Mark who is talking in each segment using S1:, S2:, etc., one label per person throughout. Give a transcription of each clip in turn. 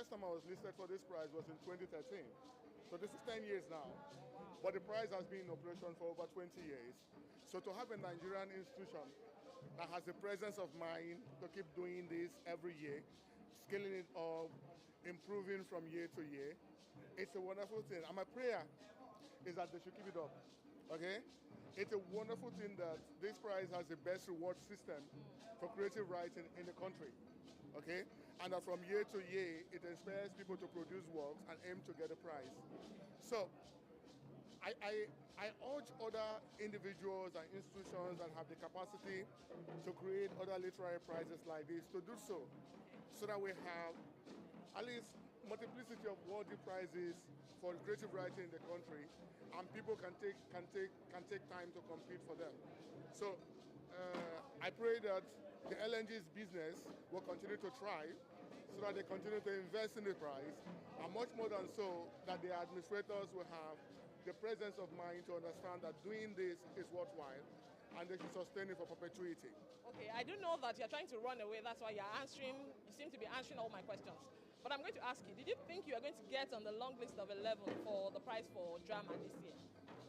S1: first time I was listed for this price was in 2013. So this is 10 years now. But the price has been in operation for over 20 years. So to have a Nigerian institution that has the presence of mind to keep doing this every year, scaling it up, improving from year to year, it's a wonderful thing. And my prayer is that they should keep it up. Okay? It's a wonderful thing that this prize has the best reward system for creative writing in the country. Okay? And that from year to year, it inspires people to produce works and aim to get a prize. So, I urge other individuals and institutions that have the capacity to create other literary prizes like this to do so that we have at least multiplicity of worthy prizes for creative writing in the country, and people can take time to compete for them. So I pray that the LNG's business will continue to thrive, so that they continue to invest in the prize, and much more than so, that the administrators will have the presence of mind to understand that doing this is worthwhile, and they should sustain it for perpetuity.
S2: Okay, I do know that you're trying to run away. That's why you seem to be answering all my questions. But I'm going to ask you, did you think you are going to get on the long list of 11 for the prize for drama this year?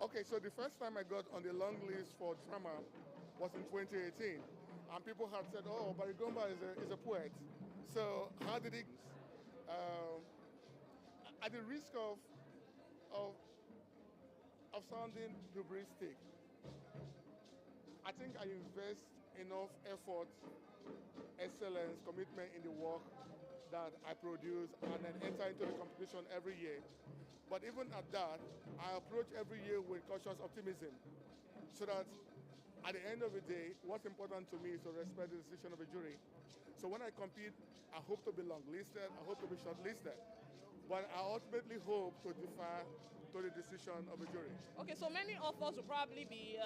S1: Okay, so the first time I got on the long list for drama was in 2018. And people had said, oh, Barry Gomba is a poet. So how did he... at the risk of sounding hubristic, I think I invest enough effort, excellence, commitment in the work that I produce and then enter into the competition every year. But even at that, I approach every year with cautious optimism, so that at the end of the day, what's important to me is to respect the decision of a jury. So when I compete, I hope to be longlisted, I hope to be shortlisted, but I ultimately hope to defer to the decision of a jury.
S2: Okay, so many authors will probably be,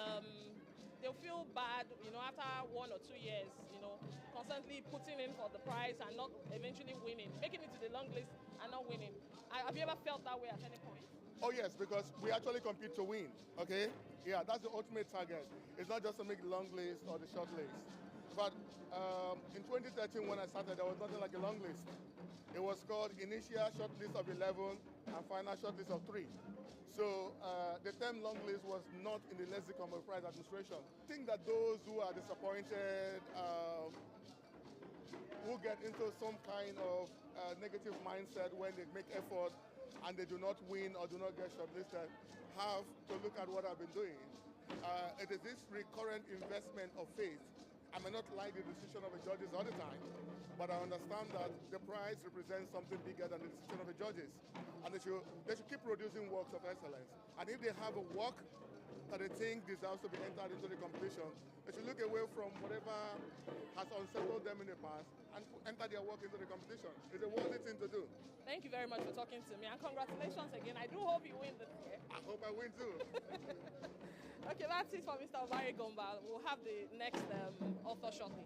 S2: they'll feel bad, after 1 or 2 years, constantly putting in for the prize and not eventually winning, making it to the long list and not winning. Have you ever felt that way at any point?
S1: Oh yes, because we actually compete to win, okay? Yeah, that's the ultimate target. It's not just to make the long list or the short list. But in 2013 when I started, there was nothing like a long list. It was called initial short list of 11 and final short list of 3. So the term long list was not in the lexicon of prize administration. I think that those who are disappointed, who get into some kind of negative mindset when they make effort and they do not win or do not get shortlisted, have to look at what I've been doing. It is this recurrent investment of faith. I may not like the decision of the judges all the time, but I understand that the prize represents something bigger than the decision of the judges. And they should keep producing works of excellence. And if they have a work that they think deserves to be entered into the competition, they should look away from whatever has unsettled them in the past and enter their work into the competition. It's a worthy thing to do.
S2: Thank you very much for talking to me, and congratulations again. I do hope you win this year.
S1: I hope I win too.
S2: Okay, that's it for Mr. Barry Gomba. We'll have the next author shortly.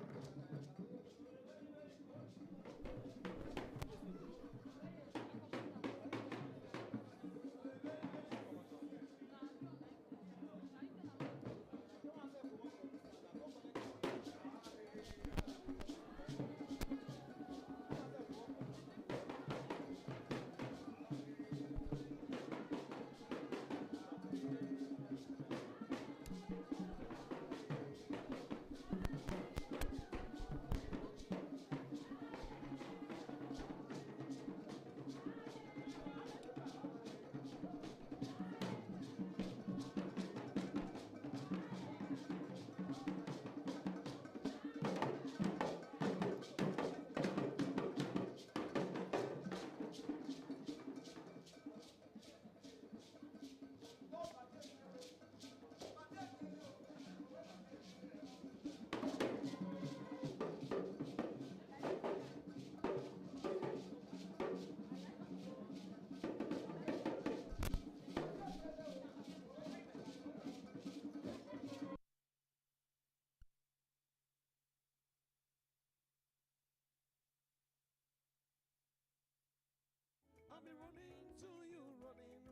S3: I'll be running to you,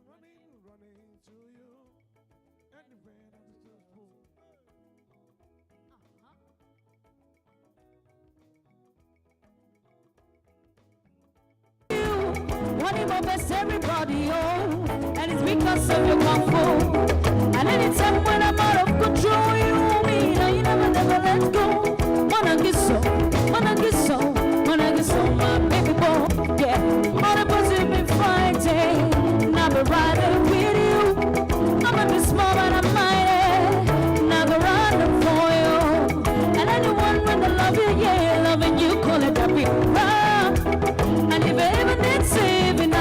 S3: running to you. Anywhere that is just full.
S4: running my best, everybody, oh. And it's because of your comfort. And anytime when I'm out of control, you hold me, and you never let go. Wanna get so, my baby boy, yeah. All the boys you've been fighting, and I'll be riding with you. I'm a bit small, but I'm mighty, and I'll be riding for you. And anyone when they love you, yeah, loving you, call it a big love. And if I ever need saving, I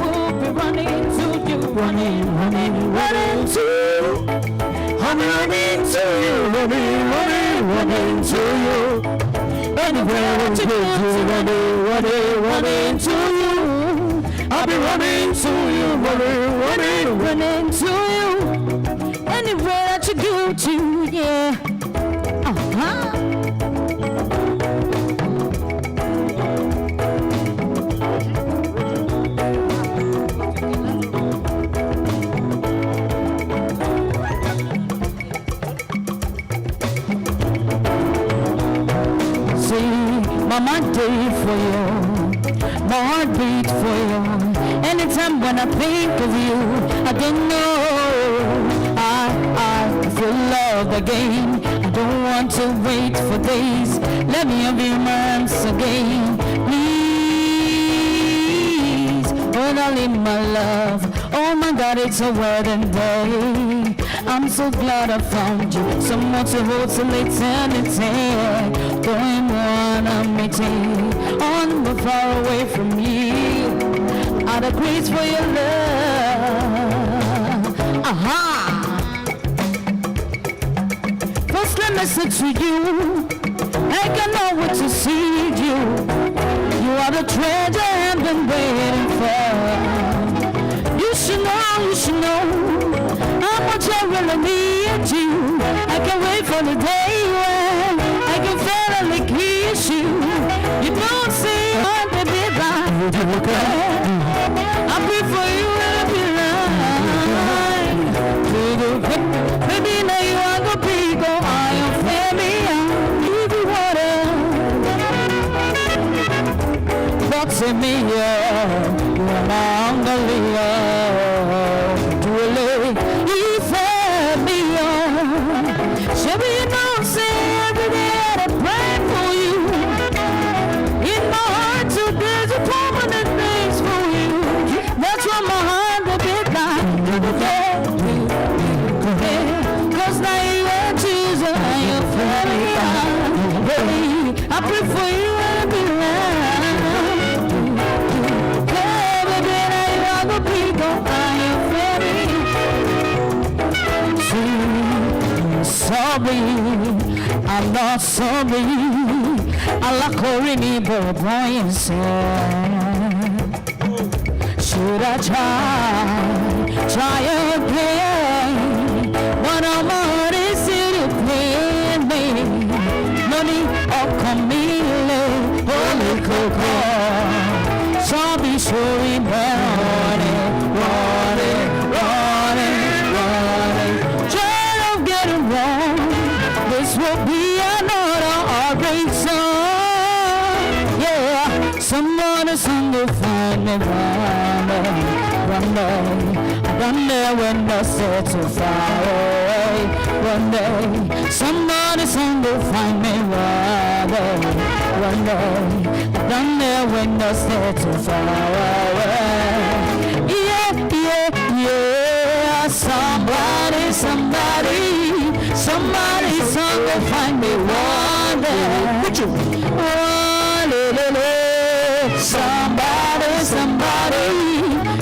S4: will be running to you, running to you. I'm running to you, running to you. Anywhere that you go, running to you. I'll be running to you, running to you. Anywhere that you go to, yeah. My day for you, my heart beat for you. Anytime when I think of you, I don't know. I feel love again. I don't want to wait for days. Let me have your arms again, please. Oh, darling, my love. Oh my God, it's a wedding day. I'm so glad I found you. Someone to hold till eternity. Going on a meeting on the far away from you. Out of grace for your love. First let me say to you, I cannot wait to see you. You are the treasure I've been waiting for. You should know how much I really need you. I can't wait for the day when I can finally kiss you. You don't see what they did right. I pray for you and be right. Baby, now you are the people. I am family. I'll give you water. But to me, yeah, you are my only I pray for you and be right. Baby, now you are the people I am ready. Sorry, I'm not sorry. Allah calling me boy inside. Should I try again? But I'm already to pay me. Money or Camille, holy coco. Sorry, sorry, running. Try to get it wrong. This will be another great song. Yeah, someone is on the find me one day. One day when the set too far away. One day, somebody's on to find me one day. One day when the set too far away. Yeah. Somebody's on to find me one day.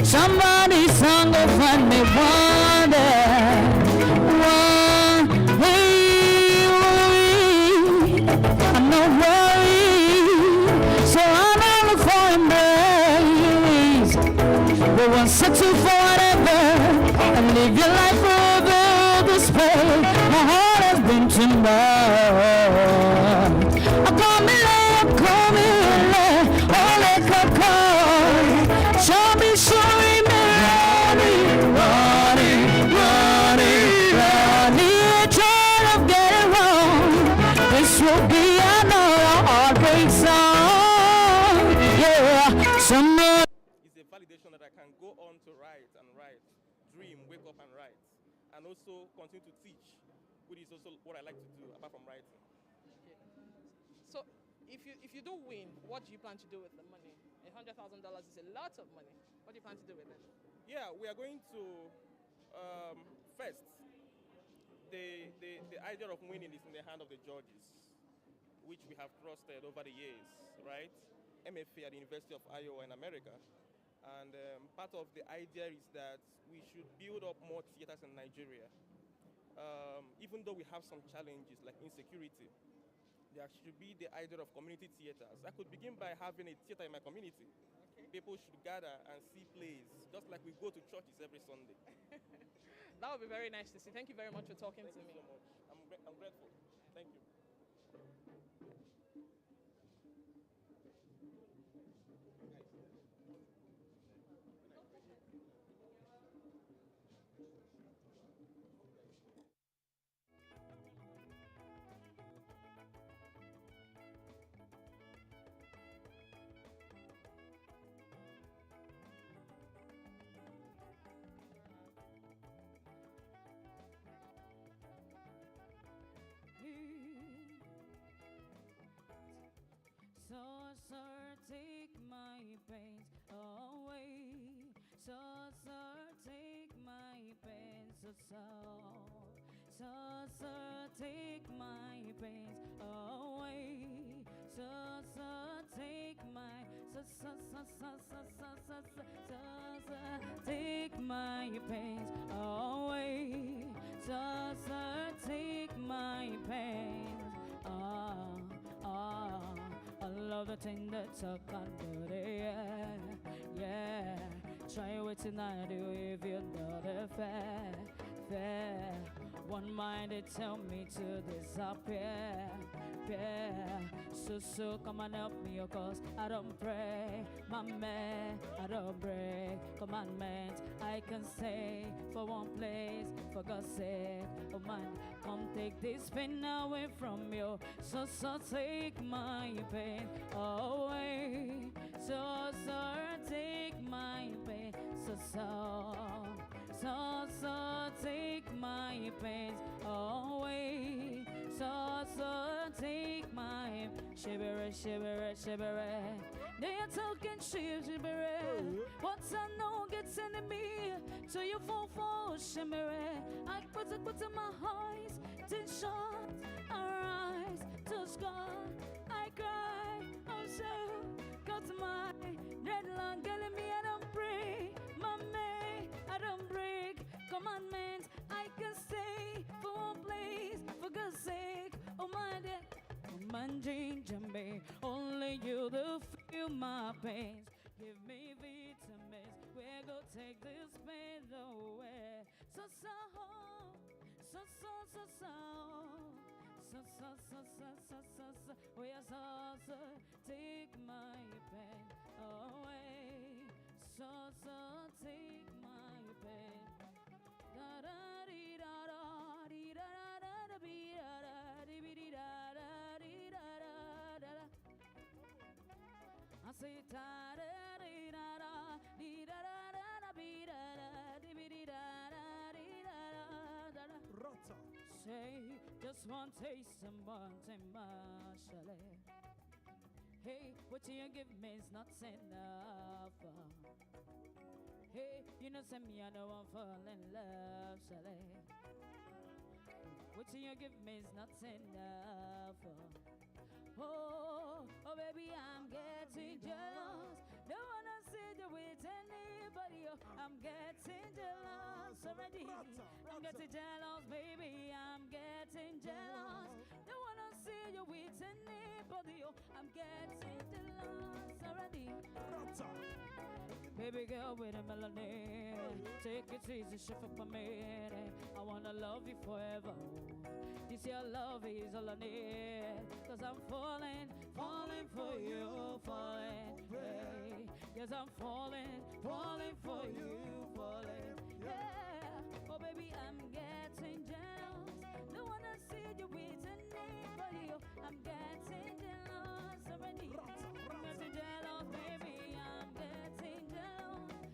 S4: Somebody's on to find me one day. I'm not worried, so I'm all for embrace. We won't settle for whatever and live your life forever this way. My heart has been turned down. Call me holy coco. Show me, running. Trying to get it wrong. This will be another heartbreak song. Yeah, someone.
S5: It's a valid validation that I can go on to write and write, dream, wake up and write, and also continue to teach, which is also what I like to do apart from writing.
S2: Okay. So if you do win, what do you plan to do with the money? $100,000 is a lot of money. What do you plan to do with it?
S5: Yeah, we are going to first. The idea of winning is in the hand of the judges, which we have trusted over the years, right? MFA at the University of Iowa in America. And part of the idea is that we should build up more theaters in Nigeria. Even though we have some challenges like insecurity, there should be the idea of community theaters. I could begin by having a theater in my community.
S2: Okay.
S5: People should gather and see plays, just like we go to churches every Sunday.
S2: That would be very nice to see. Thank you very much for talking to me.
S5: Thank you so much. I'm grateful. Thank you.
S4: So, sir, take my pains away. So, sir, take my pains. So, sir, take my pains away. So, sir, take my take my pains away. So, sir, take my pains. I love the thing that's up under there. Yeah, try waiting I do if you're not a fair. One mind they tell me to disappear. So come and help me, of course I don't pray, my man, I don't break commandments. I can stay for one place, for God's sake. Oh man, come take this pain away from you. So take my pain away. So take my pain. So take my pains away. So take my shiver. They are talking shiver. What's I know gets in me, so you fall for shimmer. I put in my eyes, to shut our eyes, to scar. I cry, I'm so got my red long telling me I don't break, my man, I don't break commandments. I can stay for one place, for God's sake. Oh my dear, man, ginger me, only you to feel my pains. Give me vitamins, we're gonna take this pain away. So we are so take my pain away. So take my pain. Da da dee da da dee da da da dee da da dee dee da da dee da da da da. I say da da dee da da dee da da da da dee da da dee dee da da dee da da da da.
S3: Rota.
S4: Say just one taste and one thing, Marshall. Hey, what you give me is not enough. Hey, you know, send me, I know I'm falling in love, Shelley. What you give me is not enough. Oh, baby, I'm getting jealous. Don't wanna sit there with anybody. Oh, I'm getting jealous already. I'm getting jealous, baby. I'm getting jealous. Don't wanna see you with anybody. Oh, I'm getting jealous already.
S3: Rota.
S4: Baby girl with a melody, take it easy, shift up a minute. I wanna love you forever. This your love is all I need. Cause I'm falling for you, falling. Hey. Yes, I'm falling for you, falling. Yeah. Oh baby, I'm getting jealous. Don't wanna see you with anybody. Oh, I'm getting jealous already. I'm getting jealous, baby. I'm getting jealous.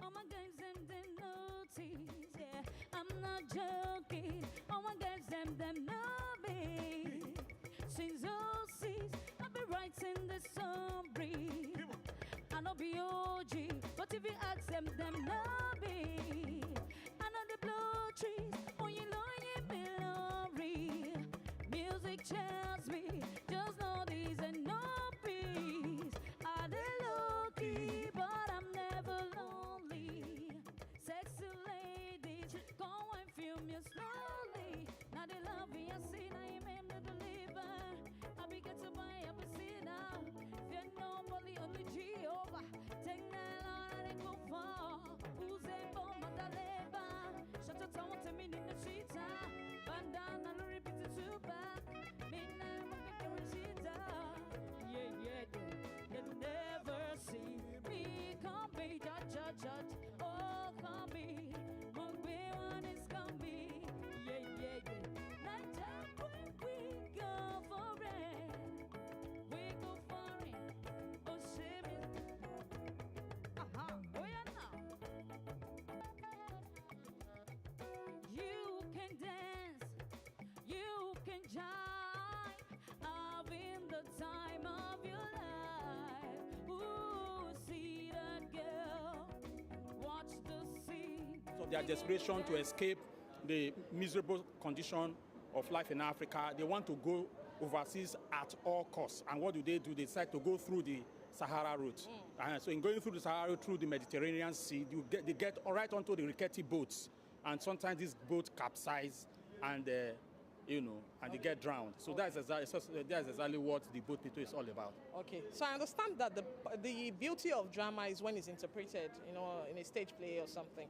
S4: All my guys them notice, yeah. I'm not joking. All my guys them know me. Since all seas, I've been writing this song breeze. I know be OG, but if you ask them know me. I know the blow trees, oh you know you belong. Music tells me, just know these and no peace. I the lucky, but I'm never lonely. Sexy ladies, go and feel me slowly. Now the love you see, now you meant to deliver. I be get to buy up a sit down. Fear nobody, only Jehovah. Take that on and go far. Who's a bomb at the labor? Shut your tongue to me in the sheets. Bandana, no repeat it too back. Midnight, when we can shit yeah. You'll never see me come be judge. Oh, come be. Won't be one is come be. Yeah. Night time when we go for it. We go for it. Oh, shit. Oh, yeah, now. You can dance. You can jive. Having the time of your life. Ooh, see that girl. Watch the scene.
S6: So their desperation to escape the miserable condition of life in Africa, they want to go overseas at all costs. And what do? They decide to go through the Sahara route. So in going through the Sahara route, through the Mediterranean Sea, they get right onto the rickety boats. And sometimes these boats capsize and, and they get drowned. So that's exactly what the boat people is all about.
S2: Okay, so I understand that the beauty of drama is when it's interpreted, in a stage play or something.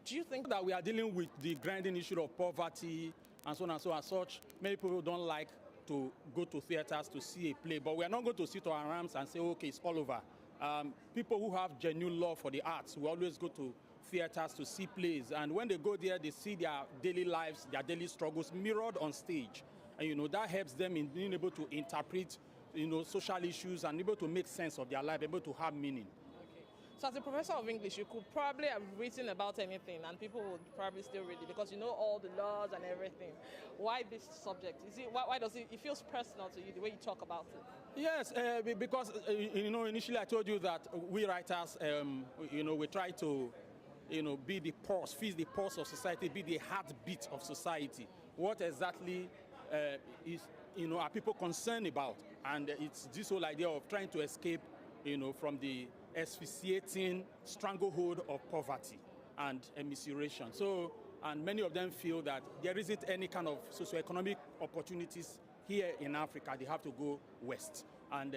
S2: Do you think
S6: that we are dealing with the grinding issue of poverty and so on and so as such? Many people don't like to go to theaters to see a play, but we are not going to sit on our arms and say, okay, it's all over. People who have genuine love for the arts will always go to theaters to see plays, and when they go there, they see their daily lives, their daily struggles mirrored on stage, and that helps them in being able to interpret, social issues and able to make sense of their life, able to have meaning.
S2: Okay. So as a professor of English, you could probably have written about anything and people would probably still read it because you know all the laws and everything. Why this subject? Why does it feels personal to you, the way you talk about it?
S6: Yes, because, initially I told you that we writers, we try to, be the pulse, feel the pulse of society, be the heartbeat of society. What exactly are people concerned about? And it's this whole idea of trying to escape, from the asphyxiating stranglehold of poverty and immiseration. So, and many of them feel that there isn't any kind of socioeconomic opportunities here in Africa. They have to go west. And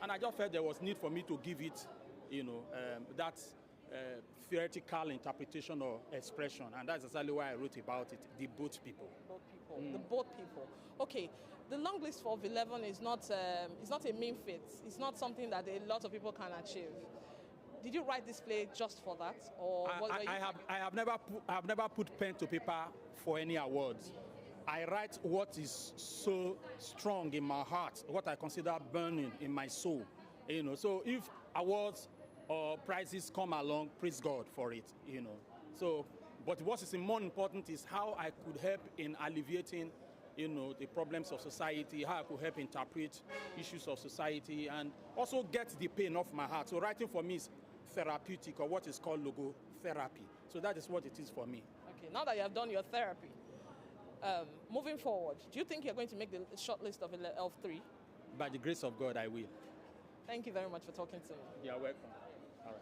S6: I just felt there was need for me to give it, that theoretical interpretation or expression. And that's exactly why I wrote about it, the boat people.
S2: Boat people, the boat people. Okay, the long list of 11 is not a mean feat. It's not something that a lot of people can achieve. Did you write this play just for that, or
S6: I have never put pen to paper for any awards. I write what is so strong in my heart, what I consider burning in my soul. So if awards or prizes come along, praise God for it. So, but what is more important is how I could help in alleviating, the problems of society, how I could help interpret issues of society, and also get the pain off my heart. So writing for me is therapeutic, or what is called logotherapy. So that is what it is for me.
S2: Okay, now that you have done your therapy, moving forward, do you think you're going to make the short list of 3?
S6: By the grace of God, I will.
S2: Thank you very much for talking to me.
S6: You're welcome. All right.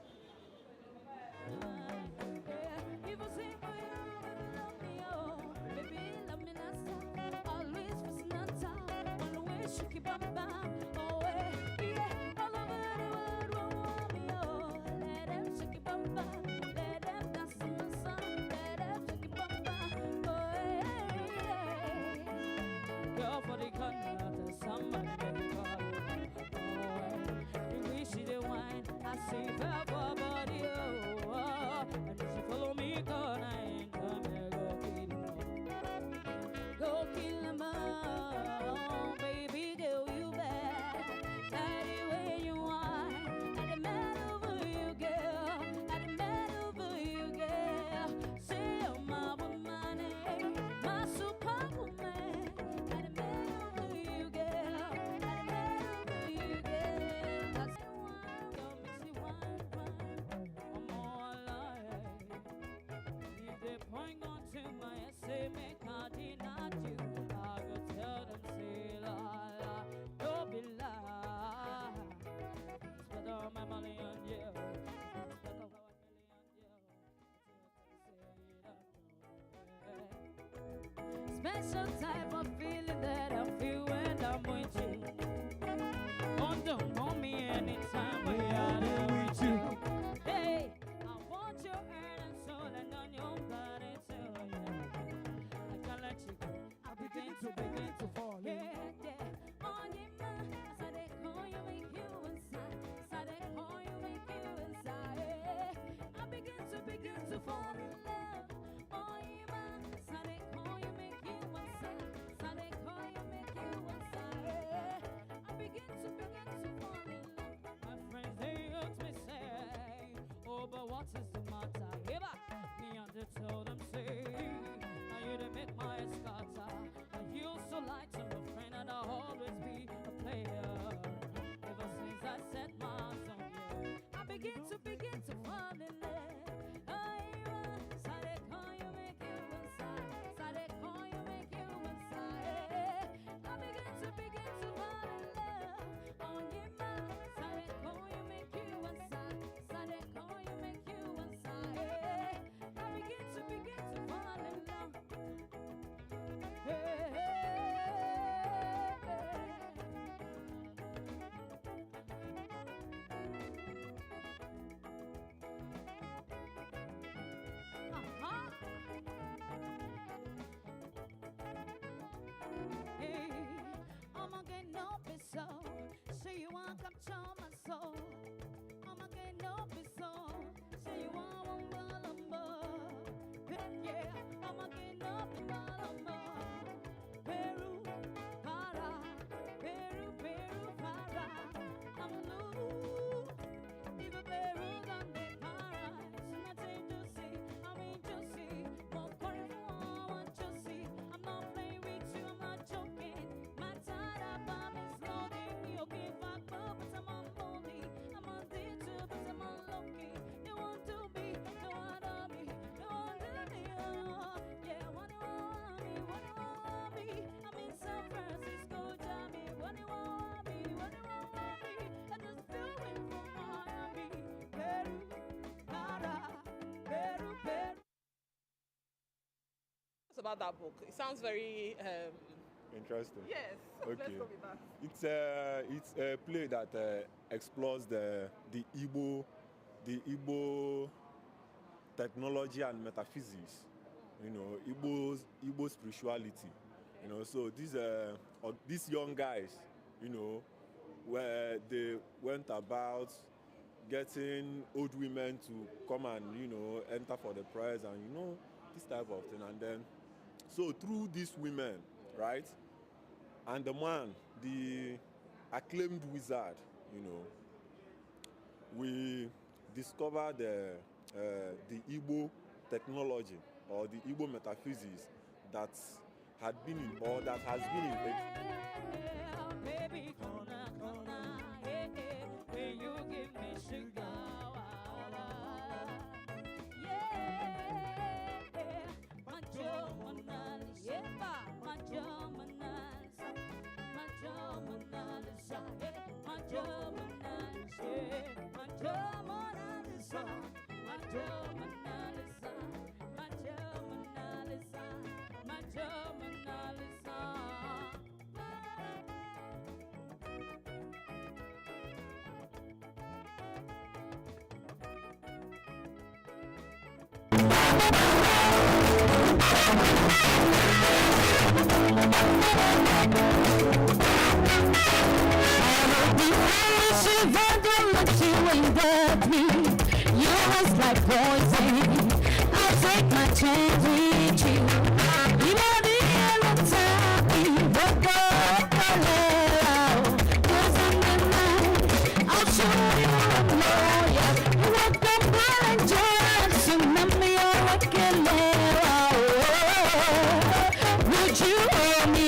S4: special type of feeling that I feel when I'm with you. Oh, don't call me anytime when I'm with you. Hey, I want your heart and soul and on your body too. Yeah. I can't let you go. I begin to fall in. Yeah. Oh, yeah, as I they call you, make you inside. As I they call you, make you inside. Yeah. I begin to fall in love. Oh, yeah, as I they call you, make you inside. As I they call you, make you inside. Yeah. I begin to fall in love. My friends, they ask me, say, oh, but what is the matter? Give up. Me under told them, say, now you to make my scatter. I used to lie to my friend and I'll always be a player. Ever since I set my eyes on you, I begin to fall in love. So they call you, make you inside. So they call you, make you inside. I begin to fall in love. Oh, yeah, so they call you, make you inside. So they call you, make you inside. I begin to fall in love. Hey, hey, uh-huh. Hey, I'ma get no so. Say you want capture my soul. I'ma get no so. Say you want one balamba. Yeah, I'ma get no balamba. Peru, para. Peru, para. I'm loose. Even Peru done the para. Nothing to see. I mean to see. What going want to see. I'm not playing with you. I'm not joking. My tada bomb is loading. Me okay, fuck, but I'm on moldy. I'm on digital, but I'm on lucky. You want to be, you wanna be, you wanna be, yeah, what do you want me, what do you want me? I'm in San Francisco, Jamie, what do you want me, what do you want me? I just flew in from Miami, Peru, para, Peru, Peru.
S2: What's about that book? It sounds very
S7: Interesting.
S2: yes.
S7: Okay.
S2: Let's go with that.
S7: It's a play that explores the Igbo technology and metaphysics. You know, Igbo spirituality. You know, so these young guys, you know, where they went about getting old women to come and, you know, enter for the prayers and, you know, this type of thing. And then, so through these women, right, and the man, the acclaimed wizard, you know, we discovered the Igbo technology or the Igbo metaphysics that had been in, or that has been in.
S4: Baby, gonna, yeah, when you give me sugar, yeah, my Germanals, yeah, my Germanals, my Germanals, my Germanals, yeah, my Germanals, my Germanals, my Germanals, my Germanals. Like poison, I'll take my chance with you. You know the end of time, but go out. 'Cause in the night, I'll show you I'm loyal. You want the blind joy, so remember you're working there. Would you hold me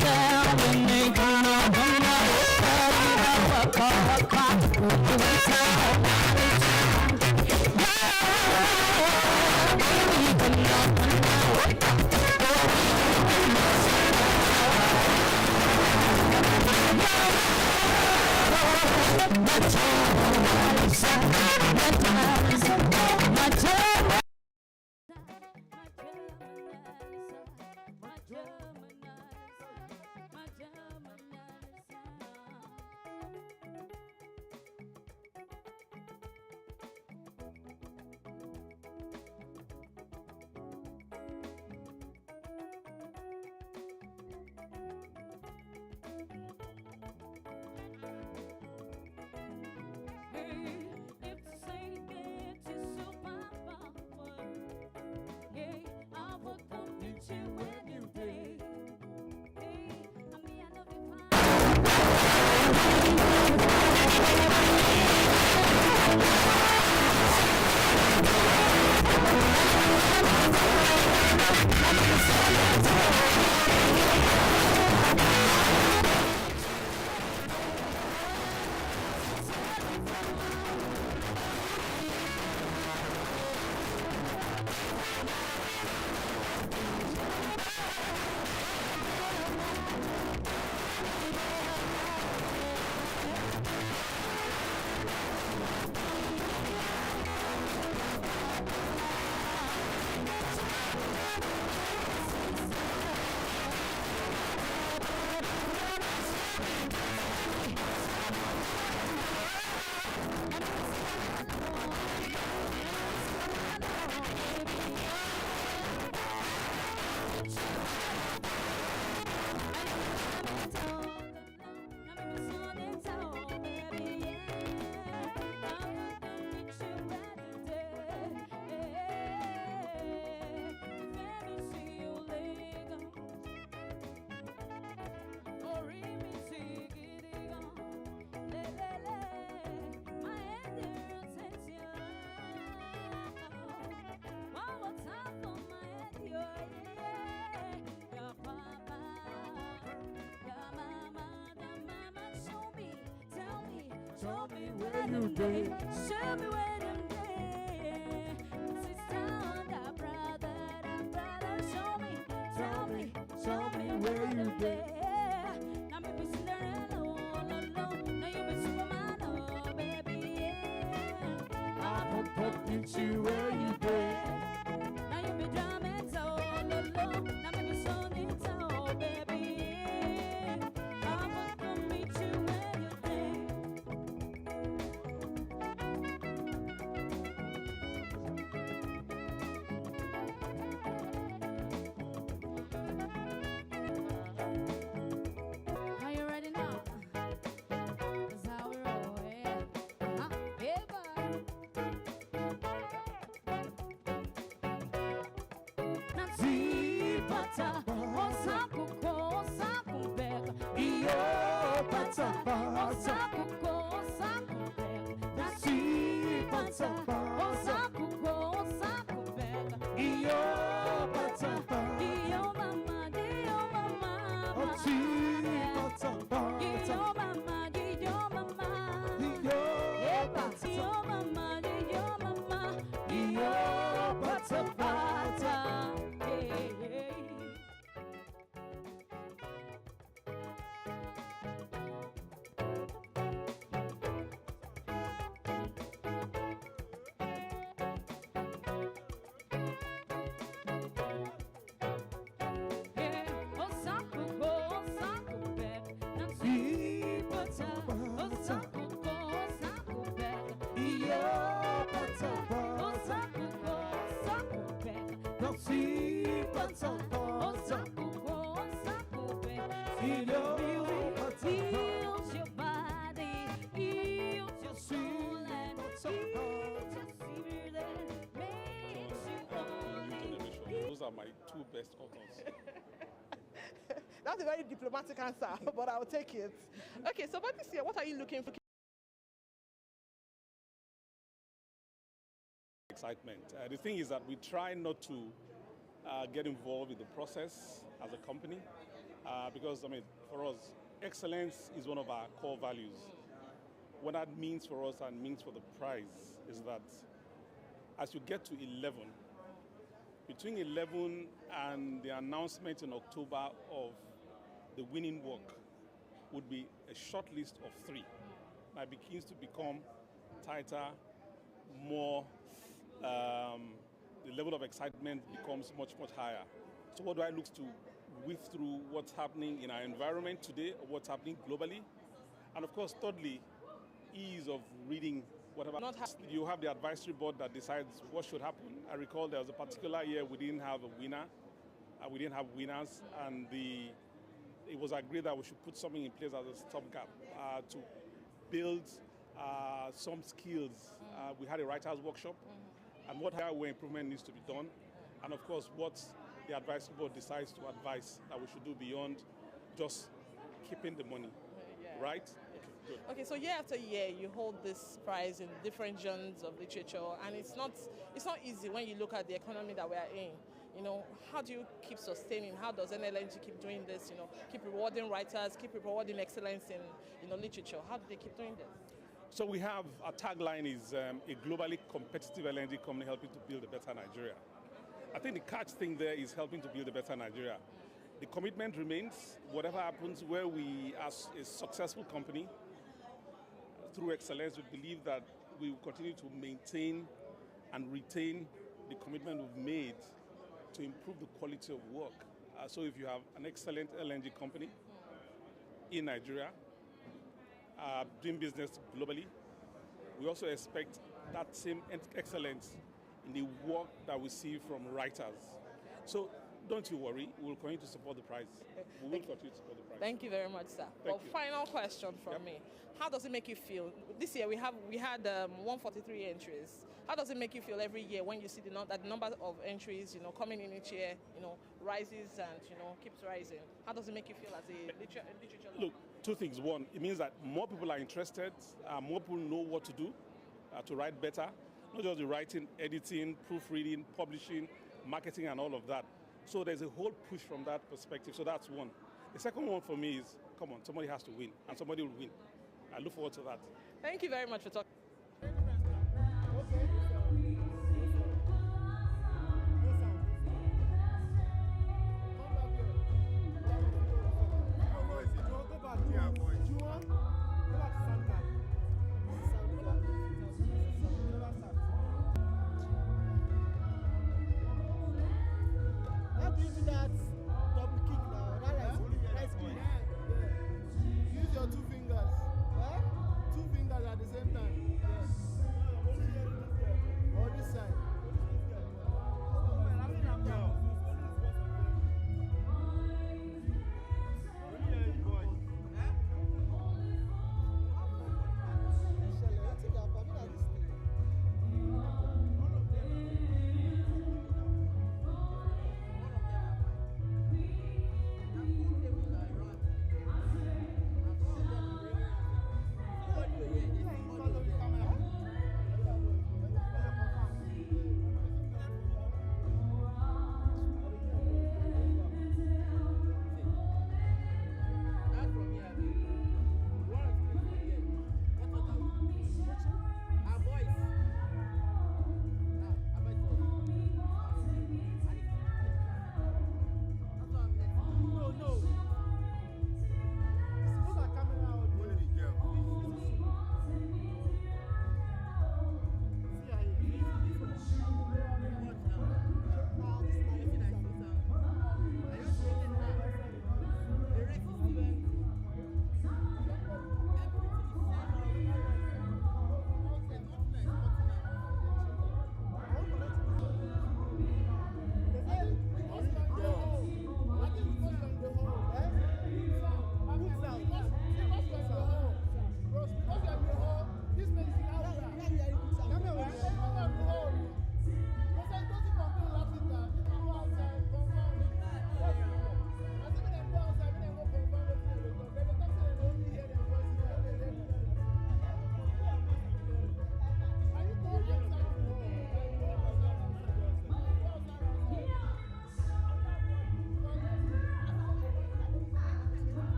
S4: down when they gonna come out? Baby, come on. If to say it is superpower, hey, I will come meet you when you day. Hey, I mean I love you fine.
S3: Tell me where you day.
S4: Show me where them day. Sister, da brother, show me. Tell me where you day. Now me be Cinderella, no. Now you be Superman, oh baby, yeah.
S3: I will put you where you day.
S4: Now you be drumming, so no. Now me be Sonic, oh baby, yeah. I will come meet you where you day. Are you ready now? That's how we roll, yeah. Yeah, boy. Nazipata, osakuko, osakubeka.
S3: Iyo patapata.
S4: Osakuko, osakubeka.
S3: Nazipata,
S4: Osakuko, osakubeka.
S3: Iyo patapata.
S4: Iyo mama, iyo mama.
S3: Patapata.
S4: Iyo mama, iyo mama.
S3: Iyo
S4: Epa,
S3: patapata.
S4: iyo mama, iyo mama.
S3: Iyo patapata.
S4: Hey, hey. Yeah, osakuko, osakubeka. Nazipata, osakuko, osakubeka.
S3: Iyo patapata.
S4: Osakuko, osakubeka.
S3: Nazipata.
S4: Osakuko, osakubeka.
S3: Iyo
S4: Heals your body, heals your soul, and heals your spirit, and makes you holy.
S6: Those are my two best authors.
S2: That's a very diplomatic answer, but I'll take it. Okay, so for this year, what are you looking for?
S6: Excitement. The thing is that we try not to get involved in the process as a company because, I mean, for us, excellence is one of our core values. What that means for us and means for the prize is that as you get to 11, between 11 and the announcement in October of the winning work would be a short list of 3 that begins to become tighter, more, the level of excitement becomes much, much higher. So what do I look to weave through what's happening in our environment today, or what's happening globally? And of course, thirdly, ease of reading whatever. You have the advisory board that decides what should happen. I recall there was a particular year we didn't have a winner, we didn't have winners, and it was agreed that we should put something in place as a stopgap to build some skills. We had a writers' workshop, and what where improvement needs to be done, and of course what the advisory board decides to advise that we should do beyond just keeping the money, right? Okay, good.
S2: Okay, so year after year, you hold this prize in different genres of literature, and it's not easy when you look at the economy that we are in. You know, how do you keep sustaining? How does Nlng keep doing this? You know, keep rewarding writers, keep rewarding excellence in literature. How do they keep doing this?
S6: So we have, our tagline is a globally competitive LNG company helping to build a better Nigeria. I think the catch thing there is helping to build a better Nigeria. The commitment remains, whatever happens, where we, as a successful company, through excellence, we believe that we will continue to maintain and retain the commitment we've made to improve the quality of work. So if you have an excellent LNG company in Nigeria, doing business globally, we also expect that same excellence in the work that we see from writers. So don't you worry, we'll continue to support the prize. We will continue to support the prize.
S2: Thank you very much, sir.
S6: Thank you.
S2: Final question from me. How does it make you feel? This year we had 143 entries. How does it make you feel every year when you see that the number of entries, coming in each year, rises and keeps rising? How does it make you feel as a literature lover?
S6: Look, two things. One, it means that more people are interested, more people know what to do to write better. Not just the writing, editing, proofreading, publishing, marketing, and all of that. So there's a whole push from that perspective. So that's one. The second one for me is, come on, somebody has to win, and somebody will win. I look forward to that.
S2: Thank you very much for talking.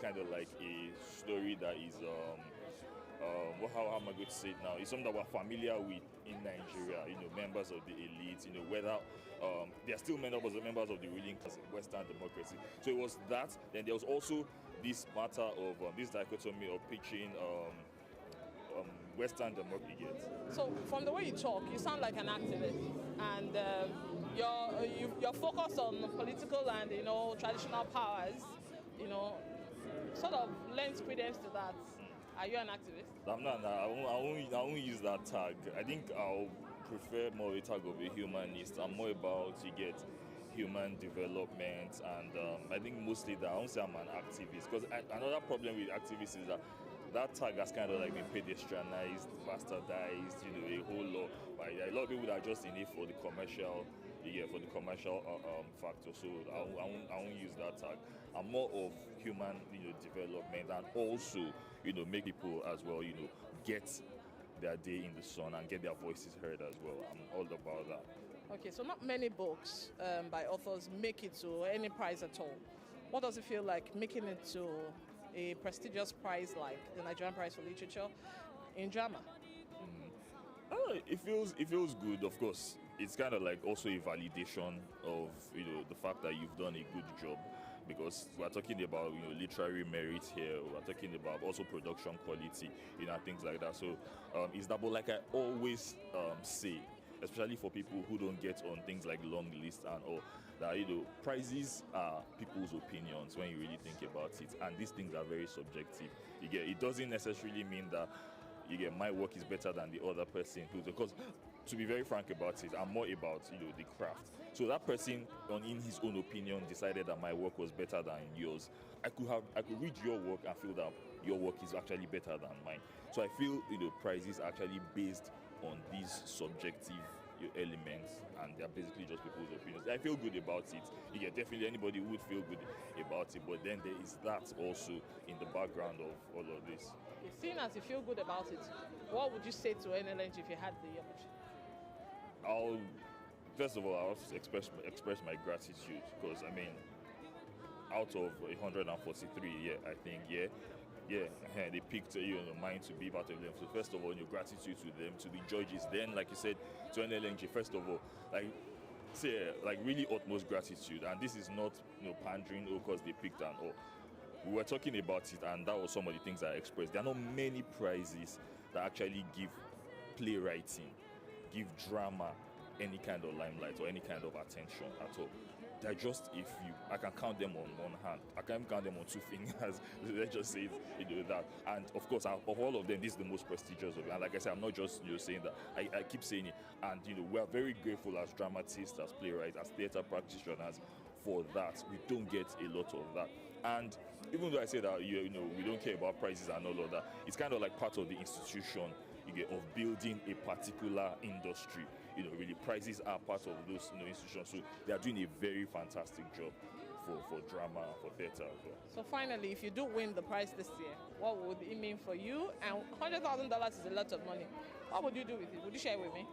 S8: Kind of like a story that is how am I going to say it now? It's something that we're familiar with in Nigeria. Members of the elite. Whether they are still members of the ruling class, Western democracy. So it was that. Then there was also this matter of this dichotomy of pitching Western democracy.
S2: So from the way you talk, you sound like an activist, and you're focused on political and traditional powers. Sort of lends credence to that. Are you an activist?
S8: I'm not. I won't use that tag. I think I'll prefer more a tag of a humanist. I'm more about human development, and I think mostly that I won't say I'm an activist, because another problem with activists is that tag has kind of like been pedestrianized, bastardized, a whole lot. But a lot of people that are just in it for the commercial, factor. So I won't use that tag. I'm more of human, development, and also, make people as well, get their day in the sun and get their voices heard as well. I'm all about that.
S2: Okay, so not many books by authors make it to any prize at all. What does it feel like making it to a prestigious prize like the Nigerian Prize for Literature in drama?
S8: It feels good, of course. It's kind of like also a validation of the fact that you've done a good job, because we're talking about literary merit here. We're talking about also production quality, things like that. So it's that, but like I always say, especially for people who don't get on things like Longlist and all, that prizes are people's opinions when you really think about it, and these things are very subjective. It doesn't necessarily mean that my work is better than the other person, because to be very frank about it, I'm more about the craft. So that person, in his own opinion, decided that my work was better than yours. I could read your work and feel that your work is actually better than mine. So I feel prizes are actually based on these subjective elements, and they're basically just people's opinions. I feel good about it. Definitely anybody would feel good about it, but then there is that also in the background of all of this.
S2: Seeing as you feel good about it, what would you say to Nlng if you had the opportunity?
S8: First of all, I'll express my gratitude, because out of 143, I think, they picked mine to be part of them. So first of all, gratitude to them, to the judges. Then, like you said, to Nlng, first of all, really utmost gratitude. And this is not pandering because they picked and all. We were talking about it, and that was some of the things I expressed. There are not many prizes that actually give playwriting, give drama any kind of limelight or any kind of attention at all. They're just a few. I can count them on one hand. I can count them on two fingers. Let's just say that. And of course, of all of them, this is the most prestigious of it. And like I said, I'm not just saying that. I keep saying it. And we are very grateful as dramatists, as playwrights, as theatre practitioners for that. We don't get a lot of that. And even though I say that we don't care about prizes and all of that, it's kind of like part of the institution of building a particular industry. Really, prizes are part of those institutions. So they are doing a very fantastic job for drama, for theatre as well.
S2: So finally, if you do win the prize this year, what would it mean for you? And $100,000 is a lot of money. What would you do with it? Would you share it with me?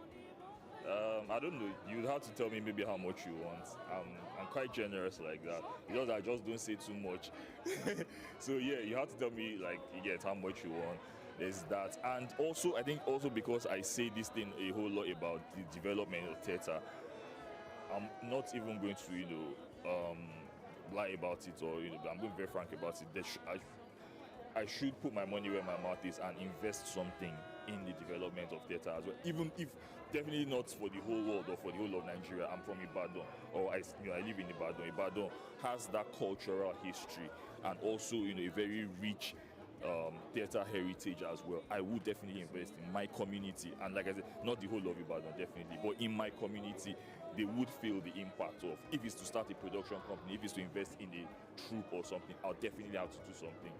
S8: I don't know. You'd have to tell me maybe how much you want. I'm quite generous like that. I just don't say too much. So you have to tell me how much you want. There's that. And also, I think also because I say this thing a whole lot about the development of theatre, I'm not even going to lie about it, or I'm going to be very frank about it. I should put my money where my mouth is and invest something in the development of theatre as well. Even if definitely not for the whole world or for the whole of Nigeria. I'm from Ibadan, or I live in Ibadan. Ibadan has that cultural history and also a very rich theatre heritage as well. I would definitely invest in my community, and like I said, not the whole of Ibadan definitely, but in my community, they would feel the impact of, if it's to start a production company, if it's to invest in a troupe or something, I'll definitely have to do something,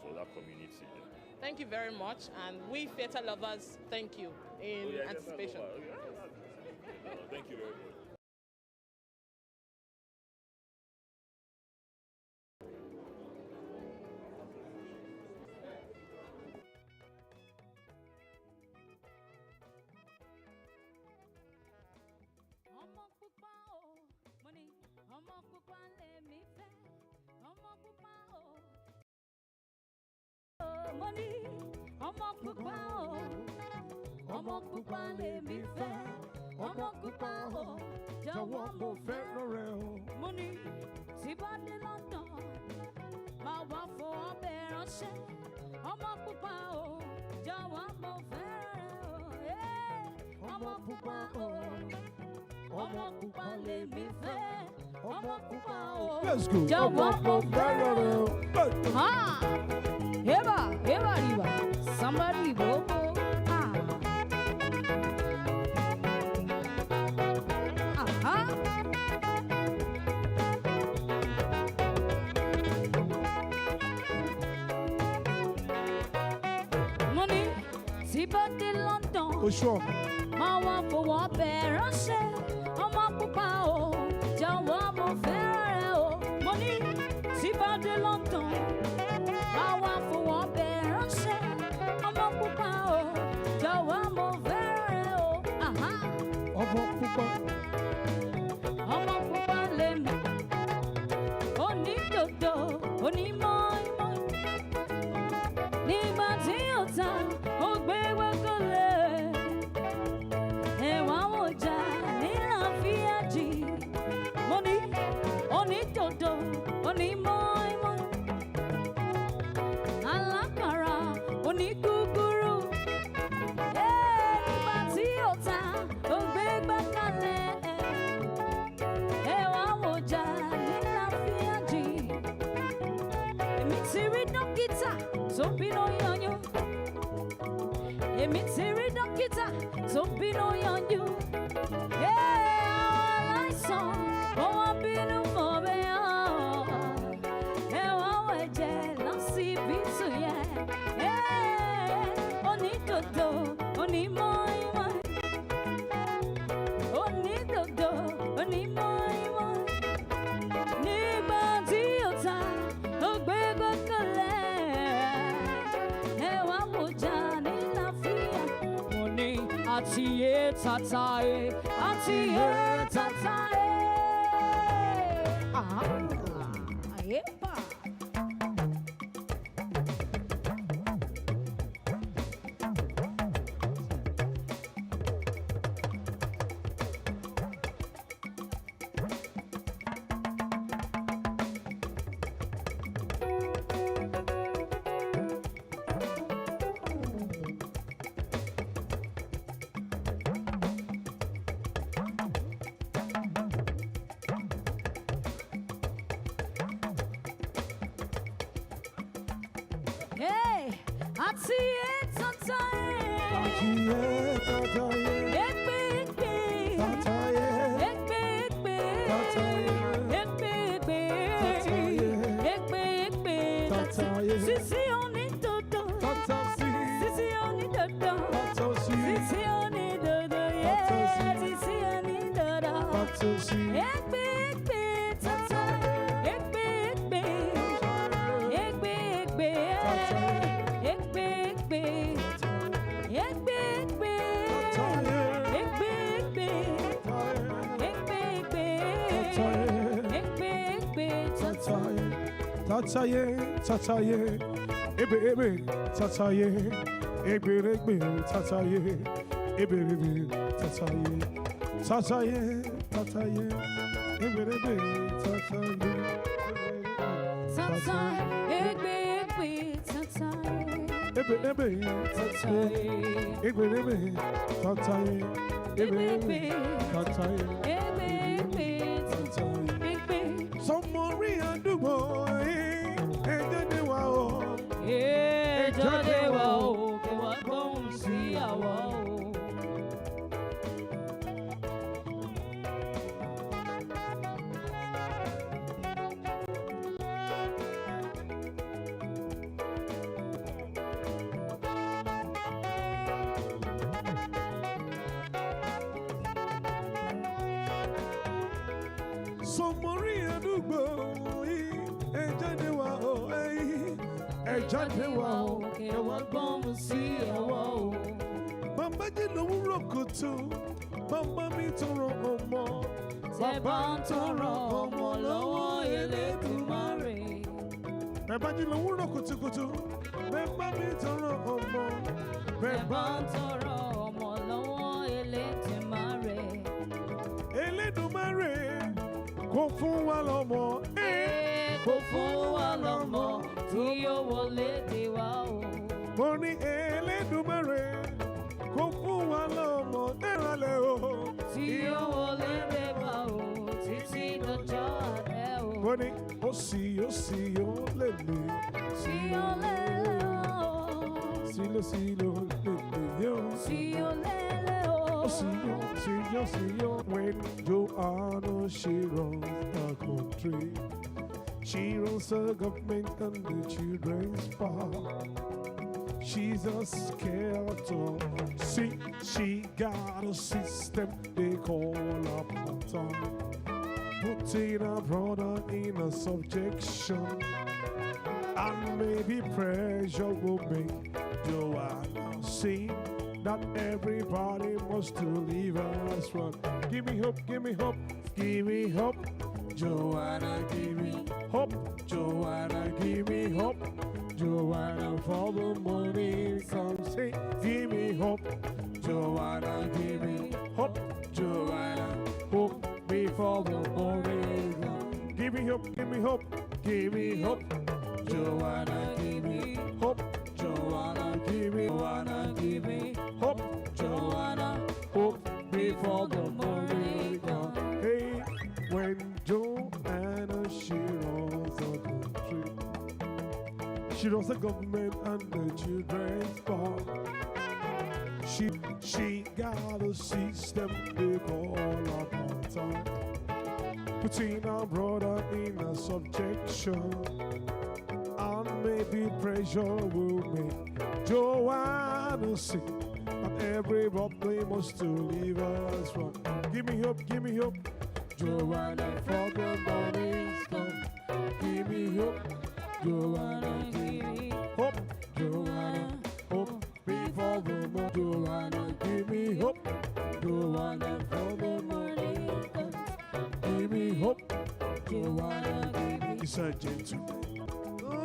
S8: for that community. Yeah.
S2: Thank you very much, and we theatre lovers thank you in anticipation.
S8: Thank you very much.
S4: Money, ọmọ pupa o, ọmọ pupa lèmi fẹ́, ọmọ pupa o, jọ̀wọ́ mo fẹ́ràn rẹ o. Mo ní tí bá dé London, máa wá fún ọbẹ̀ ránṣẹ́, ọmọ pupa o, jọ̀wọ́ mo fẹ́ràn rẹ o. Ọmọ pupa o, ọmọ pupa lèmi fẹ́, ọmọ pupa o, jọ̀wọ́ mo fẹ́ràn rẹ o. Eva, Riva, somebody bobo. Money, see but the London.
S3: Oh, sure.
S4: Ma wa for one ránṣẹ́, ọmọ pupa o, jọ̀wọ́ mo fẹ́ràn rẹ o. Money, see but the London. Ma wa for one ránṣẹ́, ọmọ pupa o, jọ̀wọ́ mo fẹ́ràn rẹ o.
S3: Ọmọ pupa.
S4: Ọmọ pupa lèmi, oní dòdò, oní mọ́ínmọ́ín. Nígbà tí ó ta, ó gbé wẹ́kọ̀lẹ̀. Ẹ̀wà wò já ní àfíàjì. Mo ní oní dòdò, oní mọ́ínmọ́ín. Alákàrà, oní gúgúrú. Nígbà tí ó ta, ó gbé gbẹ́kẹ̀lẹ̀. Ẹ̀wà wò já ní àfíàjì. Èmi ti rí dókítà tó bínú yanjú. Èmi ti rí dókítà tó bínú yanjú. Aláìsàn ó wá bínú mọ́ bẹ́ẹ̀. Ẹ̀wọ̀n ẹ̀jẹ̀ lọ sí bítù yẹn. Onídòdò, onímọ̀ọ́mọ̀. Onídòdò, onímọ̀ọ́mọ̀. Nígbà tí ó ta, ó gbé gbọ́kànlẹ̀. Ẹ̀wà wò já ní láfíà. Mo ní àtìyé tàtàyé, àtìyé tàtàyé. Yepa. Hey, àtìyé tàtàyé.
S3: Àtìyé tàtàyé.
S4: Ekpe, ekpe.
S3: Tàtàyé.
S4: Ekpe, ekpe.
S3: Tàtàyé.
S4: Ekpe, ekpe.
S3: Tàtàyé.
S4: Ekpe, ekpe.
S3: Tàtàyé.
S4: Sisi onídòdò.
S3: Tàtàsí.
S4: Sisi onídòdò.
S3: Tàtàsí.
S4: Sisi onídòdò.
S3: Tàtàsí.
S4: Sisi onídòdò.
S3: Tàtàsí.
S4: Ekpe, ekpe. Tàtàyé. Ekpe, ekpe. Ekpe, ekpe. Ekpe, ekpe. Ekpe, ekpe.
S3: Tàtàyé.
S4: Ekpe, ekpe. Ekpe, ekpe. Ekpe, ekpe.
S3: Tàtàyé. Tàtàyé. Tàtàyé. Ebe ebe. Tàtàyé. Egbe egbe. Tàtàyé. Ebe ebe. Tàtàyé. Tàtàyé. Tàtàyé. Ebe ebe. Tàtàyé.
S4: Tata, ekpe, ekpe. Tata,
S3: Ebe ebe. Tàtàyé. Egbe ebe. Tàtàyé. Ebe ebe. Tàtàyé.
S4: ekpe, ekpe.
S3: Tàtàyé.
S4: Ekpe.
S3: Sọmọrí àdúgbò ẹ̀jẹ̀ wa o.
S4: Jáde wá o, kí wá gbóhùn sí àwa o.
S3: Sọmọrí àdúgbò ẹ̀jẹ̀ wa o. Ẹ̀jẹ̀ wa o.
S4: kí wá gbóhùn sí àwa o.
S3: Màmá jí lówùúrọ̀ kùtù, màmá mi tọrọ ọmọ.
S4: Tẹ́ bá ń tọrọ ọmọ lọ́wọ́ Elédùmarè.
S3: Bẹ́ẹ̀ jí lówùúrọ̀ kùtùkùtù, bẹ́ẹ̀ bá mi tọrọ ọmọ, bẹ́ẹ̀ bá
S4: tọrọ ọmọ lọ́wọ́ Elédùmarè.
S3: Elédùmarè kò fún wa lọ́mọ,
S4: Kò fún wa lọ́mọ tí yóò wọlé dé wa o.
S3: mo ní Elédùmarè kò fún wa lọ́mọ ẹ̀rọ̀lẹ́ o.
S4: Tí yóò wọlé dé wa o títí dọjọ́ alẹ́ o.
S3: Mo ní ó sì ó lè lè.
S4: Tí yóò lélẹ̀ o.
S3: Sílò lè lè yó.
S4: Tí yóò lélẹ̀ o.
S3: Ó sì yó. When Joanna, she runs the country. She runs the government and the children's park. She's a skeleton. See, she got a system they call a pattern. Putting her brother in a subjection. And maybe pressure will make Joanna see that everybody must to leave us one. Give me hope, give me hope, give me hope. Joanna, give me hope. Joanna, give me hope. Joanna, for the morning comes. Say, give me hope. Joanna, give me hope. Joanna, hope before the morning comes. Give me hope, give me hope, give me hope. Joanna, give me hope. Joanna, give me hope. Joanna, hope before the morning comes. Hey, when Joanna, she runs the country, she runs the government and the children's park. She got a system they call a pattern, putting our brother in a subjection. And maybe pressure will make Joanna see that everybody must to leave us from. Give me hope, give me hope. Joanna, for the morning's come. Give me hope. Joanna, give me hope. Joanna, hope before the morning. Joanna, give me hope. Joanna, for the morning comes. Give me hope. Joanna, give me. It's a gentleman.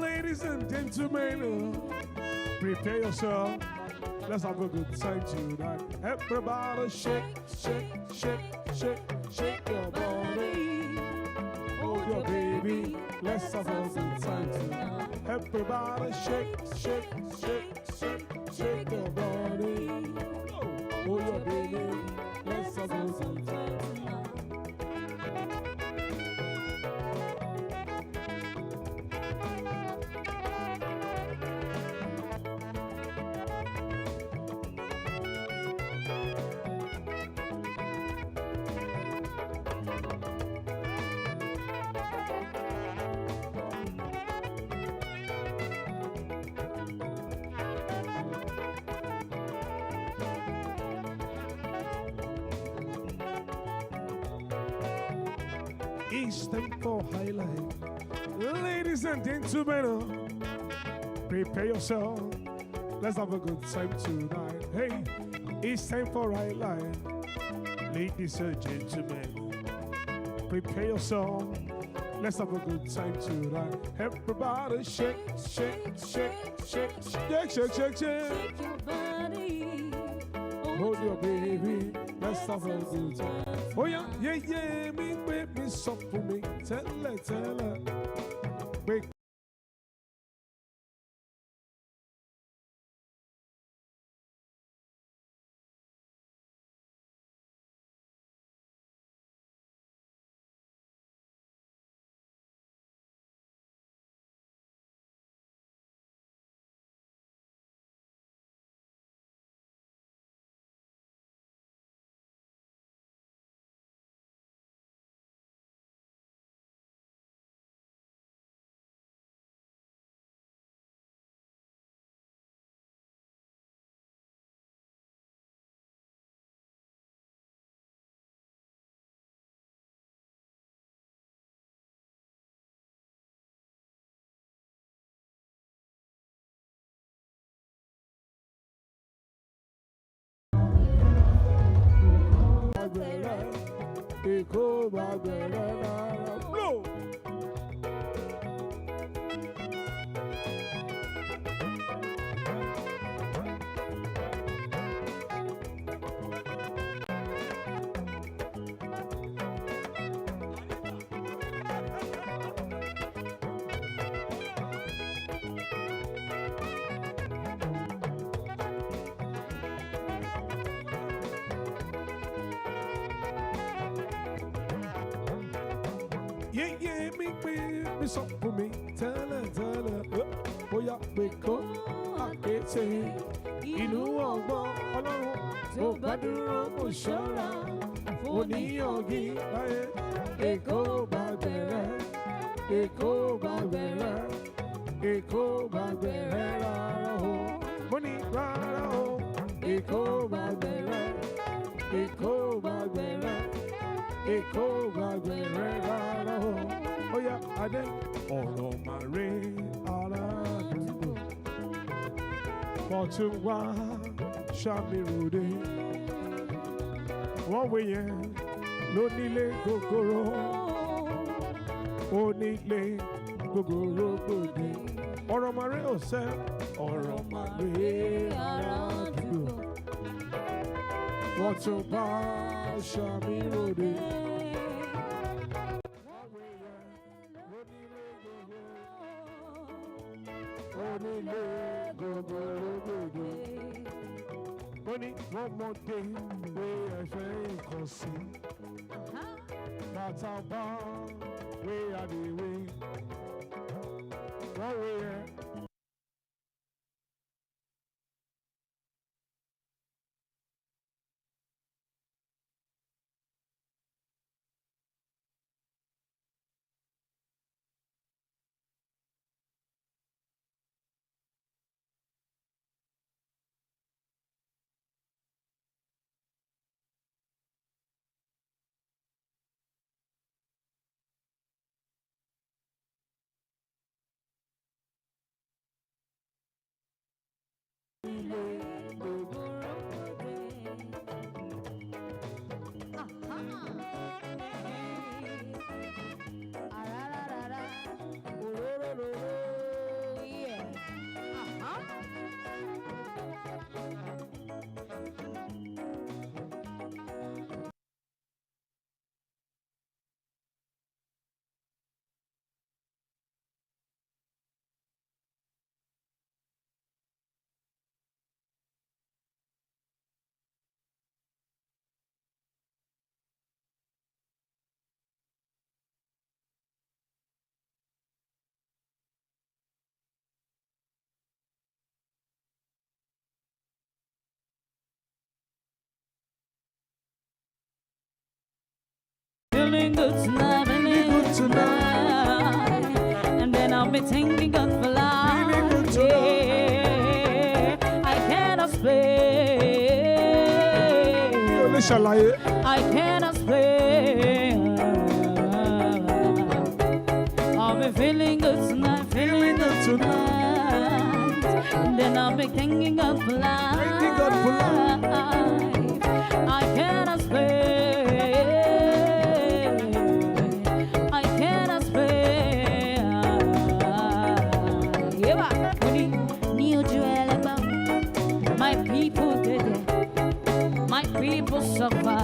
S3: Ladies and gentlemen, prepare yourself. Let's have a good time tonight. Everybody shake, shake, shake, shake, shake your body. Hold your baby. Let's have a good time tonight. Everybody shake, shake, shake, shake, shake your body. Hold your baby. Let's have a good time tonight. It's time for highlight. Ladies and gentlemen, prepare yourself. Let's have a good time tonight. Hey, it's time for highlight. Ladies and gentlemen, prepare yourself. Let's have a good time tonight. Everybody shake, shake, shake, shake, shake, shake, shake, shake.
S4: Shake your body.
S3: Hold your baby. Let's have a good time. Oh yeah, yeah, yeah. Me, baby, stop for me. Tell her. Wait. Blow. pín mi sọ fún mi tẹ́lẹ̀ bóyá pé kó àkété ìlú ọgbọ́n ọlọ́run tó bá dúró kò ṣọ́ra oníyànjú láyé èkó bá bẹ̀rẹ̀ èkó bá bẹ̀rẹ̀ èkó bá bẹ̀rẹ̀ rárá o mo ní rárá o èkó bá bẹ̀rẹ̀ èkó bá bẹ̀rẹ̀ èkó bá bẹ̀rẹ̀ rárá o ó yá adé ọ̀rọ̀ màrí aládùúgbò fọ̀tún wá ṣàmìròdé wọ́n wé yẹn lónílé gogoro onílé gogoro gbòde ọ̀rọ̀ màrí ọ̀sẹ̀ ọ̀rọ̀ màrí aládùúgbò fọ̀tún wá ṣàmìròdé. Onílé gogorogodo ó ní wọ́n mọ̀dé pé ẹ̀fẹ́ nǹkan sí bàtà bá wé àdéwé wọ́n wé ẹ̀.
S4: Feeling good tonight, feeling good tonight. And then I'll be thinking God for life. Yeah, I cannot explain. I cannot explain. I'll be feeling good tonight, feeling good tonight. And then I'll be thanking God for life. Thanking God for life. I cannot explain. People suffer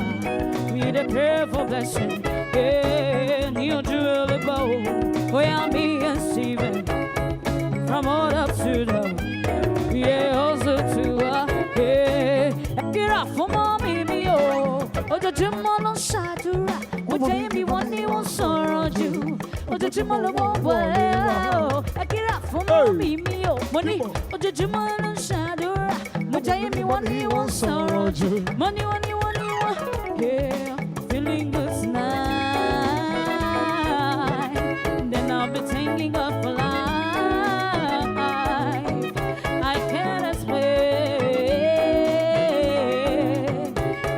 S4: with a prayer for blessing. Yeah, new jewel above. Where me and Stephen from all up to down. Yeah, also to yeah. Get up for mommy, me oh. Oh, the Jimon on Shatura. Would Jamie one day won't sorrow you. Oh, the Jimon won't well. Get up for mommy, me oh. Money, oh, the Jimon on Shatura. Would Jamie one day won't sorrow you. Money, money, money, yeah. Feeling good tonight. Then I'll be thinking of life. I can't explain.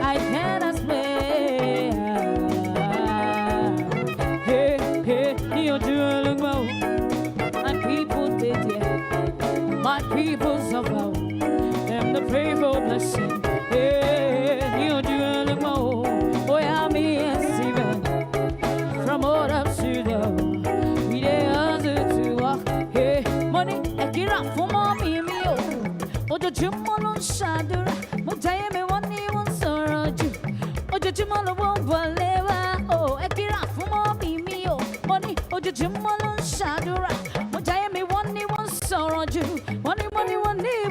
S4: I can't explain. Hey, hey, you do look well. My people did, yeah. My people suffer. Them the pray for blessing. Yeah, you do look well. Boy, I'm here, Steven. From all up to down. We the other to walk. Hey, money, I get up for mommy, me. Oh, the Jimon on Shadow. What time I want you on sorrow. Oh, the Jimon won't believe. Oh, I get up for mommy, me. Money, oh, the Jimon on Shadow. What time I want you on sorrow. Money, money, money,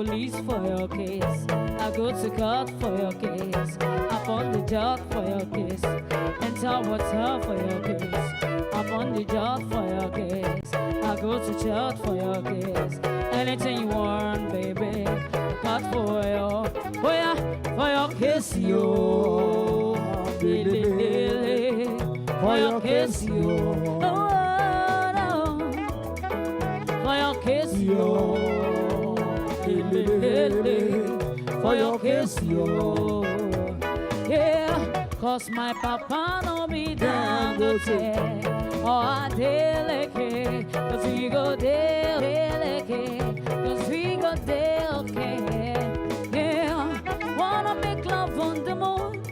S4: police for your case. I go to court for your case. I on the job for your case. Enter water for your case. I'm on the job for your case. I go to church for your case. Anything you want, baby, got for your, oh yeah, for your case, yo. For your case, yo. Oh, no. For your case, yo. For your case, yo. Yeah, cause my papa no be down go take. Oh, I deleke, cause we go deleke, cause we go deleke. Yeah, wanna make love on the moon,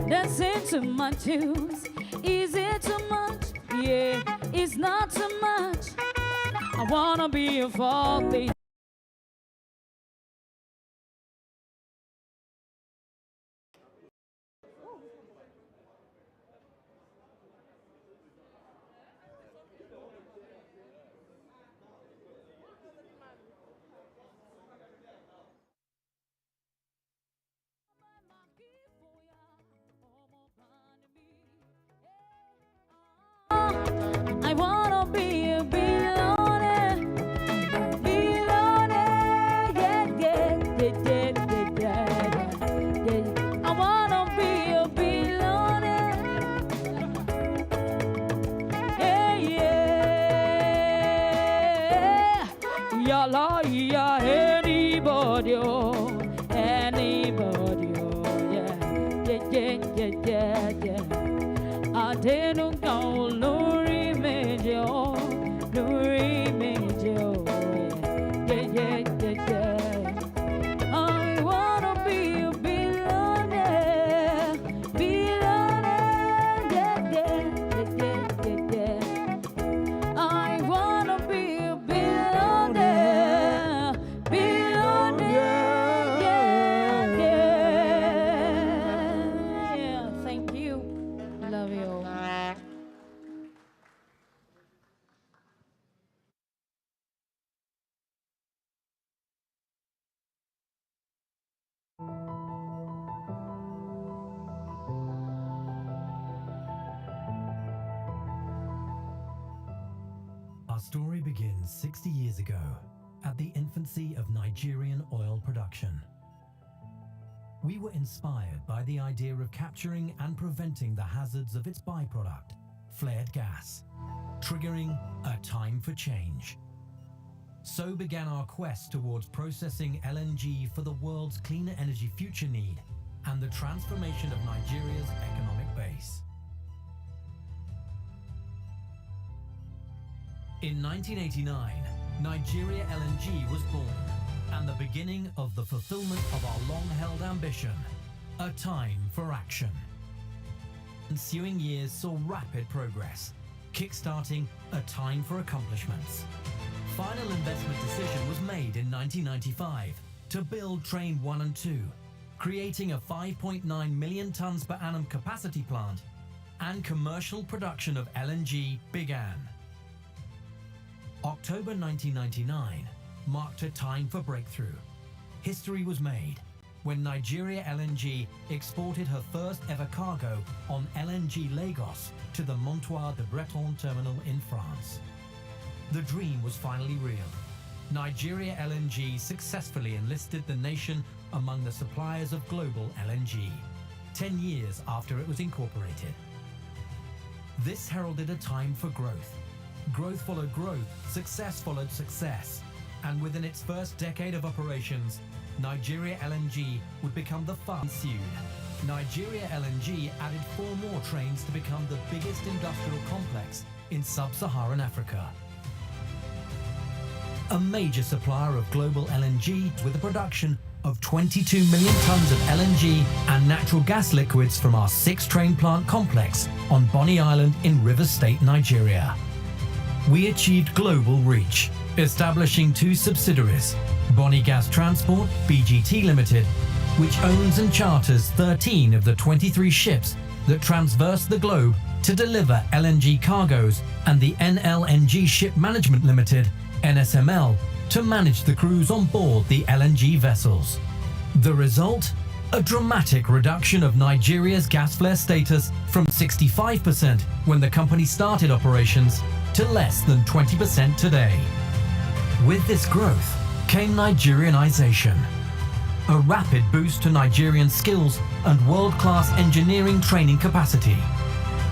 S4: dancing to my tunes. Is it too much? Yeah, it's not too much. I wanna be a faulty. I wanna be a billionaire, billionaire, yeah, yeah, yeah, yeah, yeah, yeah. I wanna be a billionaire, yeah, yeah. Yalla, yeah, anybody, oh, anybody, oh, yeah, yeah, yeah, yeah, yeah, yeah. I didn't go Luri Major, yeah, yeah, yeah, yeah. I wanna be a billionaire, billionaire, yeah, yeah, yeah, yeah, yeah. I wanna be a billionaire, billionaire, yeah, yeah, yeah. Thank you. Love you.
S9: Our story begins 60 years ago at the infancy of Nigerian oil production. We were inspired by the idea of capturing and preventing the hazards of its byproduct, flared gas, triggering a time for change. So began our quest towards processing LNG for the world's cleaner energy future need and the transformation of Nigeria's economic base. In 1989, Nigeria LNG was born, and the beginning of the fulfillment of our long-held ambition, a time for action. Ensuing years saw rapid progress, kickstarting a time for accomplishments. Final investment decision was made in 1995 to build Train 1 and 2, creating a 5.9 million tons per annum capacity plant, and commercial production of LNG began. October 1999 marked a time for breakthrough. History was made when Nigeria LNG exported her first ever cargo on LNG Lagos to the Montoir de Breton terminal in France. The dream was finally real. Nigeria LNG successfully enlisted the nation among the suppliers of global LNG, 10 years after it was incorporated. This heralded a time for growth. Growth followed growth, success followed success, and within its first decade of operations, Nigeria LNG would become the fastest ensued. Nigeria LNG added 4 more trains to become the biggest industrial complex in sub-Saharan Africa. A major supplier of global LNG with a production of 22 million tons of LNG and natural gas liquids from our 6-train plant complex on Bonny Island in Rivers State, Nigeria. We achieved global reach, establishing 2 subsidiaries, Bonny Gas Transport, BGT Limited, which owns and charters 13 of the 23 ships that transverse the globe to deliver LNG cargoes, and the Nlng Ship Management Limited, NSML, to manage the crews on board the LNG vessels. The result? A dramatic reduction of Nigeria's gas flare status from 65% when the company started operations to less than 20% today. With this growth came Nigerianization, a rapid boost to Nigerian skills and world-class engineering training capacity.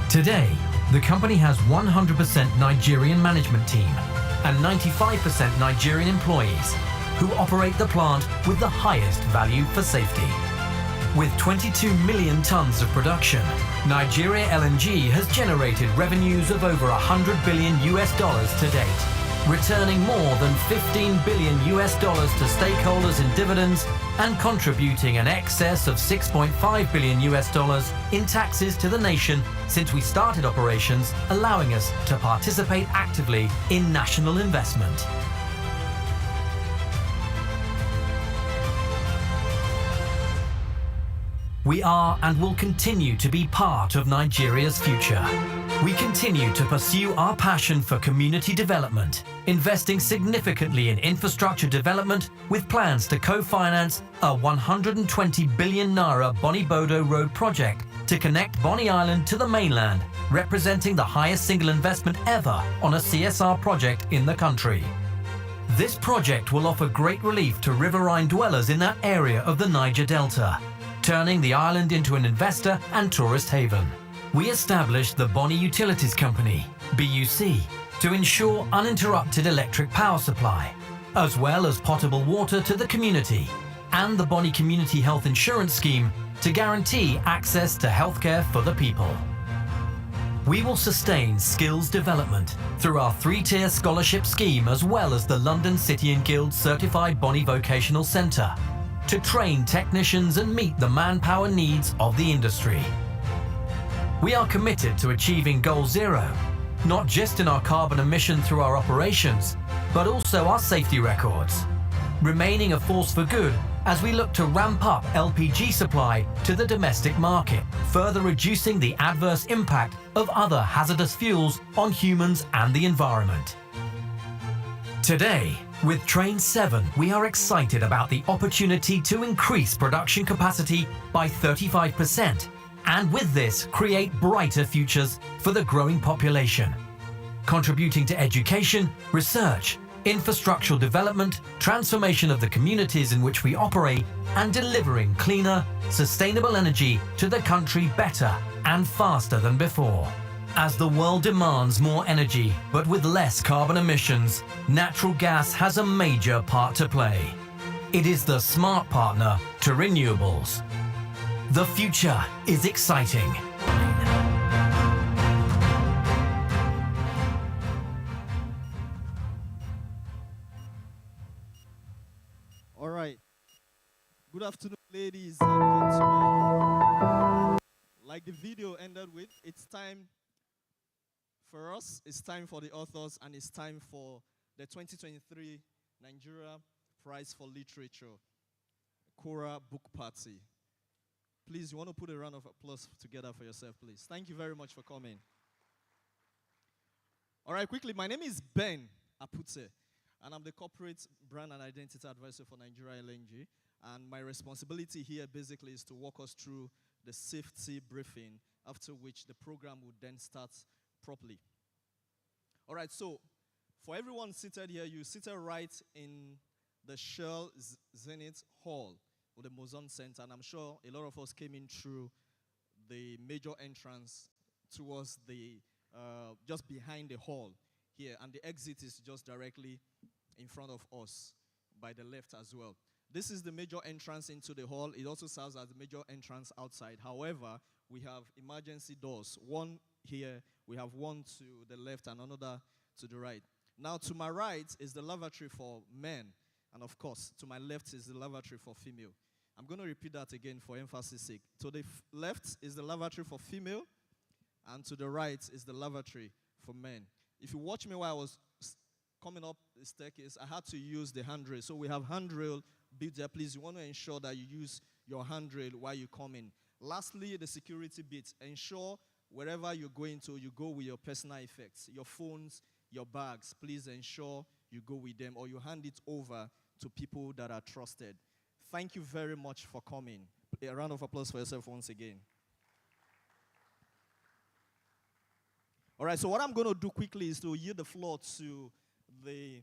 S9: Today, the company has 100% Nigerian management team and 95% Nigerian employees who operate the plant with the highest value for safety. With 22 million tons of production, Nigeria LNG has generated revenues of over $100 billion to date, returning more than $15 billion to stakeholders in dividends and contributing an excess of $6.5 billion in taxes to the nation since we started operations, allowing us to participate actively in national investment. We are and will continue to be part of Nigeria's future. We continue to pursue our passion for community development, investing significantly in infrastructure development with plans to co-finance a 120 billion naira Bonny-Bodo Road project to connect Bonny Island to the mainland, representing the highest single investment ever on a CSR project in the country. This project will offer great relief to riverine dwellers in that area of the Niger Delta, turning the island into an investor and tourist haven. We established the Bonny Utilities Company, BUC, to ensure uninterrupted electric power supply, as well as potable water to the community, and the Bonny Community Health Insurance Scheme to guarantee access to healthcare for the people. We will sustain skills development through our 3-tier scholarship scheme as well as the London City and Guilds Certified Bonny Vocational Centre, to train technicians and meet the manpower needs of the industry. We are committed to achieving Goal Zero, not just in our carbon emission through our operations, but also our safety records, remaining a force for good as we look to ramp up LPG supply to the domestic market, further reducing the adverse impact of other hazardous fuels on humans and the environment. Today, with Train 7, we are excited about the opportunity to increase production capacity by 35%, and with this, create brighter futures for the growing population, contributing to education, research, infrastructural development, transformation of the communities in which we operate, and delivering cleaner, sustainable energy to the country better and faster than before. As the world demands more energy, but with less carbon emissions, natural gas has a major part to play. It is the smart partner to renewables. The future is exciting.
S10: All right. Good afternoon, ladies and gentlemen. Like the video ended with, it's time for us, it's time for the authors, and it's time for the 2023 Nigeria Prize for Literature, Kora Book Party. Please, you want to put a round of applause together for yourself, please. Thank you very much for coming. All right, quickly, my name is Ben Apute, and I'm the Corporate Brand and Identity Advisor for Nigeria LNG. And my responsibility here basically is to walk us through the safety briefing, after which the program would then start properly. All right, so for everyone seated here, you seated right in the Shell Zenith Hall or the Mozon Center, and I'm sure a lot of us came in through the major entrance towards the, just behind the hall here, and the exit is just directly in front of us by the left as well. This is the major entrance into the hall. It also serves as the major entrance outside. However, we have emergency doors, one here, we have one to the left and another to the right. Now, to my right is the lavatory for men, and of course, to my left is the lavatory for female. I'm going to repeat that again for emphasis sake. To the left is the lavatory for female, and to the right is the lavatory for men. If you watch me while I was coming up the staircase, I had to use the handrail. So we have handrail built there. Please, you want to ensure that you use your handrail while you come in. Lastly, the security bit. Ensure wherever you're going to, you go with your personal effects, your phones, your bags. Please ensure you go with them, or you hand it over to people that are trusted. Thank you very much for coming. A round of applause for yourself once again. All right, so what I'm going to do quickly is to yield the floor to the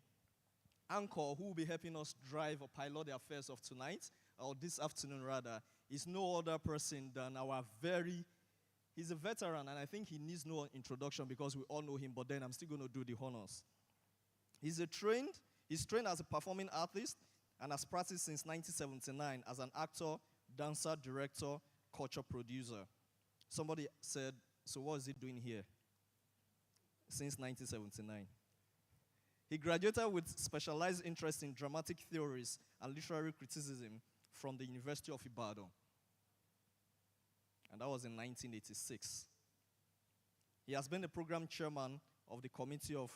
S10: anchor who will be helping us drive or pilot the affairs of tonight, or this afternoon rather. Is no other person than he's a veteran, and I think he needs no introduction because we all know him, but then I'm still going to do the honors. He's trained as a performing artist and has practiced since 1979 as an actor, dancer, director, culture producer. Somebody said, so what is he doing here? Since 1979. He graduated with specialized interest in dramatic theories and literary criticism from the University of Ibadan. And that was in 1986. He has been the program chairman of the Committee of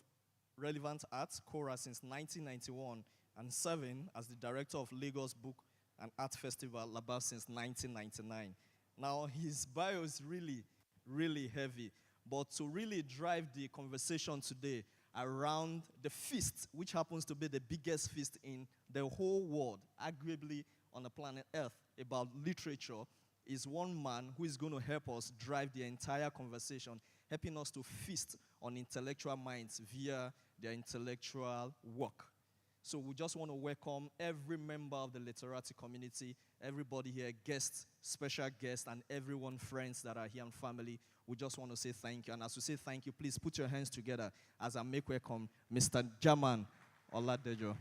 S10: Relevant Arts, CORA, since 1991, and serving as the director of Lagos Book and Art Festival, Laba, since 1999. Now, his bio is really, really heavy. But to really drive the conversation today around the feast, which happens to be the biggest feast in the whole world, arguably on the planet Earth, about literature, is one man who is going to help us drive the entire conversation, helping us to feast on intellectual minds via their intellectual work. So we just want to welcome every member of the literati community, everybody here, guests, special guests, and everyone, friends that are here and family. We just want to say thank you. And as we say thank you, please put your hands together as I make welcome Mr. Jaman Oladejo.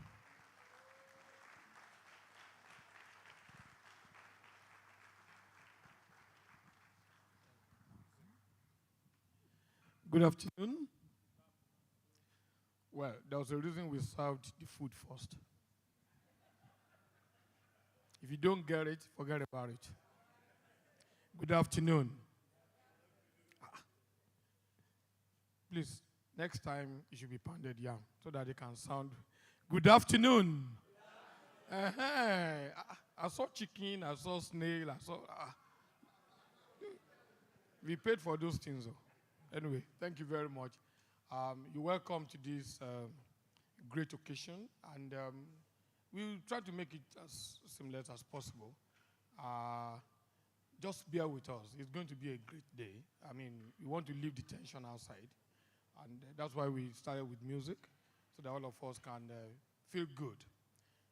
S3: Good afternoon. Well, there was a reason we served the food first. If you don't get it, forget about it. Good afternoon. Please, next time it should be pounded yam so that it can sound. Good afternoon. I saw chicken, I saw snail, I saw. We paid for those things, though. Anyway, thank you very much. You're welcome to this great occasion, and we'll try to make it as seamless as possible. Just bear with us. It's going to be a great day. I mean, we want to leave the tension outside, and that's why we started with music, so that all of us can feel good.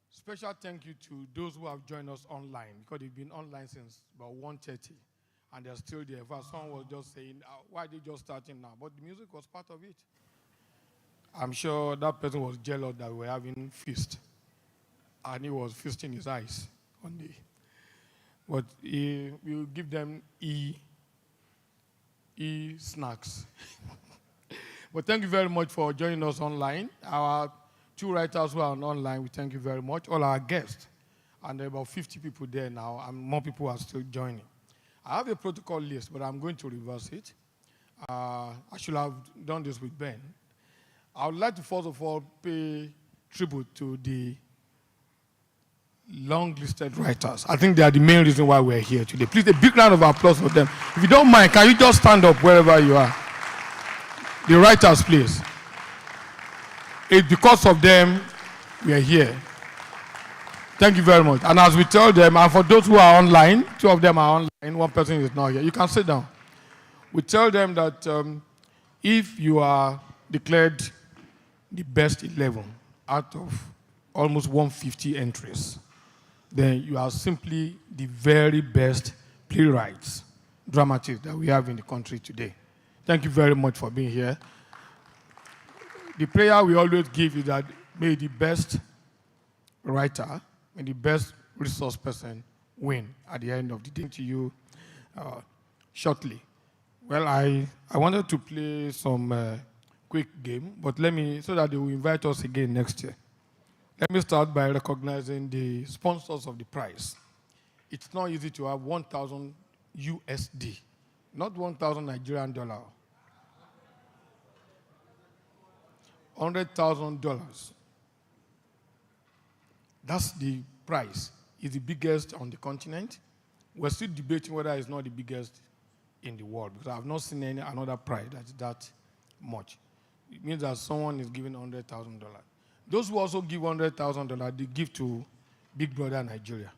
S3: Special thank you to those who have joined us online, because they've been online since about 1:30. And they're still there. Someone was just saying, why are they just starting now? But the music was part of it. I'm sure that person was jealous that we were having feast. And he was feasting his eyes on the. But we'll give them snacks. But thank you very much for joining us online. Our two writers who are online, we thank you very much. All our guests. And there are about 50 people there now, and more people are still joining. I have a protocol list, but I'm going to reverse it. I should have done this with Ben. I would like to first of all pay tribute to the long-listed writers. I think they are the main reason why we're here today. Please, a big round of applause for them. If you don't mind, can you just stand up wherever you are? The writers, please. It's because of them we are here. Thank you very much. And as we tell them, and for those who are online, two of them are online, one person is not here. You can sit down. We tell them that if you are declared the best 11 out of almost 150 entries, then you are simply the very best playwrights, dramatists that we have in the country today. Thank you very much for being here. The prayer we always give is that may the best writer and the best resource person win at the end of the day. To you shortly. Well, I wanted to play some quick game, but so that they will invite us again next year. Let me start by recognizing the sponsors of the prize. It's not easy to have 1,000 USD, not 1,000 Nigerian dollar. $100,000. That's the price. It's the biggest on the continent. We're still debating whether it's not the biggest in the world, because I have not seen another prize that's that much. It means that someone is giving $100,000. Those who also give $100,000, they give to Big Brother Nigeria.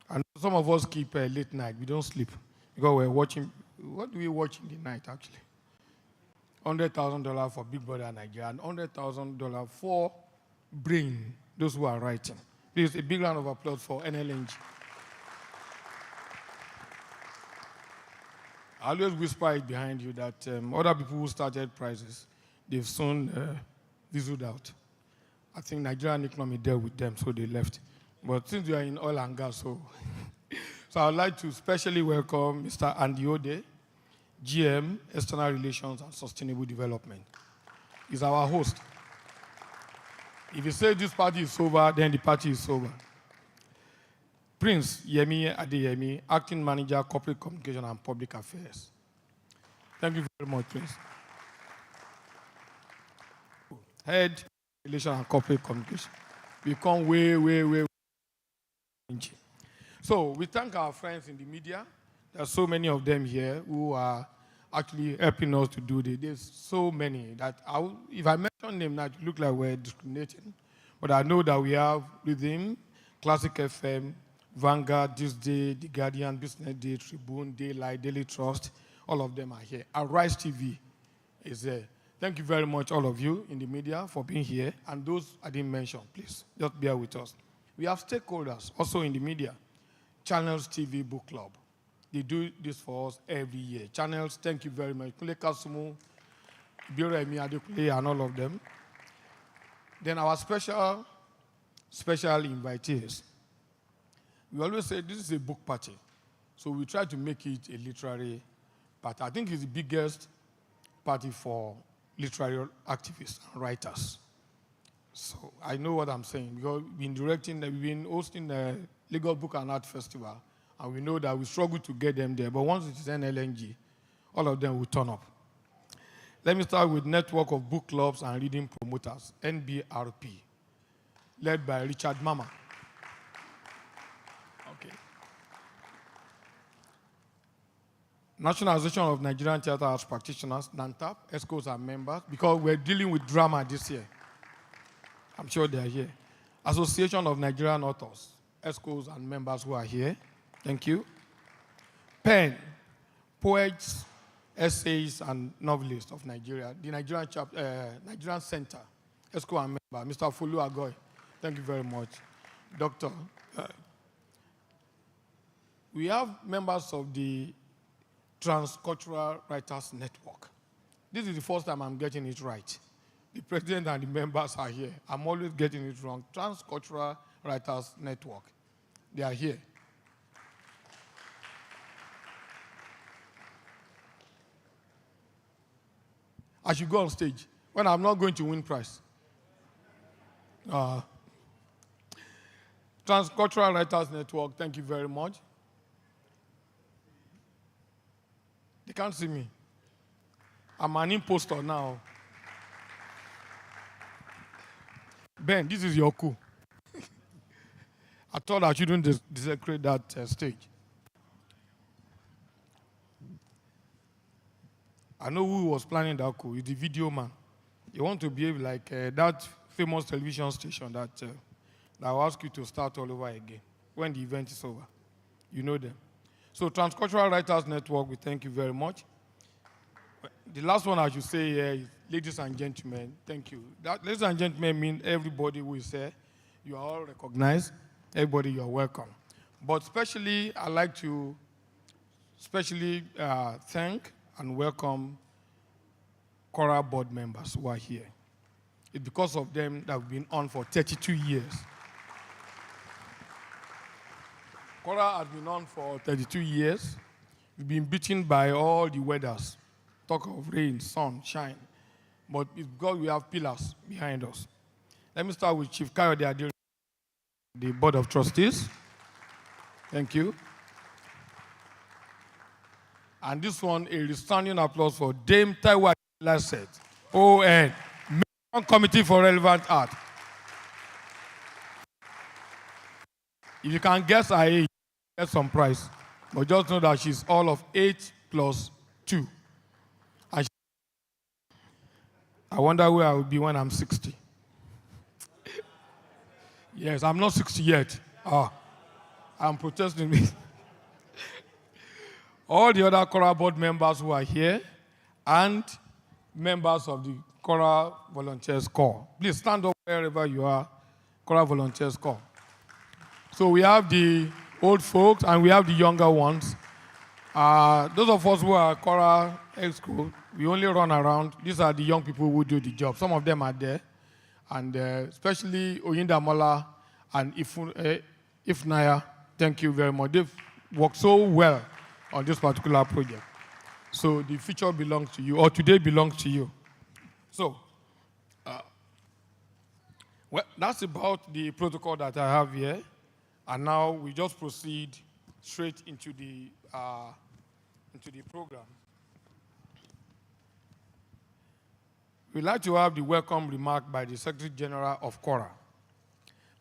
S3: And some of us keep late night. We don't sleep because we're watching. What do we watch in the night, actually? $100,000 for Big Brother Nigeria and $100,000 for Brain, those who are writing. Please, a big round of applause for Nlng. I always whisper it behind you that other people who started prizes, they've soon fizzled out. I think Nigerian economy dealt with them, so they left. But since we are in oil and gas, so I'd like to specially welcome Mr. Andy Ode, GM, External Relations and Sustainable Development. He's our host. If you say this party is sober, then the party is sober. Prince Yemi Adeyemi, Acting Manager, Corporate Communication and Public Affairs. Thank you very much, Prince. Head, Relation and Corporate Communication. We come way. So we thank our friends in the media. There are so many of them here who are actually helping us to do this. There's so many that if I mention them now, it look like we're discriminating. But I know that we have Rhythm, Classic FM, Vanguard, This Day, The Guardian, Business Day, Tribune, Daylight, Daily Trust. All of them are here. And Rise TV is there. Thank you very much, all of you in the media, for being here. And those I didn't mention, please, just bear with us. We have stakeholders also in the media. Channels TV Book Club. They do this for us every year. Channels, thank you very much. Kule Kasumu, Biro Emi Adekule, and all of them. Then our special invitees. We always say this is a book party. So we try to make it a literary party. I think it's the biggest party for literary activists and writers. So I know what I'm saying because we've been hosting the Lagos Book and Art Festival, and we know that we struggle to get them there. But once it is Nlng, all of them will turn up. Let me start with Network of Book Clubs and Reading Promoters, NBRP, led by Richard Mama. Okay. National Association of Nigerian Theatre Arts Practitioners, NANTAP, ESCOs are members, because we're dealing with drama this year. I'm sure they're here. Association of Nigerian Authors, ESCOs and members who are here. Thank you. PEN, Poets, Essays and Novelists of Nigeria, the Nigerian Center, ESCO and member, Mr. Fulu Agoy. Thank you very much. Doctor. We have members of the Transcultural Writers Network. This is the first time I'm getting it right. The president and the members are here. I'm always getting it wrong. Transcultural Writers Network. They are here. I should go on stage when I'm not going to win prize. Transcultural Writers Network, thank you very much. They can't see me. I'm an imposter now. Ben, this is your coup. I thought I shouldn't desecrate that stage. I know who was planning that coup. It's the video man. You want to behave like that famous television station that will ask you to start all over again when the event is over. You know them. So Transcultural Writers Network, we thank you very much. The last one I should say here is ladies and gentlemen, thank you. That, ladies and gentlemen, mean everybody who is here. You are all recognized. Everybody, you are welcome. But especially, I'd like to thank and welcome Cora board members who are here. It's because of them that we've been on for 32 years. Cora has been on for 32 years. We've been beaten by all the weathers. Talk of rain, sun, shine. But it's because we have pillars behind us. Let me start with Chief Kayode Adiri, the Board of Trustees. Thank you. And this one, a resounding applause for Dame Taiwa Lasset, ON, Committee for Relevant Art. If you can guess her age, get some prize. But just know that she's all of 8 plus 2. I wonder where I will be when I'm 60. Yes, I'm not 60 yet. I'm protesting. All the other Cora board members who are here and members of the Cora Volunteers Corps, please stand up wherever you are, Cora Volunteers Corps. So we have the old folks and we have the younger ones. Those of us who are Cora Exco, we only run around. These are the young people who do the job. Some of them are there. And especially Oyinda Mola and Ifnaya, thank you very much. They've worked so well on this particular project. So the future belongs to you, or today belongs to you. So, well, that's about the protocol that I have here. And now we just proceed straight into the program. We'd like to have the welcome remark by the Secretary General of Cora.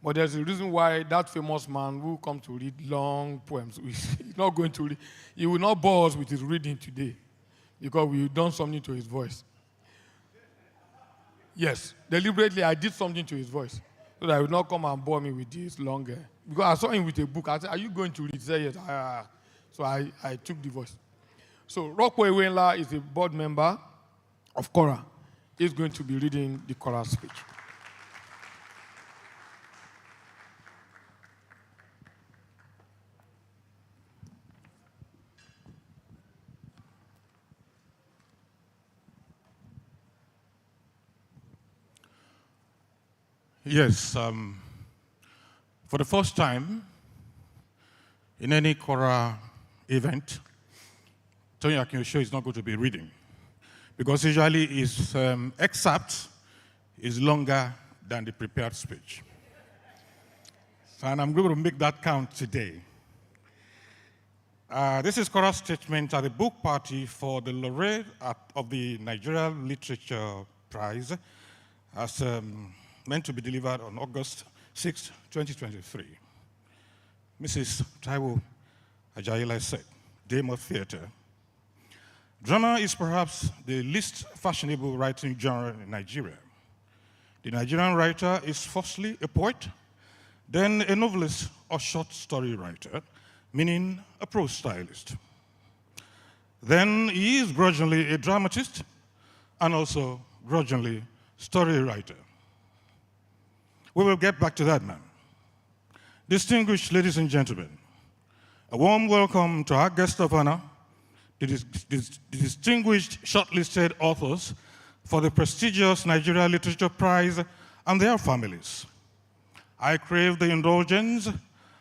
S3: But there's a reason why that famous man who comes to read long poems, he's not going to read. He will not bore us with his reading today because we've done something to his voice. Yes, deliberately I did something to his voice so that he would not come and bore me with this long hair. Because I saw him with a book. I said, are you going to read? He said, yes. So I took the voice. So Rockwell Wenla is a board member of Cora. He's going to be reading the Cora speech.
S11: Yes, for the first time in any Cora event, Tony Akinyosho is not going to be reading because usually his excerpt is longer than the prepared speech. And I'm going to make that count today. This is Cora's statement at the book party for the laureate of the Nigeria Literature Prize as meant to be delivered on August 6, 2023. Mrs. Taiwo Ajayila said, Dame of Theatre, drama is perhaps the least fashionable writing genre in Nigeria. The Nigerian writer is firstly a poet, then a novelist or short story writer, meaning a prose stylist. Then he is grudgingly a dramatist and also grudgingly story writer. We will get back to that, ma'am. Distinguished ladies and gentlemen, a warm welcome to our guest of honor, the distinguished shortlisted authors for the prestigious Nigeria Literature Prize and their families. I crave the indulgence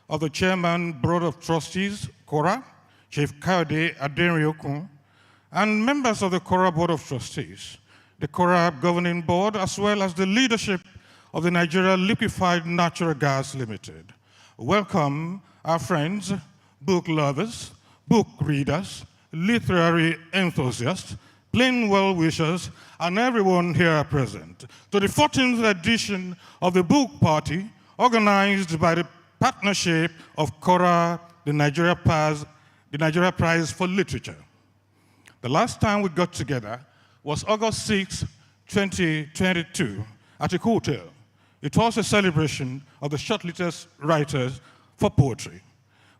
S11: of the Chairman, Board of Trustees, Cora, Chief Kayode Adeniokun, and members of the Cora Board of Trustees, the Cora Governing Board, as well as the leadership of the Nigeria Liquefied Natural Gas Limited. Welcome our friends, book lovers, book readers, literary enthusiasts, plain well-wishers, and everyone here present to the 14th edition of the book party organized by the partnership of Cora, the Nigeria Prize for Literature. The last time we got together was August 6, 2022 at a hotel. It was a celebration of the shortlisted writers for poetry.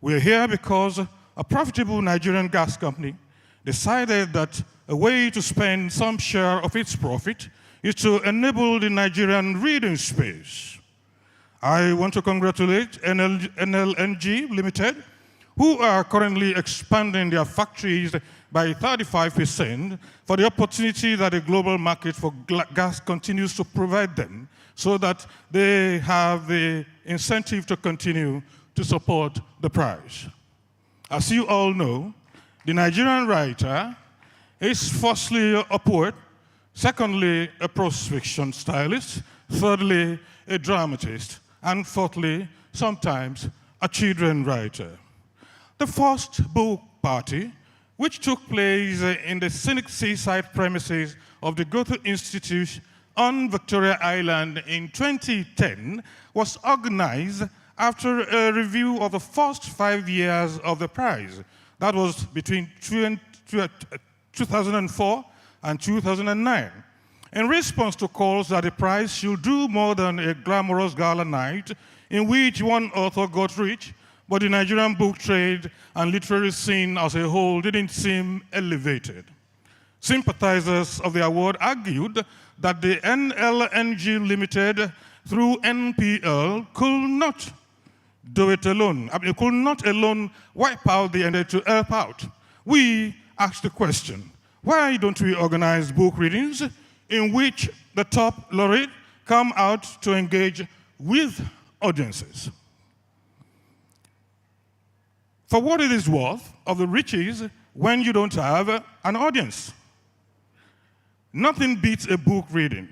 S11: We are here because a profitable Nigerian gas company decided that a way to spend some share of its profit is to enable the Nigerian reading space. I want to congratulate Nlng Limited, who are currently expanding their factories by 35% for the opportunity that the global market for gas continues to provide them, so that they have the incentive to continue to support the prize. As you all know, the Nigerian writer is firstly a poet, secondly a prose fiction stylist, thirdly a dramatist, and fourthly, sometimes a children's writer. The first book party, which took place in the scenic seaside premises of the Goethe Institute on Victoria Island in 2010, was organized after a review of the first 5 years of the prize. That was between 2004 and 2009. In response to calls that the prize should do more than a glamorous gala night in which one author got rich, but the Nigerian book trade and literary scene as a whole didn't seem elevated. Sympathizers of the award argued that the Nlng Limited through NPL could not do it alone. It could not alone wipe out the end to help out. We asked the question, why don't we organize book readings in which the top laureate come out to engage with audiences? For what it is worth of the riches when you don't have an audience. Nothing beats a book reading,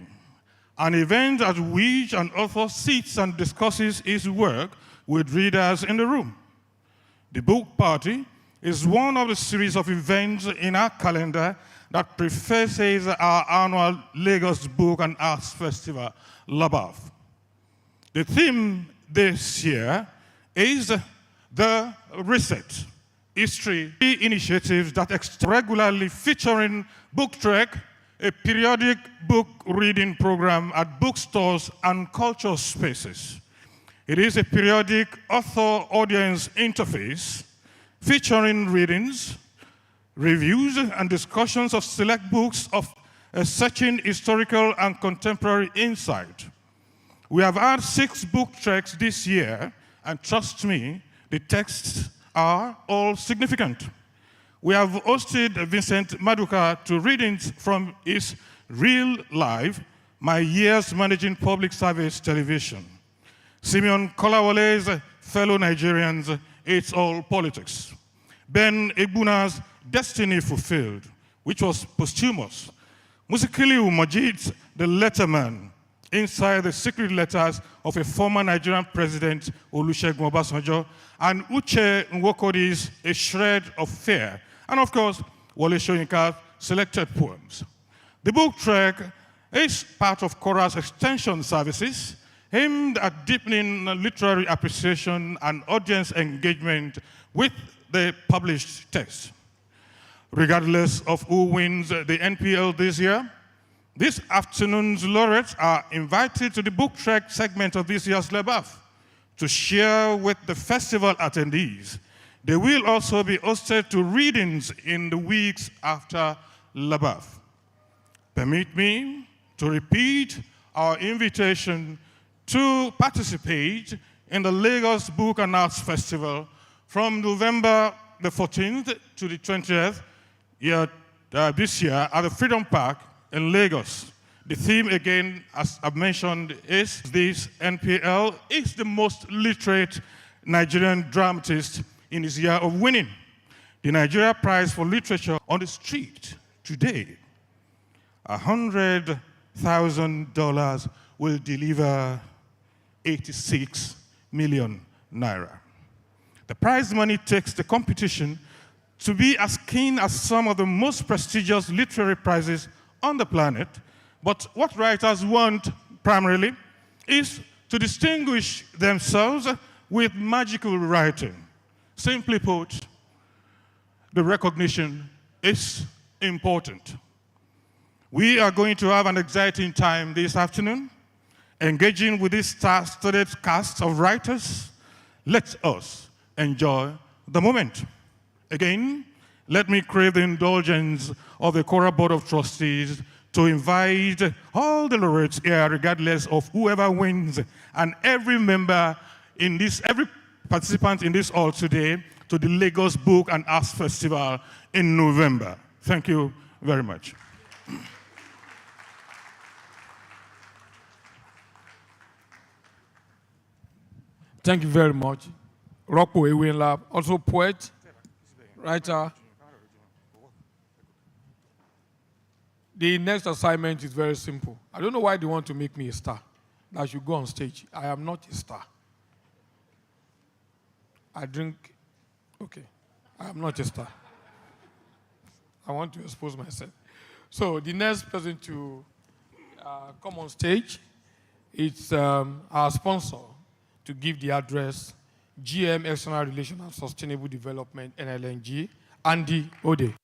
S11: an event at which an author sits and discusses his work with readers in the room. The book party is one of the series of events in our calendar that prefaces our annual Lagos Book and Arts Festival, LABAF. The theme this year is the Reset, history initiatives that regularly featuring Book Trek, a periodic book reading program at bookstores and cultural spaces. It is a periodic author-audience interface featuring readings, reviews, and discussions of select books of a searching historical and contemporary insight. We have had 6 book treks this year, and trust me, the texts are all significant. We have hosted Vincent Maduka to readings from his real life, My Years Managing Public Service Television. Simeon Kolawole's Fellow Nigerians, It's All Politics. Ben Egbuna's Destiny Fulfilled, which was posthumous. Musikiliu Majid's The Letterman, Inside the Secret Letters of a Former Nigerian President, Olusegun Obasanjo, and Uche Nwokodi's A Shred of Fear, and of course, Wole Soyinka's selected poems. The book trek is part of Cora's extension services aimed at deepening literary appreciation and audience engagement with the published text. Regardless of who wins the NPL this year, this afternoon's laureates are invited to the book trek segment of this year's LABAF to share with the festival attendees. They will also be hosted to readings in the weeks after LABAF. Permit me to repeat our invitation to participate in the Lagos Book and Arts Festival from November the 14th to the 20th this year at the Freedom Park in Lagos. The theme, again, as I've mentioned, is this NPL is the most literate Nigerian dramatist in his year of winning. The Nigeria Prize for Literature on the street today, $100,000 will deliver 86 million naira. The prize money takes the competition to be as keen as some of the most prestigious literary prizes on the planet, but what writers want primarily is to distinguish themselves with magical writing. Simply put, the recognition is important. We are going to have an exciting time this afternoon, engaging with this star-studded cast of writers. Let us enjoy the moment. Again, let me crave the indulgence of the Cora Board of Trustees to invite all the laureates here, regardless of whoever wins, and every member in this, every participant in this hall today, to the Lagos Book and Arts Festival in November. Thank you very much.
S3: Thank you very much. Rocco Ewinlab, also poet, writer. The next assignment is very simple. I don't know why they want to make me a star. I should go on stage. I am not a star. I drink, okay. I am not a star. I want to expose myself. So the next person to come on stage is our sponsor to give the address, GM External Relations and Sustainable Development, Nlng, Andy Ode.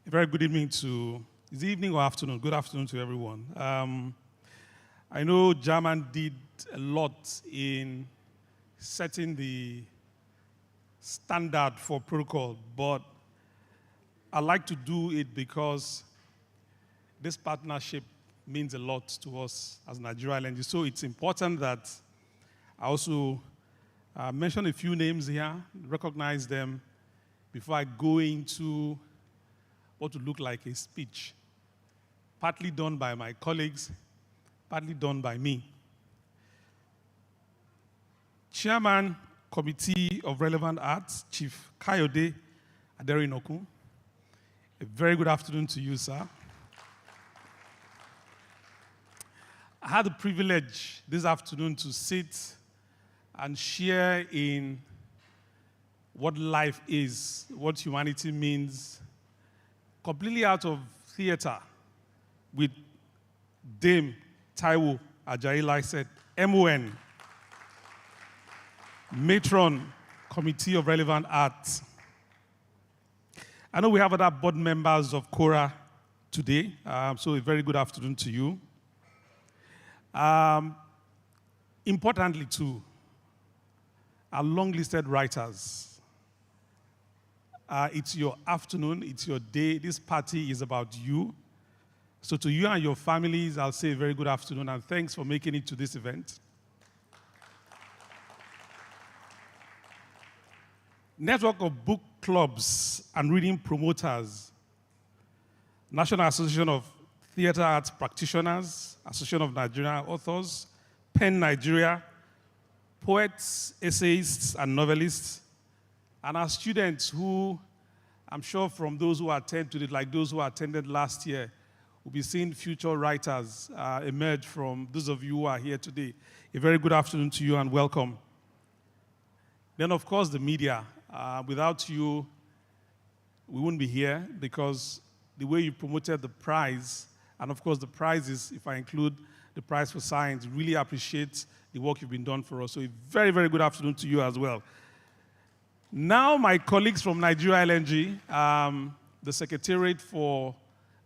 S3: A very good evening to, is it evening or afternoon? Good afternoon to everyone. I know German did a lot in setting the standard for protocol, but I like to do it because this partnership means a lot to us as Nigeria LNG. So it's important that I also mention a few names here, recognize them before I go into what would look like a speech, partly done by my colleagues, partly done by me. Chairman, Committee of Relevant Arts, Chief Kayode Aderinokun. A very good afternoon to you, sir. I had the privilege this afternoon to sit and share in what life is, what humanity means, completely out of theater with Dame Taiwo Ajayi Lycett, MON, Matron, Committee of Relevant Arts. I know we have other board members of KORA today, so a very good afternoon to you. Importantly, too, our long-listed writers. It's your afternoon, it's your day. This party is about you. So to you and your families, I'll say a very good afternoon and thanks for making it to this event. Network of book clubs and reading promoters, National Association of Theatre Arts Practitioners, Association of Nigerian Authors, PEN Nigeria, poets, essayists, and novelists, and our students who, I'm sure from those who attend to it, like those who attended last year, will be seeing future writers emerge from those of you who are here today. A very good afternoon to you and welcome. Then, of course, the media. Without you, we wouldn't be here because the way you promoted the prize, and of course the prize is, if I include the prize for science, really appreciate the work you've been done for us. So a very, very good afternoon to you as well. Now my colleagues from Nigeria LNG, the Secretariat for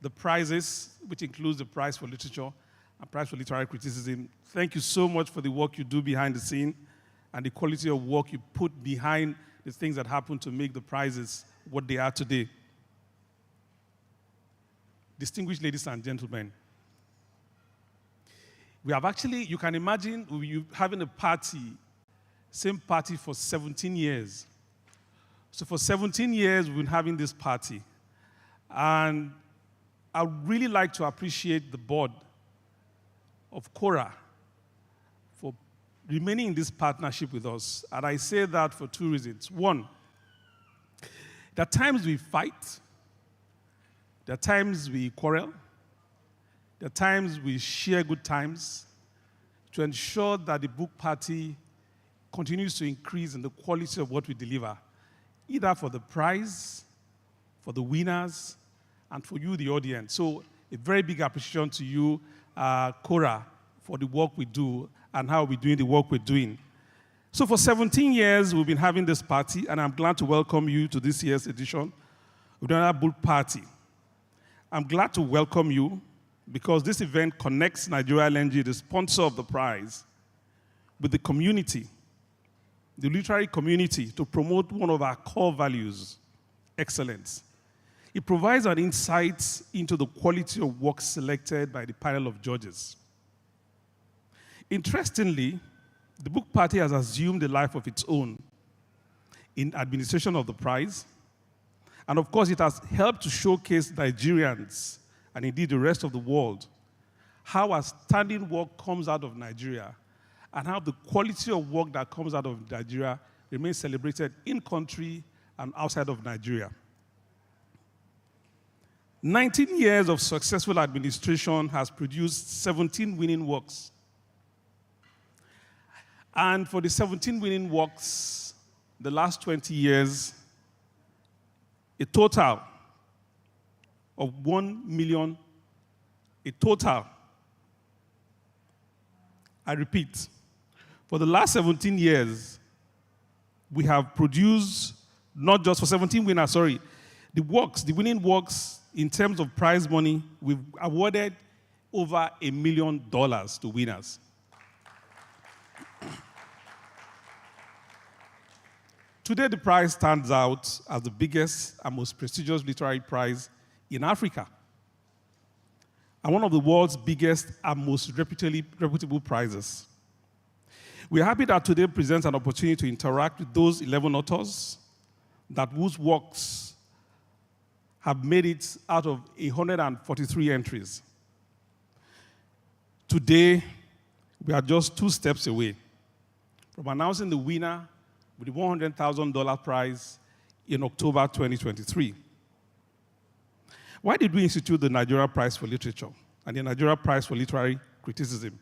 S3: the prizes, which includes the prize for literature and prize for literary criticism, thank you so much for the work you do behind the scene and the quality of work you put behind the things that happen to make the prizes what they are today. Distinguished ladies and gentlemen, we have actually, you can imagine you having a party, same party for 17 years. So for 17 years, we've been having this party. And I would really like to appreciate the board of KORA for remaining in this partnership with us. And I say that for two reasons. One, there are times we fight. There are times we quarrel. There are times we share good times to ensure that the book party continues to increase in the quality of what we deliver, either for the prize, for the winners, and for you, the audience. So a very big appreciation to you, KORA, for the work we do and how we're doing the work we're doing. So for 17 years, we've been having this party, and I'm glad to welcome you to this year's edition of the book party. I'm glad to welcome you because this event connects Nigeria LNG, the sponsor of the prize, with the community, the literary community, to promote one of our core values, excellence. It provides an insight into the quality of work selected by the panel of judges. Interestingly, the book party has assumed a life of its own in administration of the prize. And of course, it has helped to showcase Nigerians, and indeed the rest of the world, how outstanding work comes out of Nigeria and how the quality of work that comes out of Nigeria remains celebrated in country and outside of Nigeria. 19 years of successful administration has produced 17 winning works. And for the 17 winning works, the last 20 years, a total of 1 million, a total, I repeat, for the last 17 years, we have produced, not just for 17 winners, sorry, the works, the winning works in terms of prize money, we've awarded over $1 million to winners. Today, the prize stands out as the biggest and most prestigious literary prize in Africa, and one of the world's biggest and most reputable prizes. We are happy that today presents an opportunity to interact with those 11 authors whose works have made it out of 143 entries. Today, we are just 2 steps away from announcing the winner with the $100,000 prize in October 2023. Why did we institute the Nigeria Prize for Literature and the Nigeria Prize for Literary Criticism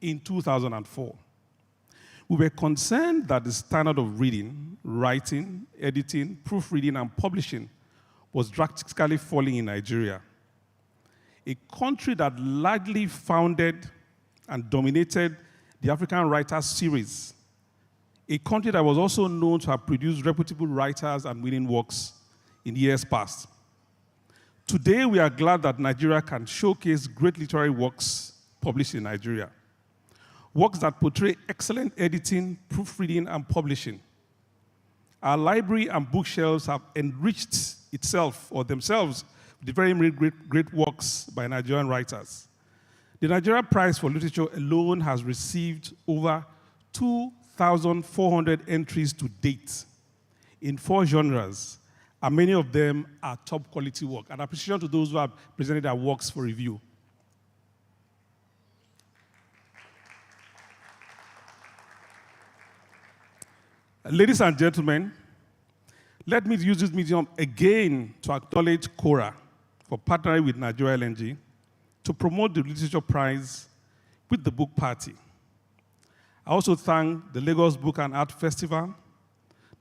S3: in 2004? We were concerned that the standard of reading, writing, editing, proofreading, and publishing was drastically falling in Nigeria, a country that largely founded and dominated the African Writers series, a country that was also known to have produced reputable writers and winning works in years past. Today, we are glad that Nigeria can showcase great literary works published in Nigeria, works that portray excellent editing, proofreading, and publishing. Our library and bookshelves have enriched themselves with very many great works by Nigerian writers. The Nigeria Prize for Literature alone has received over 2,400 entries to date in 4 genres, and many of them are top quality work. An appreciation to those who have presented their works for review. Ladies and gentlemen, let me use this medium again to acknowledge Cora for partnering with Nigeria LNG to promote the Literature Prize with the book party. I also thank the Lagos Book and Art Festival,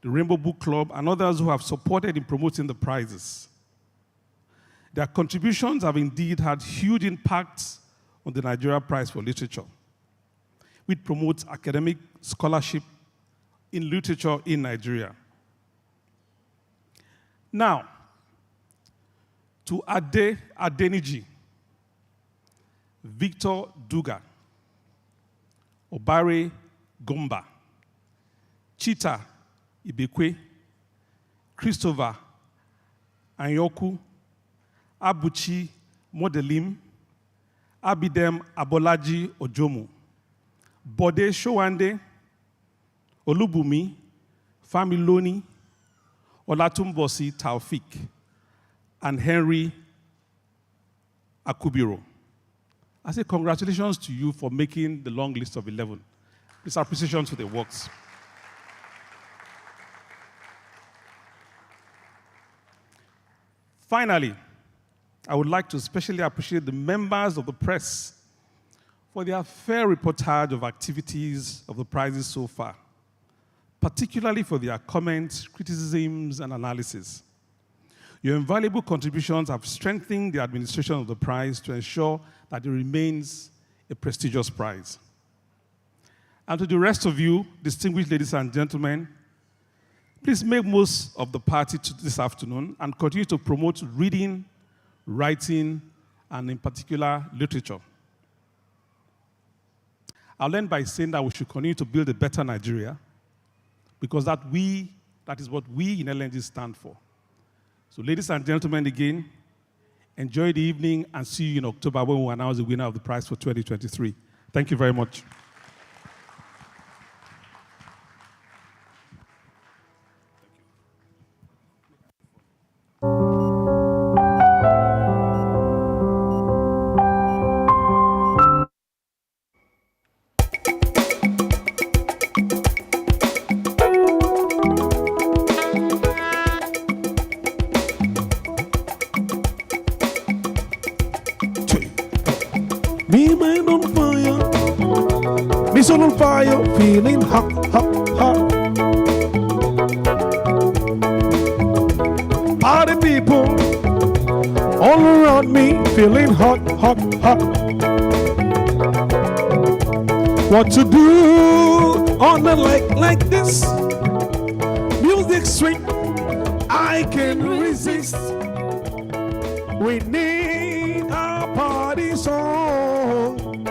S3: the Rainbow Book Club, and others who have supported in promoting the prizes. Their contributions have indeed had huge impacts on the Nigeria Prize for Literature, which promotes academic scholarship in literature in Nigeria. Now, to Adeniji, Victor Duga, Obare Gomba, Chita Ibekwe, Christopher Anyoku, Abuchi Modelim, Abidem Abolaji Ojomu, Bode Showande, Olubumi, Familoni, Olatumbosi Taufik, and Henry Akubiro. I say congratulations to you for making the long list of 11. It's appreciation to the works. Finally, I would like to especially appreciate the members of the press for their fair reportage of activities of the prizes so far, particularly for their comments, criticisms, and analysis. Your invaluable contributions have strengthened the administration of the prize to ensure that it remains a prestigious prize. And to the rest of you, distinguished ladies and gentlemen, please make most of the party this afternoon and continue to promote reading, writing, and in particular, literature. I'll end by saying that we should continue to build a better Nigeria, because that is what we in LNG stand for. So ladies and gentlemen, again, enjoy the evening and see you in October when we announce the winner of the prize for 2023. Thank you very much. Me mind on fire, me soul on fire, feeling hot, hot, hot. Party people all around me, feeling hot, hot, hot. What to do on a night like this? Music sweet, I can resist. We need a party song.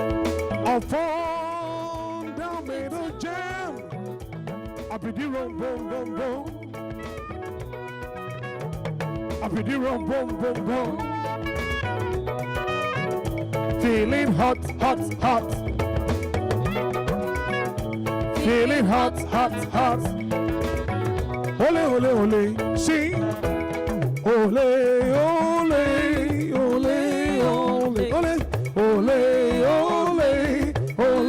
S3: A phone down middle jam. A pretty rum boom boom boom. A pretty rum boom boom boom. Feeling hot, hot, hot. Feeling hot, hot, hot. Ole, ole, ole, sing. Ole, ole, ole, ole, ole, ole, ole, ole, ole, ole,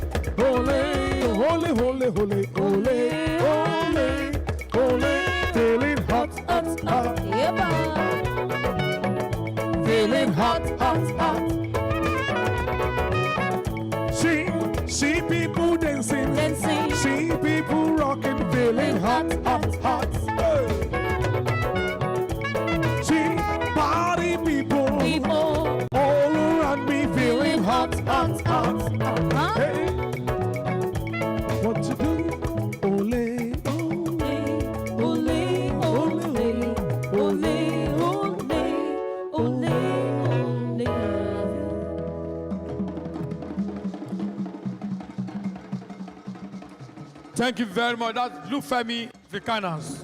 S3: ole, ole, ole, ole, ole, ole, ole, feeling hot, hot, hot. Feeling hot, hot, hot. See people dancing, see people rocking, feeling hot, hot, hot. Hey. See party people, all around me, feeling hot, hot, hot. Hey, what to do? Ole, ole, ole, ole, ole, ole, ole.
S12: Thank you very much. That's Lufemi Vikanas.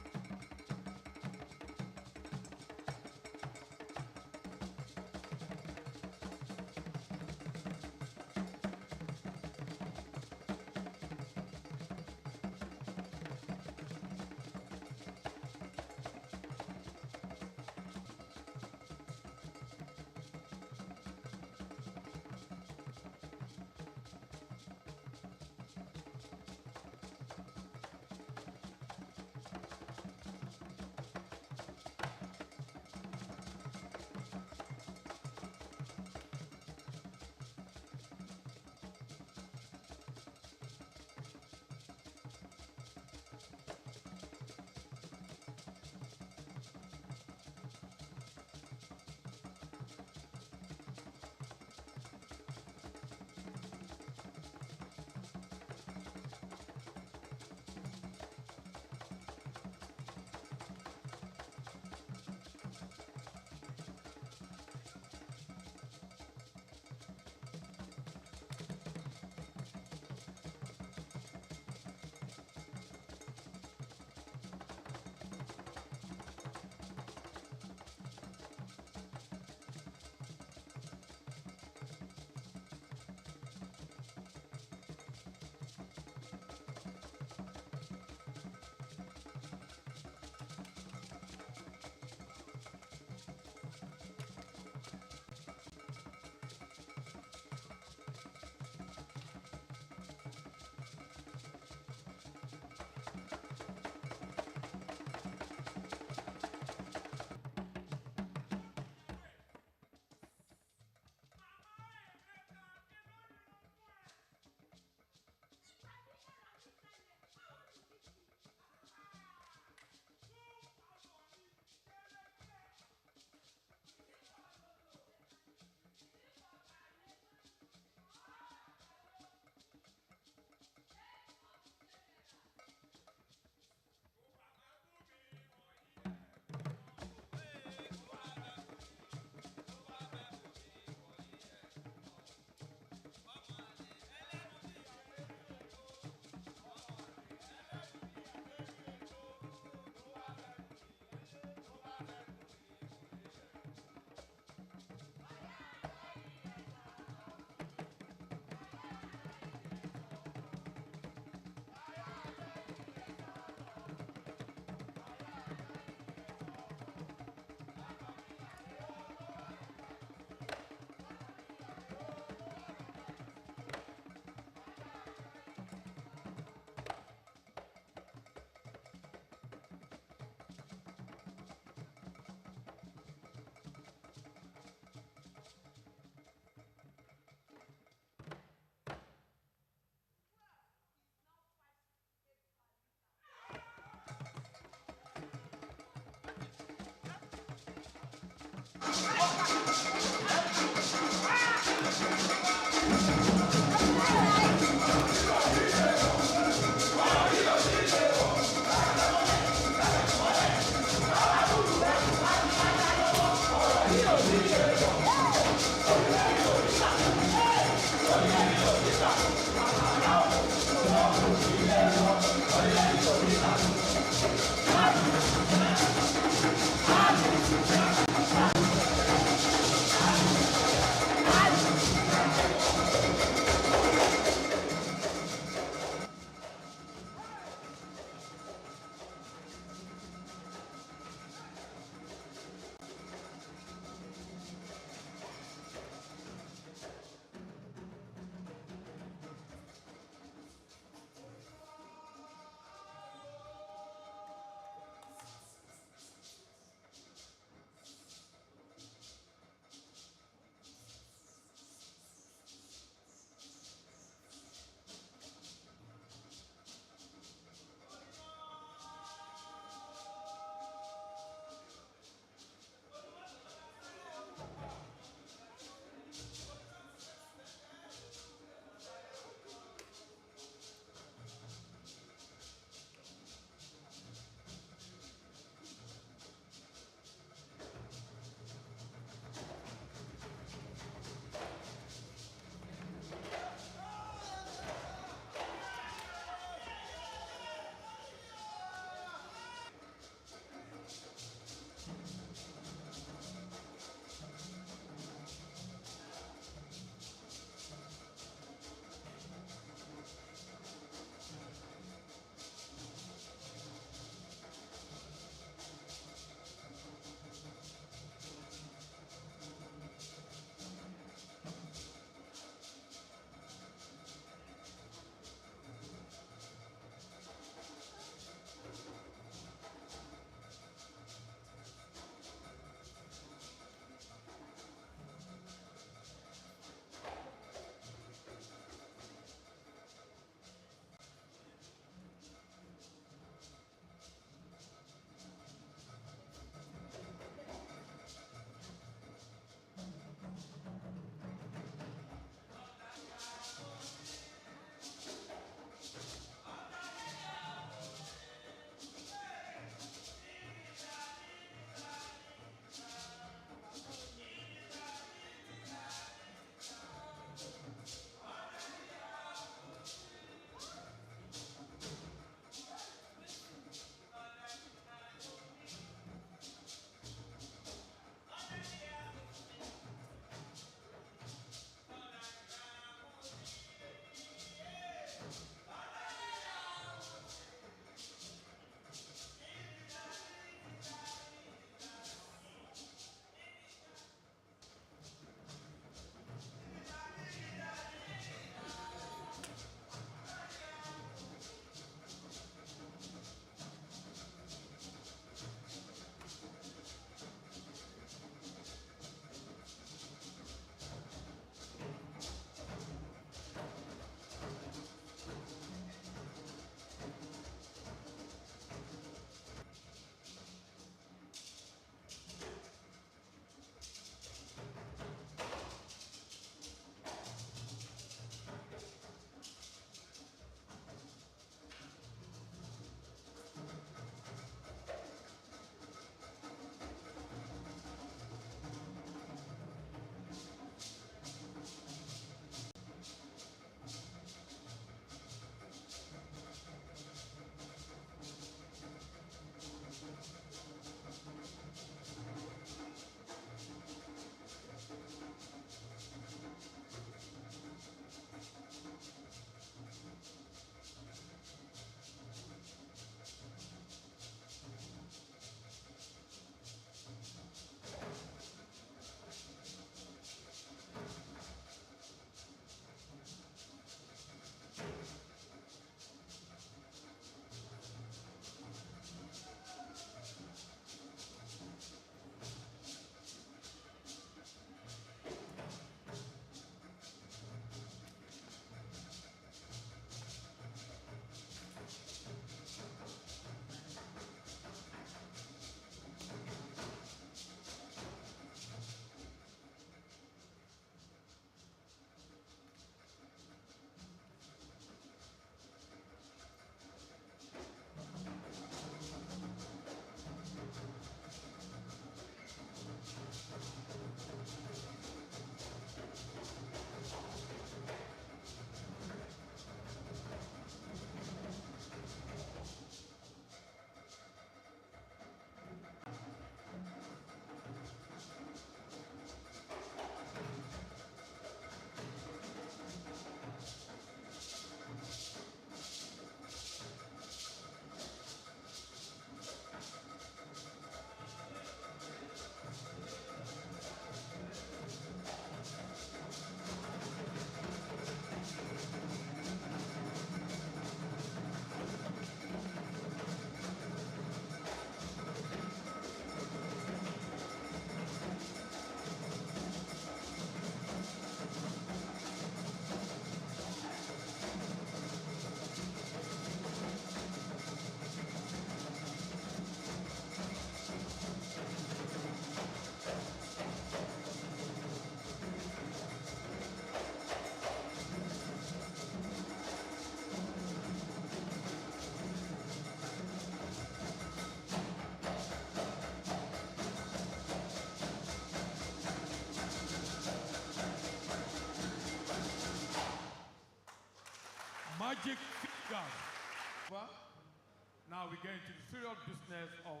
S12: we get into the serious business of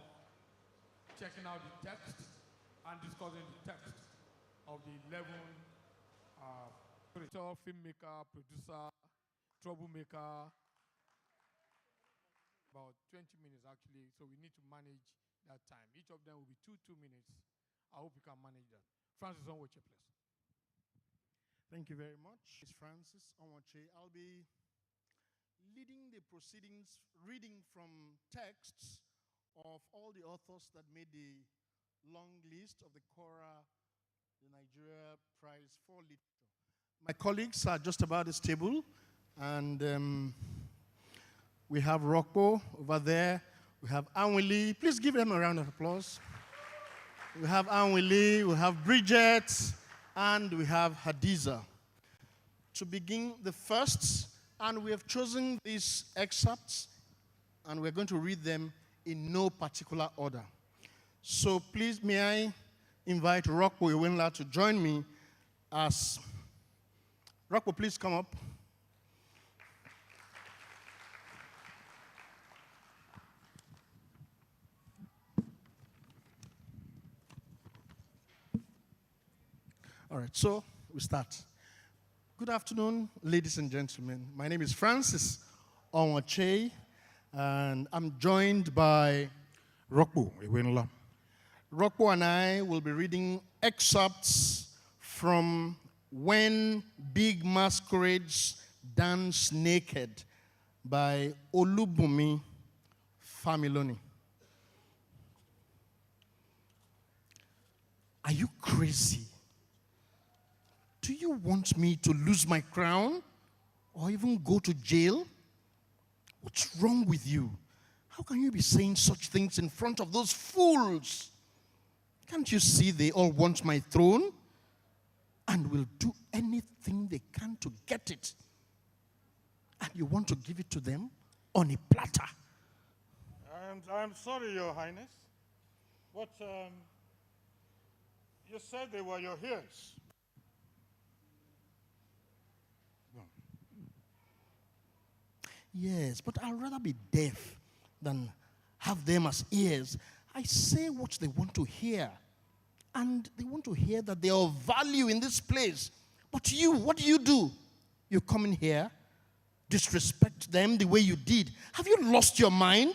S12: checking out the text and discussing the text of the 11 filmmaker, producer, troublemaker. About 20 minutes actually, so we need to manage that time. Each of them will be 2 minutes. I hope you can manage that. Francis Onwoche, please.
S13: Thank you very much. It's Francis Onwoche. I'll be leading the proceedings, reading from texts of all the authors that made the long list of the Cora, the Nigeria Prize for Literature. My colleagues are just about this table, and we have Rocco over there. We have Anwili. Please give them a round of applause. We have Anwili, we have Bridget, and we have Hadiza. To begin the first, and we have chosen these excerpts, and we're going to read them in no particular order. So please, may I invite Rocco Iwenla to join me as... Rocco, please come up. All right, so we start. Good afternoon, ladies and gentlemen. My name is Francis Onwoche, and I'm joined by
S11: Rocco Iwenla.
S13: Rocco and I will be reading excerpts from When Big Masquerades Dance Naked by Olubunmi Familoni. Are you crazy? Do you want me to lose my crown or even go to jail? What's wrong with you? How can you be saying such things in front of those fools? Can't you see they all want my throne and will do anything they can to get it? And you want to give it to them on a platter?
S11: I'm sorry, Your Highness, but you said they were your heirs.
S13: Yes, but I'd rather be deaf than have them as ears. I say what they want to hear. And they want to hear that they are of value in this place. But you, what do? You come in here, disrespect them the way you did. Have you lost your mind?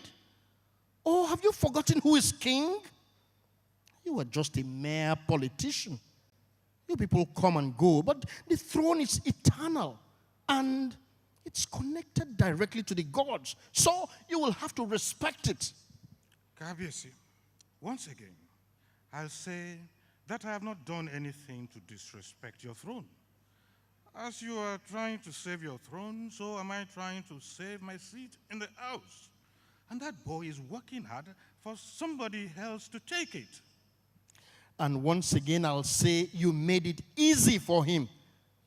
S13: Or have you forgotten who is king? You are just a mere politician. You people come and go, but the throne is eternal. And it's connected directly to the gods. So you will have to respect it.
S11: Kabiesi, once again, I'll say that I have not done anything to disrespect your throne. As you are trying to save your throne, so am I trying to save my seat in the house. And that boy is working hard for somebody else to take it.
S13: And once again, I'll say you made it easy for him.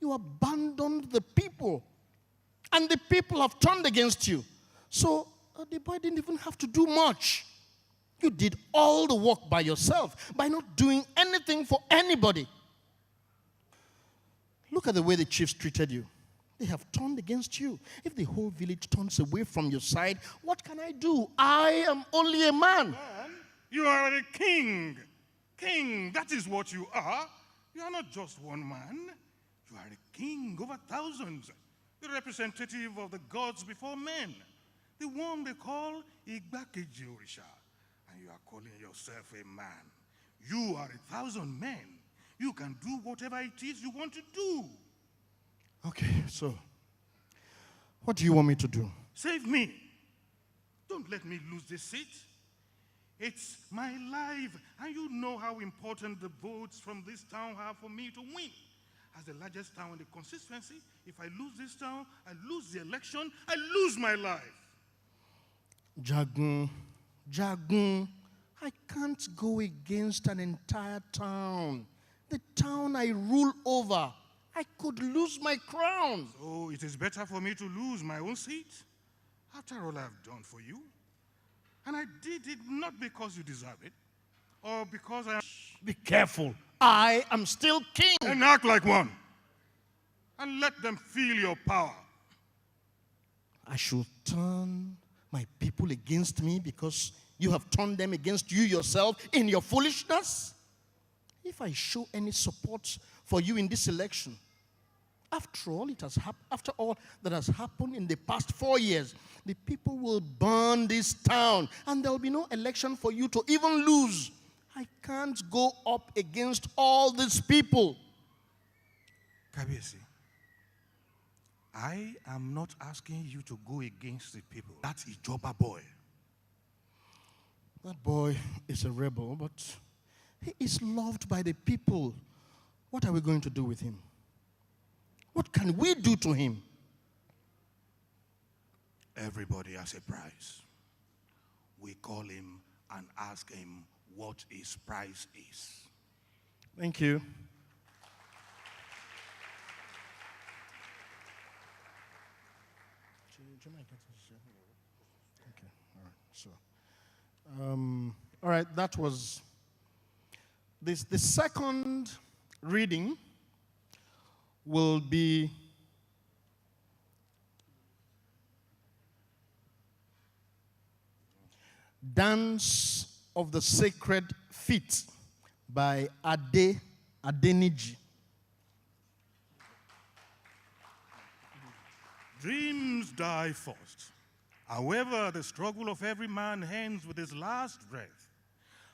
S13: You abandoned the people. And the people have turned against you. So the boy didn't even have to do much. You did all the work by yourself, by not doing anything for anybody. Look at the way the chiefs treated you. They have turned against you. If the whole village turns away from your side, what can I do? I am only a man.
S11: Man, you are a king. King, that is what you are. You are not just one man. You are a king over thousands. The representative of the gods before men. The one they call Igbakeji Orisha. And you are calling yourself a man. You are 1,000 men. You can do whatever it is you want to do.
S13: Okay, so what do you want me to do?
S11: Save me. Don't let me lose this seat. It's my life, and you know how important the votes from this town are for me to win. As the largest town in the constituency, if I lose this town, I lose the election, I lose my life.
S13: Jagun, I can't go against an entire town. The town I rule over, I could lose my crown.
S11: So it is better for me to lose my own seat, after all I've done for you. And I did it not because you deserve it, or because I am...
S13: Be careful. I am still king.
S11: And act like one. And let them feel your power.
S13: I should turn my people against me because you have turned them against you yourself in your foolishness? If I show any support for you in this election, after all that has happened in the past 4 years, the people will burn this town and there will be no election for you to even lose. I can't go up against all these people.
S11: Kabiyesi, I am not asking you to go against the people. That's Ijoba boy.
S13: That boy is a rebel, but he is loved by the people. What are we going to do with him? What can we do to him?
S11: Everybody has a price. We call him and ask him what his price is.
S13: Thank you. Okay, all right. So, all right, that was this. The second reading will be Dance of the Sacred Feet by Adeniji.
S11: Dreams die first. However, the struggle of every man ends with his last breath.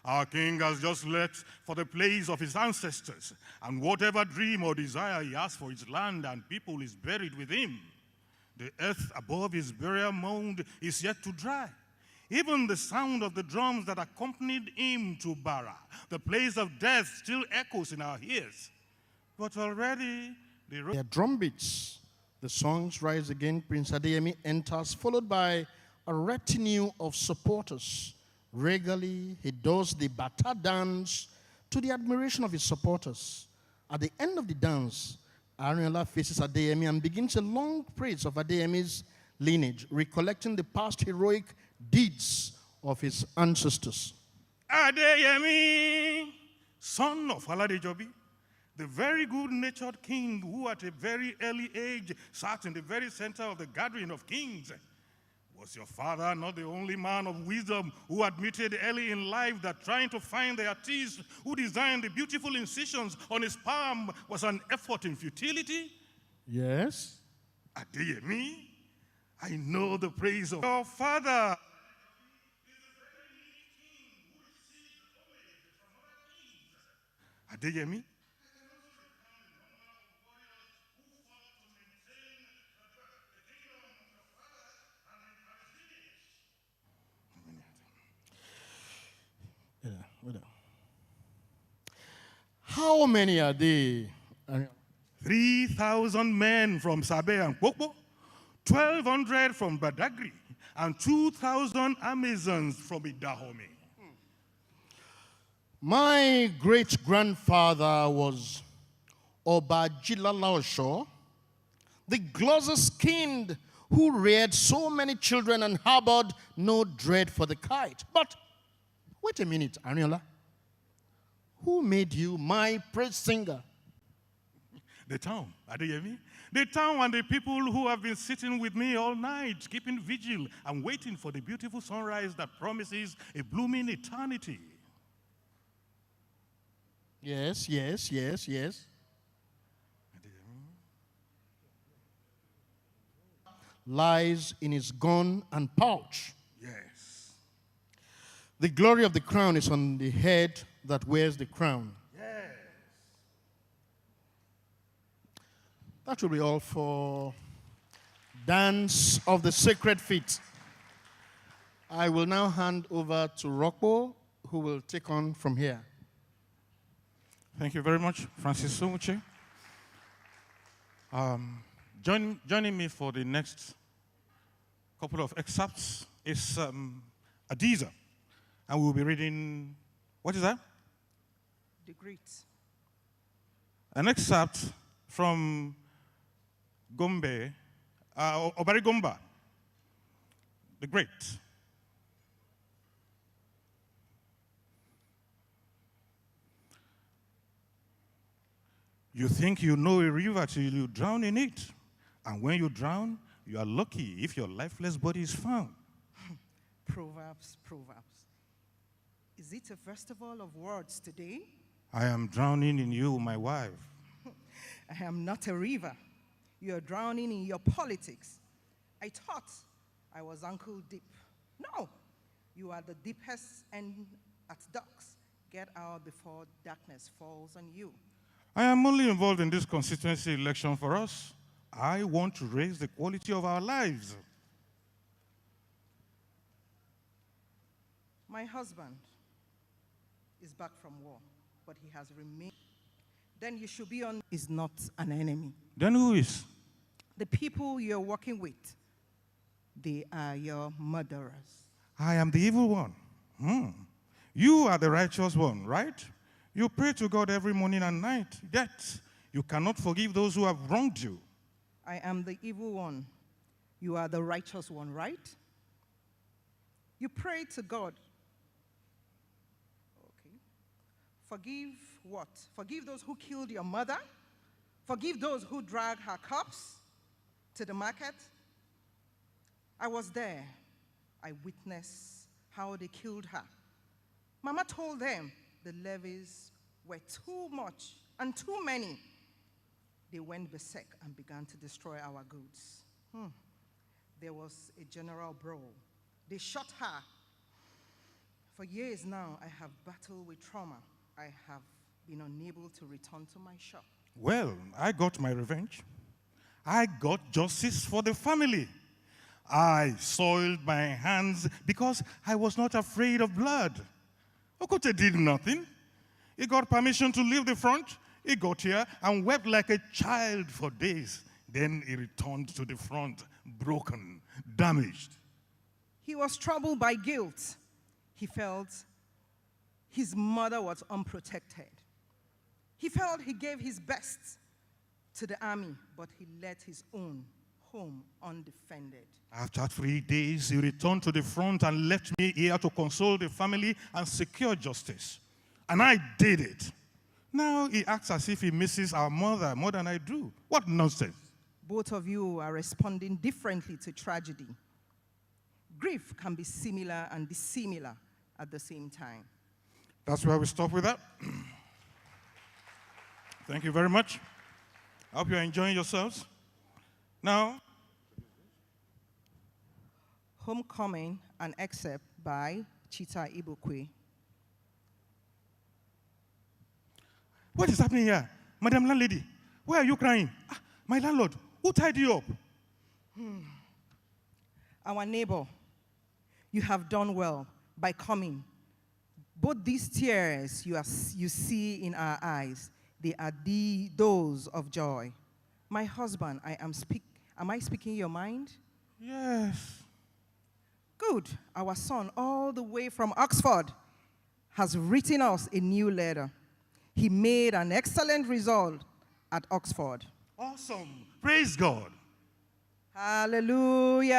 S11: Our king has just left for the place of his ancestors, and whatever dream or desire he has for his land and people is buried with him. The earth above his burial mound is yet to dry. Even the sound of the drums that accompanied him to Bara, the place of death, still echoes in our ears. But already
S13: their drum beats. The songs rise again. Prince Adeyemi enters, followed by a retinue of supporters. Regally, he does the bata dance to the admiration of his supporters. At the end of the dance, Ariola faces Adeyemi and begins a long praise of Adeyemi's lineage, recollecting the past heroic deeds of his ancestors.
S11: Adeyemi, son of Aladejobi, the very good-natured king who at a very early age sat in the very center of the gathering of kings. Was your father not the only man of wisdom who admitted early in life that trying to find the artist who designed the beautiful incisions on his palm was an effort in futility?
S13: Yes.
S11: Adeyemi, I know the praise of your father. Adeyemi,
S13: How many are they?
S11: 3,000 men from Sabe and Popo, 1,200 from Badagry, and 2,000 Amazons from Idahome.
S13: My great-grandfather was Obajilala Osho, the glossy-skinned who reared so many children and harbored no dread for the kite. But wait a minute, Ariola. Who made you my praise singer?
S11: The town, Adeyemi. The town and the people who have been sitting with me all night, keeping vigil and waiting for the beautiful sunrise that promises a blooming eternity.
S13: Yes. Lies in his gun and pouch.
S11: Yes.
S13: The glory of the crown is on the head that wears the crown.
S11: Yes.
S13: That will be all for Dance of the Sacred Feet. I will now hand over to Rocco, who will take on from here.
S11: Thank you very much, Francis Somuche. Joining me for the next couple of excerpts is Adiza, and we'll be reading, what is that?
S14: The Great.
S11: An excerpt from Gombe, Obari Gomba, the Great. You think you know a river till you drown in it. And when you drown, you are lucky if your lifeless body is found.
S14: Proverbs, Proverbs. Is it a festival of words today?
S11: I am drowning in you, my wife.
S14: I am not a river. You are drowning in your politics. I thought I was ankle deep. No, you are the deepest end at docks. Get out before darkness falls on you.
S11: I am only involved in this constituency election for us. I want to raise the quality of our lives.
S14: My husband is back from war, but he has remained. Then you should be on is not an enemy.
S11: Then who is?
S14: The people you're working with, they are your murderers.
S11: I am the evil one. You are the righteous one, right? You pray to God every morning and night, yet you cannot forgive those who have wronged you.
S14: I am the evil one. You are the righteous one, right? You pray to God. Okay. Forgive what? Forgive those who killed your mother? Forgive those who dragged her corpse to the market? I was there. I witnessed how they killed her. Mama told them the levies were too much and too many. They went berserk and began to destroy our goods. There was a general brawl. They shot her. For years now, I have battled with trauma. I have been unable to return to my shop.
S11: Well, I got my revenge. I got justice for the family. I soiled my hands because I was not afraid of blood. Okote did nothing. He got permission to leave the front. He got here and wept like a child for days. Then he returned to the front, broken, damaged.
S14: He was troubled by guilt. He felt his mother was unprotected. He felt he gave his best to the army, but he let his own home undefended.
S11: After 3 days, he returned to the front and left me here to console the family and secure justice. And I did it. Now he acts as if he misses our mother more than I do. What nonsense.
S14: Both of you are responding differently to tragedy. Grief can be similar and dissimilar at the same time.
S11: That's where we stop with that. Thank you very much. I hope you're enjoying yourselves. Now,
S14: Homecoming, an excerpt by Chita Ibukwe.
S11: What is happening here? Madam Landlady, why are you crying? My landlord, who tied you up?
S14: Our neighbor, you have done well by coming. Both these tears you see in our eyes, they are those of joy. My husband, am I speaking your mind?
S11: Yes.
S14: Good. Our son, all the way from Oxford, has written us a new letter. He made an excellent result at Oxford.
S11: Awesome. Praise God.
S14: Hallelujah.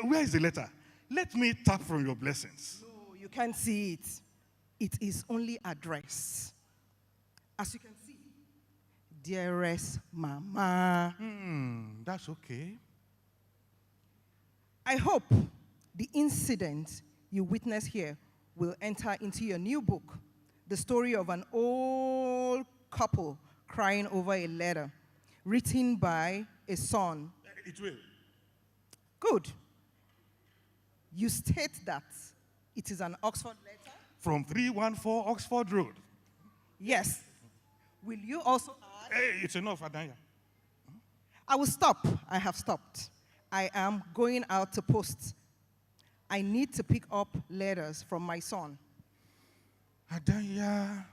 S11: Where is the letter? Let me tap from your blessings.
S14: No, you can't see it. It is only addressed. As you can see, dearest Mama.
S11: That's okay.
S14: I hope the incident you witness here will enter into your new book, the story of an old couple crying over a letter written by a son.
S11: It will.
S14: Good. You state that it is an Oxford letter?
S11: From 314 Oxford Road.
S14: Yes. Will you also add?
S11: Hey, it's enough, Adanya.
S14: I will stop. I have stopped. I am going out to post. I need to pick up letters from my son.
S11: Adanya,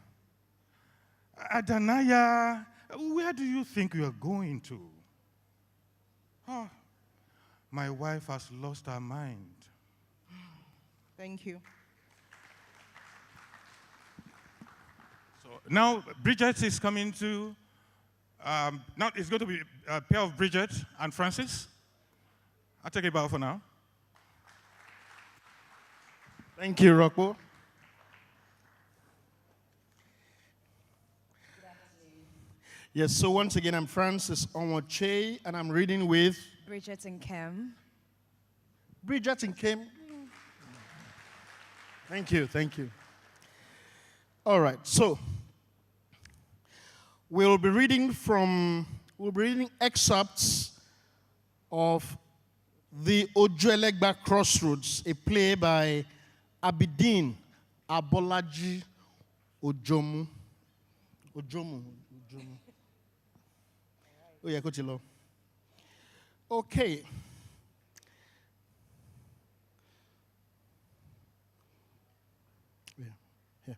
S11: Adanaya, where do you think you are going to? My wife has lost her mind.
S14: Thank you.
S11: So now Bridget is coming to, now it's going to be a pair of Bridget and Francis. I'll take it bow for now.
S13: Thank you, Rocco. Yes, so once again, I'm Francis Onwoche, and I'm reading with
S15: Bridget and Kim.
S13: Bridget and Kim. Thank you, thank you. All right, so we'll be reading excerpts of The Ojuelegba Crossroads, a play by Abidin Abolaji Ojomu. Ojomu. Oh, yeah, Coachilo. Okay. Yeah.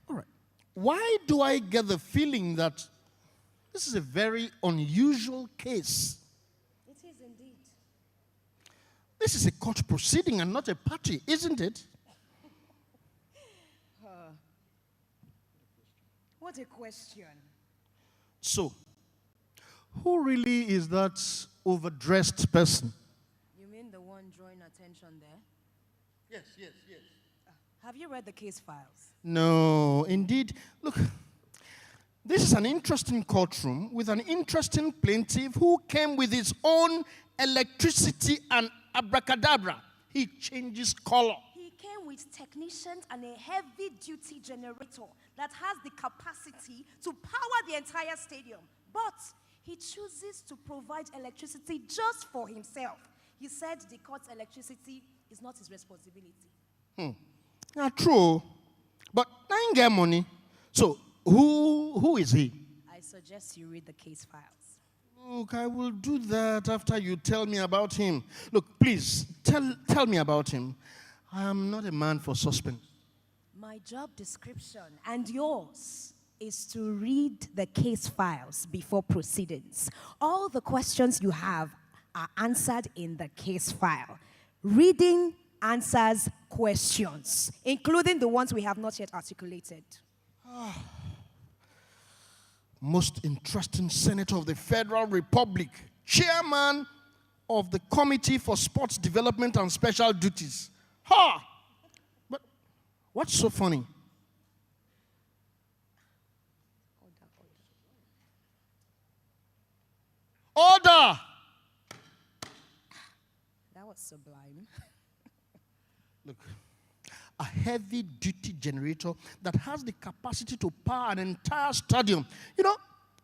S13: All right. Why do I get the feeling that this is a very unusual case?
S15: It is indeed.
S13: This is a court proceeding and not a party, isn't it?
S15: What a question.
S13: So, who really is that overdressed person?
S15: You mean the one drawing attention there?
S13: Yes.
S15: Have you read the case files?
S13: No, indeed. Look, this is an interesting courtroom with an interesting plaintiff who came with his own electricity and abracadabra. He changes color.
S15: He came with technicians and a heavy-duty generator that has the capacity to power the entire stadium. But he chooses to provide electricity just for himself. He said the court's electricity is not his responsibility.
S13: Now, true, but I ain't get money. So, who is he?
S15: I suggest you read the case files.
S13: Look, I will do that after you tell me about him. Look, please, tell me about him. I am not a man for suspense.
S15: My job description and yours is to read the case files before proceedings. All the questions you have are answered in the case file. Reading answers questions, including the ones we have not yet articulated.
S13: Most interesting senator of the Federal Republic, chairman of the Committee for Sports Development and Special Duties. Ha! But what's so funny? Order!
S15: That was sublime.
S13: Look, a heavy-duty generator that has the capacity to power an entire stadium. You know,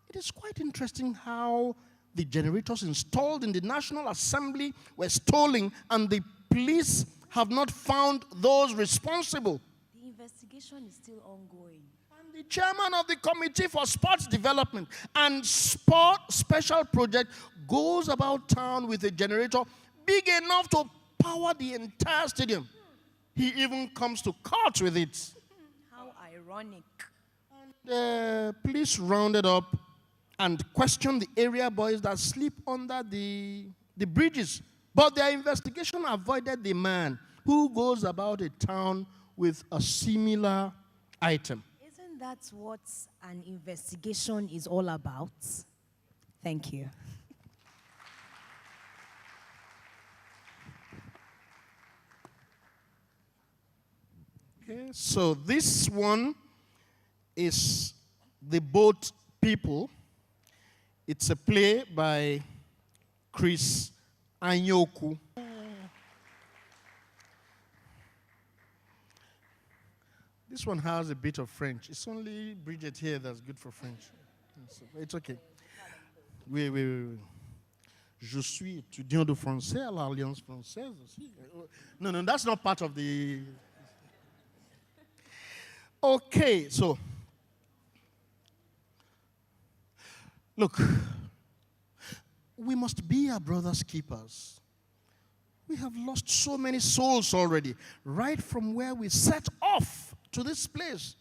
S13: it is quite interesting how the generators installed in the National Assembly were stolen and the police have not found those responsible.
S15: The investigation is still ongoing.
S13: And the chairman of the Committee for Sports Development and Sport Special Project goes about town with a generator big enough to power the entire stadium. He even comes to court with it.
S15: How ironic.
S13: Police rounded up and questioned the area boys that sleep under the bridges. But their investigation avoided the man who goes about a town with a similar item.
S15: Isn't that what an investigation is all about? Thank you.
S13: Okay, so this one is The Boat People. It's a play by Chris Anyoku. This one has a bit of French. It's only Bridget here that's good for French. It's okay. Oui. Je suis étudiant de français à l'Alliance française aussi. No, that's not part of the... Okay, so... Look, we must be our brother's keepers. We have lost so many souls already, right from where we set off to this place.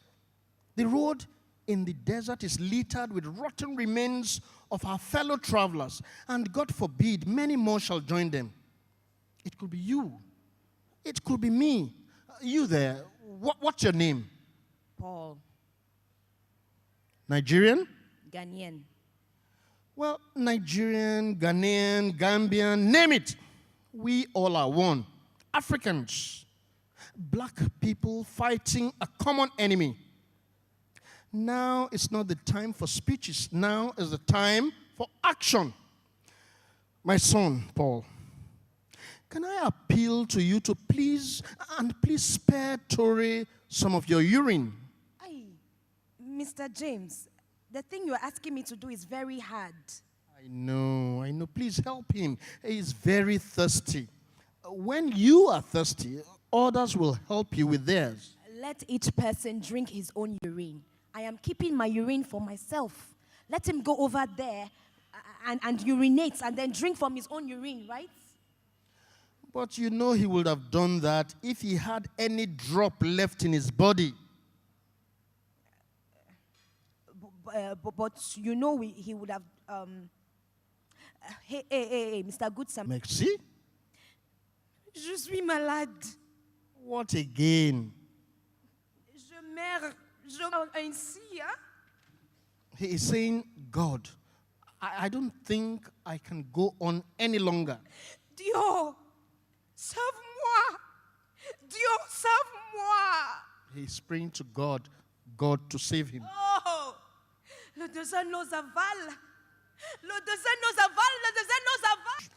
S13: The road in the desert is littered with rotten remains of our fellow travelers, and God forbid, many more shall join them. It could be you. It could be me. You there, what's your name?
S15: Paul.
S13: Nigerian?
S15: Ghanaian.
S13: Well, Nigerian, Ghanaian, Gambian, name it. We all are one. Africans. Black people fighting a common enemy. Now it's not the time for speeches. Now is the time for action. My son, Paul, can I appeal to you to please spare Torre some of your urine?
S15: Aye, Mr. James, the thing you're asking me to do is very hard.
S13: I know. Please help him. He's very thirsty. When you are thirsty, others will help you with theirs.
S15: Let each person drink his own urine. I am keeping my urine for myself. Let him go over there and urinate and then drink from his own urine, right?
S13: But you know he would have done that if he had any drop left in his body.
S15: But you know he would have... Hey, Mr. Good Sam.
S13: Merci?
S15: Je suis malade.
S13: What again?
S15: Je meurs ainsi, hein?
S13: He is saying, God, I don't think I can go on any longer.
S15: Dieu, sauve-moi. Dieu, sauve-moi.
S13: He is praying to God to save him.
S15: Oh, le désert nous avale. Le désert nous avale. Le désert nous avale.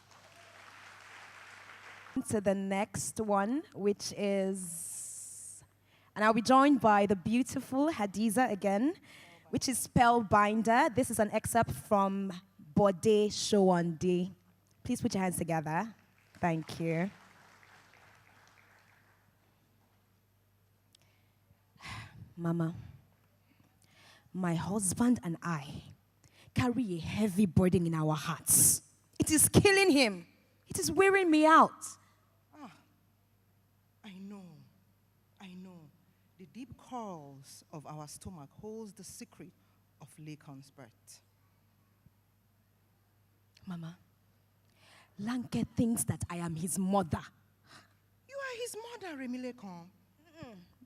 S15: To the next one, which is, and I'll be joined by the beautiful Hadiza again, which is Spellbinder. This is an excerpt from Bode Showande. Please put your hands together. Thank you. Mama, my husband and I carry a heavy burden in our hearts. It is killing him. It is wearing me out.
S14: I know. The deep curls of our stomach holds the secret of Lakon's birth.
S15: Mama, Lanke thinks that I am his mother.
S14: You are his mother, Remy Lekon.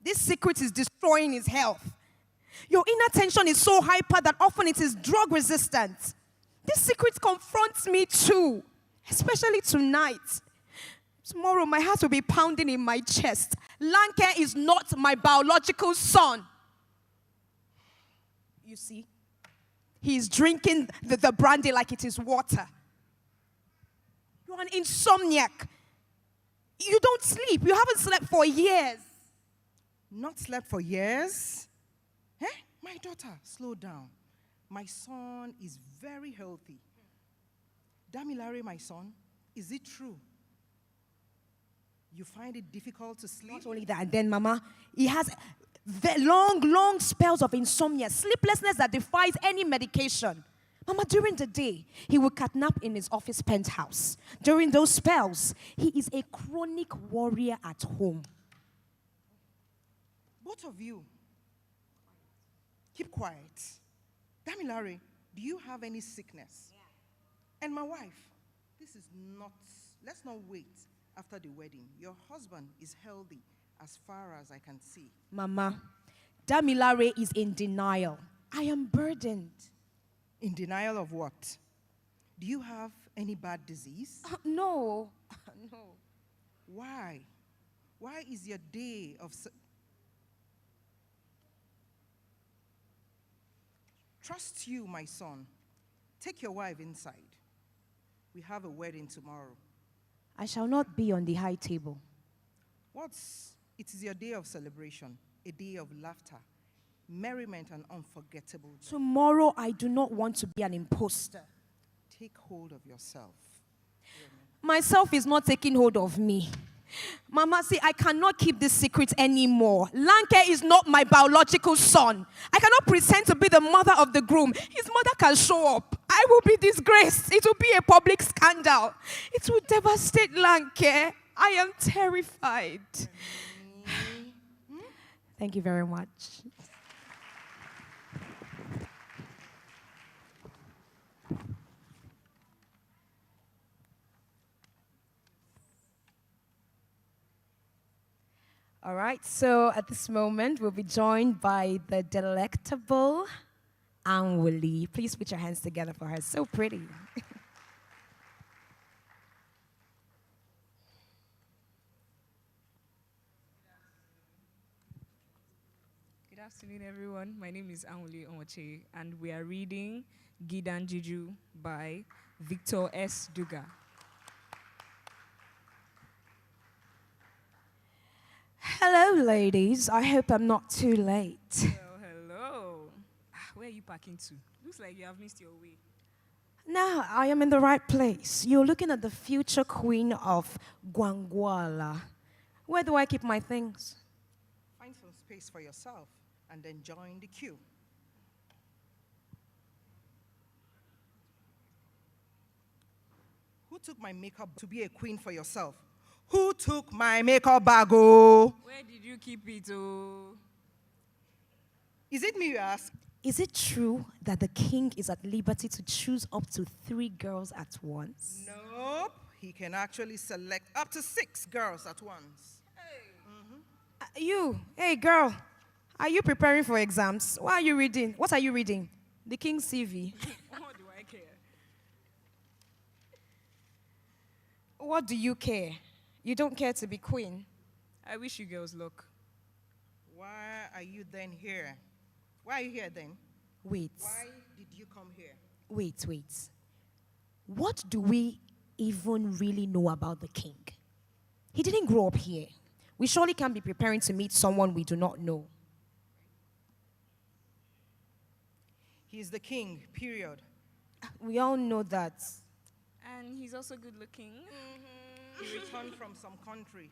S15: This secret is destroying his health. Your inner tension is so hyper that often it is drug resistant. This secret confronts me too, especially tonight. Tomorrow, my heart will be pounding in my chest. Lanke is not my biological son. You see, he's drinking the brandy like it is water. You're an insomniac. You don't sleep. You haven't slept for years.
S14: Not slept for years? My daughter, slow down. My son is very healthy. Damilare, my son, is it true? You find it difficult to sleep?
S15: Not only that, and then, Mama, he has long spells of insomnia, sleeplessness that defies any medication. Mama, during the day, he will catnap in his office penthouse. During those spells, he is a chronic warrior at home.
S14: Both of you, keep quiet. Damilare, do you have any sickness? Yeah. And my wife, let's not wait after the wedding. Your husband is healthy as far as I can see.
S15: Mama, Damilare is in denial. I am burdened.
S14: In denial of what? Do you have any bad disease?
S15: No. No.
S14: Why? Why is your day of... Trust you, my son. Take your wife inside. We have a wedding tomorrow.
S15: I shall not be on the high table.
S14: It is your day of celebration, a day of laughter, merriment, and unforgettable joy.
S15: Tomorrow, I do not want to be an imposter.
S14: Take hold of yourself.
S15: Myself is not taking hold of me. Mama, see, I cannot keep this secret anymore. Lanke is not my biological son. I cannot pretend to be the mother of the groom. His mother can show up. I will be disgraced. It will be a public scandal. It will devastate Lanke. I am terrified. Thank you very much. All right, so at this moment, we'll be joined by the delectable Anwuli. Please put your hands together for her. So pretty.
S16: Good afternoon, everyone. My name is Anwuli Onwache, and we are reading Gidan Juju by Victor S. Duga.
S15: ladies. I hope I'm not too late.
S16: Well, hello. Where are you parking to? Looks like you have missed your way.
S15: Now I am in the right place. You're looking at the future queen of Gwangwala. Where do I keep my things?
S14: Find some space for yourself and then join the queue. Who took my makeup to be a queen for yourself? Who took my makeup bag? Oh?
S16: Where did you keep it? Oh?
S14: Is it me you ask?
S15: Is it true that the king is at liberty to choose up to 3 girls at once?
S14: Nope. He can actually select up to 6 girls at once.
S15: Hey girl, are you preparing for exams? What are you reading? What are you reading? The King's CV.
S16: What do I care?
S15: What do you care? You don't care to be queen.
S16: I wish you girls luck.
S14: Why are you then here? Why are you here then?
S15: Wait.
S14: Why did you come here?
S15: Wait. What do we even really know about the king? He didn't grow up here. We surely can't be preparing to meet someone we do not know.
S14: He is the king, period.
S15: We all know that.
S16: And he's also good looking.
S14: He returned from some country,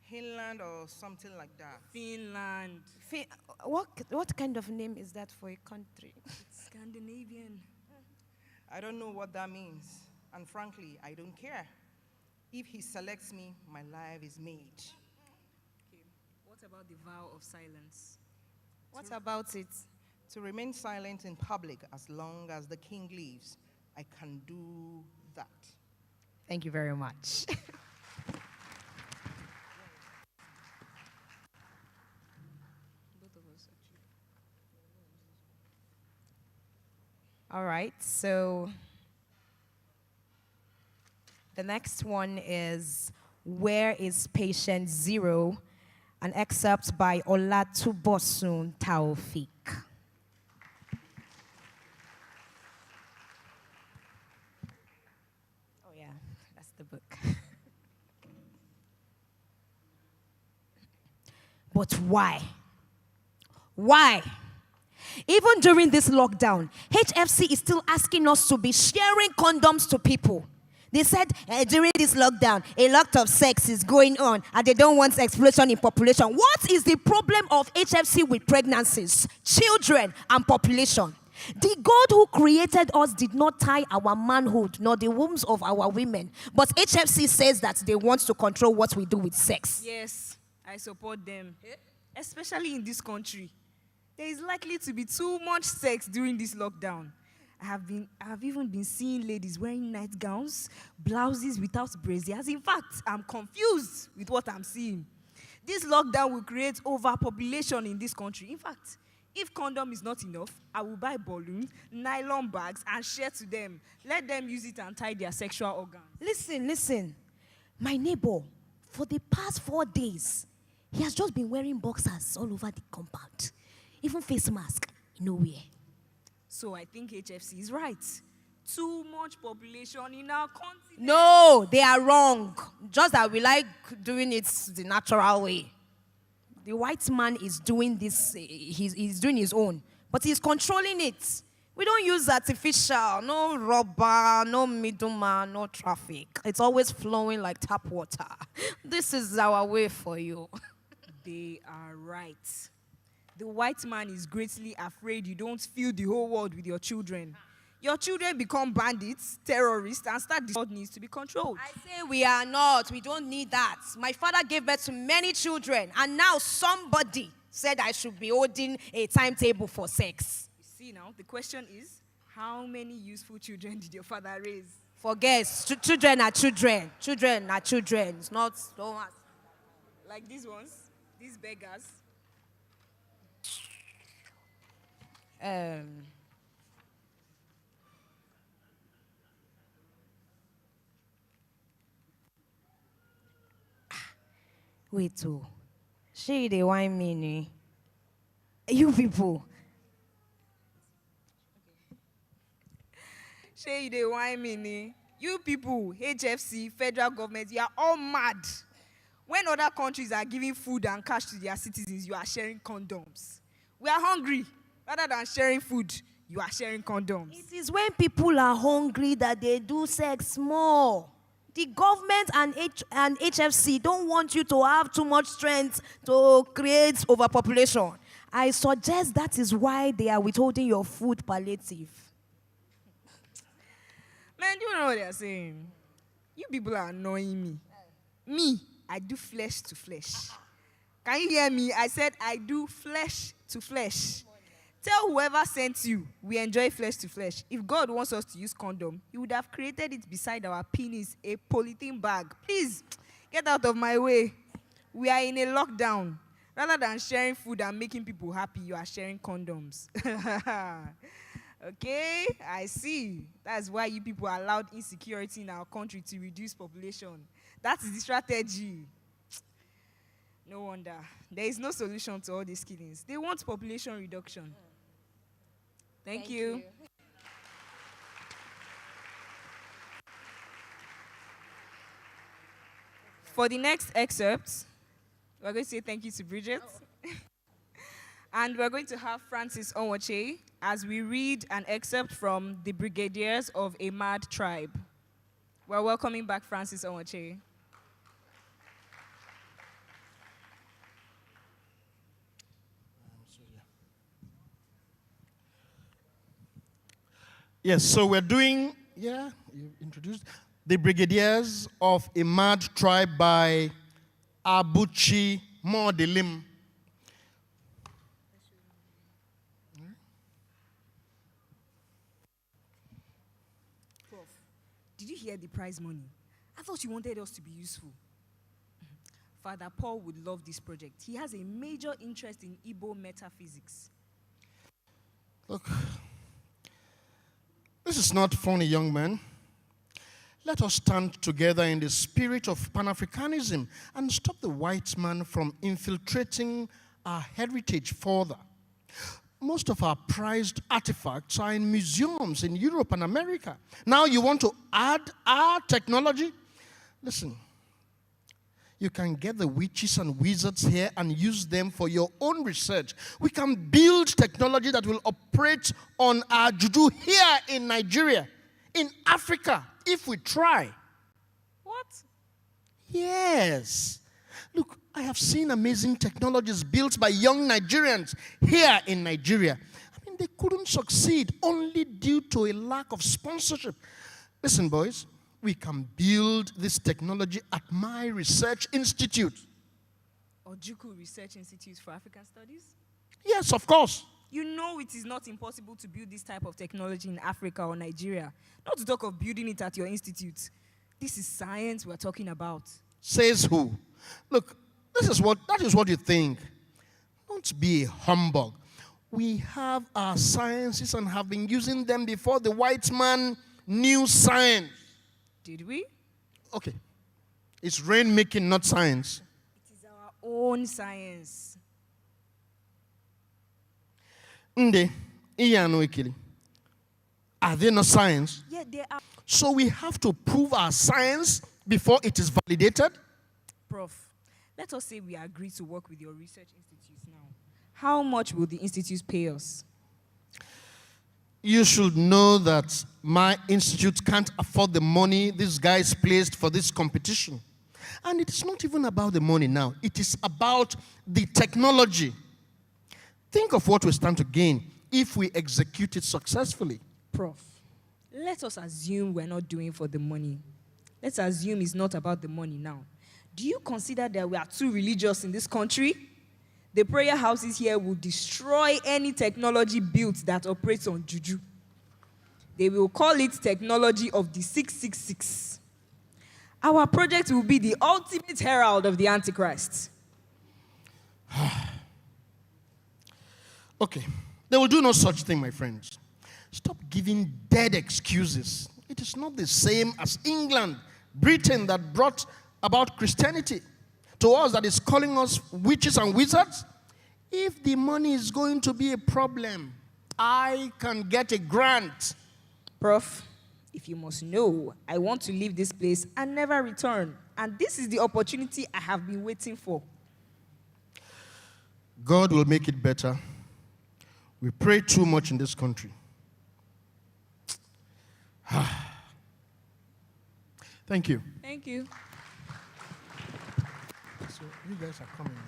S14: Finland or something like that.
S16: Finland.
S15: What kind of name is that for a country?
S16: It's Scandinavian.
S14: I don't know what that means. And frankly, I don't care. If he selects me, my life is made.
S16: Okay. What about the vow of silence?
S15: What about it?
S14: To remain silent in public as long as the king lives. I can do that.
S15: Thank you very much. All right, so the next one is Where is Patient Zero? An excerpt by Olatubosun Taufik. Oh yeah, that's the book. But why? Why? Even during this lockdown, HFC is still asking us to be sharing condoms to people. They said during this lockdown, a lot of sex is going on and they don't want explosion in population. What is the problem of HFC with pregnancies, children, and population? The God who created us did not tie our manhood nor the wombs of our women. But HFC says that they want to control what we do with sex.
S16: Yes, I support them. Especially in this country. There is likely to be too much sex during this lockdown. I have even been seeing ladies wearing nightgowns, blouses without braziers. In fact, I'm confused with what I'm seeing. This lockdown will create overpopulation in this country. In fact, if condom is not enough, I will buy balloons, nylon bags, and share to them. Let them use it and tie their sexual organs.
S15: Listen. My neighbor, for the past 4 days, he has just been wearing boxers all over the compound. Even face mask, nowhere.
S16: So I think HFC is right. Too much population in our continent.
S15: No, they are wrong. Just that we like doing it the natural way. The white man is doing this, he's doing his own, but he's controlling it. We don't use artificial, no rubber, no middleman, no traffic. It's always flowing like tap water. This is our way for you.
S16: They are right. The white man is greatly afraid you don't fill the whole world with your children. Your children become bandits, terrorists, and start this world needs to be controlled.
S15: I say we are not. We don't need that. My father gave birth to many children, and now somebody said I should be holding a timetable for sex.
S16: You see now, the question is, how many useful children did your father raise?
S15: Forget, children are children. Children are children. It's not so much.
S16: Like these ones, these beggars.
S15: Wait, oh. She they wine me. You people.
S16: She they wine me. You people, HFC, federal government, you are all mad. When other countries are giving food and cash to their citizens, you are sharing condoms. We are hungry. Rather than sharing food, you are sharing condoms.
S15: It is when people are hungry that they do sex more. The government and HFC don't want you to have too much strength to create overpopulation. I suggest that is why they are withholding your food palliative.
S16: Man, do you know what they are saying? You people are annoying me. Me, I do flesh to flesh. Can you hear me? I said I do flesh to flesh. Tell whoever sent you, we enjoy flesh to flesh. If God wants us to use condom, he would have created it beside our penis, a polythene bag. Please, get out of my way. We are in a lockdown. Rather than sharing food and making people happy, you are sharing condoms. Okay, I see. That's why you people allowed insecurity in our country to reduce population. That is the strategy. No wonder. There is no solution to all these killings. They want population reduction. Thank you. For the next excerpt, we're going to say thank you to Bridget. And we're going to have Francis Onwache as we read an excerpt from The Brigadiers of a Mad Tribe. We're welcoming back Francis Onwache.
S13: Yes, so we're doing, you introduced, The Brigadiers of a Mad Tribe by Abuchi Modelim.
S16: Prof, did you hear the prize money? I thought you wanted us to be useful. Father Paul would love this project. He has a major interest in Igbo metaphysics.
S13: Look, this is not funny, young man. Let us stand together in the spirit of Pan-Africanism and stop the white man from infiltrating our heritage further. Most of our prized artifacts are in museums in Europe and America. Now you want to add our technology? Listen, you can get the witches and wizards here and use them for your own research. We can build technology that will operate on our juju here in Nigeria, in Africa, if we try.
S16: What?
S13: Yes. Look, I have seen amazing technologies built by young Nigerians here in Nigeria. I mean, they couldn't succeed only due to a lack of sponsorship. Listen, boys, we can build this technology at my research institute.
S16: Ojuku Research Institute for African Studies?
S13: Yes, of course.
S16: You know it is not impossible to build this type of technology in Africa or Nigeria. Not to talk of building it at your institute. This is science we're talking about.
S13: Says who? Look, that is what you think. Don't be a humbug. We have our sciences and have been using them before the white man knew science.
S16: Did we?
S13: Okay. It's rainmaking, not science.
S16: It is our own science.
S13: Nde, iyano ikili. Are they not science?
S16: Yeah, they are.
S13: So we have to prove our science before it is validated?
S16: Prof, let us say we agree to work with your research institutes now. How much will the institutes pay us?
S13: You should know that my institute can't afford the money these guys placed for this competition. And it is not even about the money now. It is about the technology. Think of what we stand to gain if we execute it successfully.
S16: Prof, let us assume we're not doing for the money. Let's assume it's not about the money now. Do you consider that we are too religious in this country? The prayer houses here will destroy any technology built that operates on juju. They will call it technology of the 666. Our project will be the ultimate herald of the Antichrist.
S13: Okay, they will do no such thing, my friends. Stop giving dead excuses. It is not the same as England, Britain that brought about Christianity. To us that is calling us witches and wizards. If the money is going to be a problem, I can get a grant.
S16: Prof, if you must know, I want to leave this place and never return. And this is the opportunity I have been waiting for.
S13: God will make it better. We pray too much in this country. Thank you.
S16: Thank you.
S13: So you guys are coming now.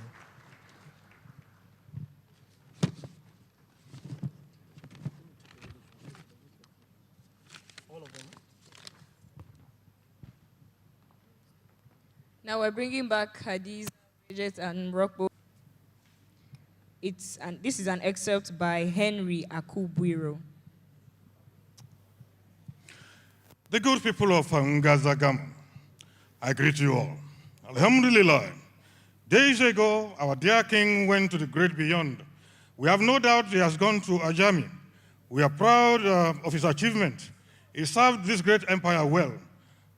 S13: All of them.
S16: Now we're bringing back Hadiz, Bridget, and Rockbo. This is an excerpt by Henry Akubuiro.
S11: The good people of Ngazagam, I greet you all. Alhamdulillah. Days ago, our dear king went to the great beyond. We have no doubt he has gone to Ajami. We are proud of his achievement. He served this great empire well.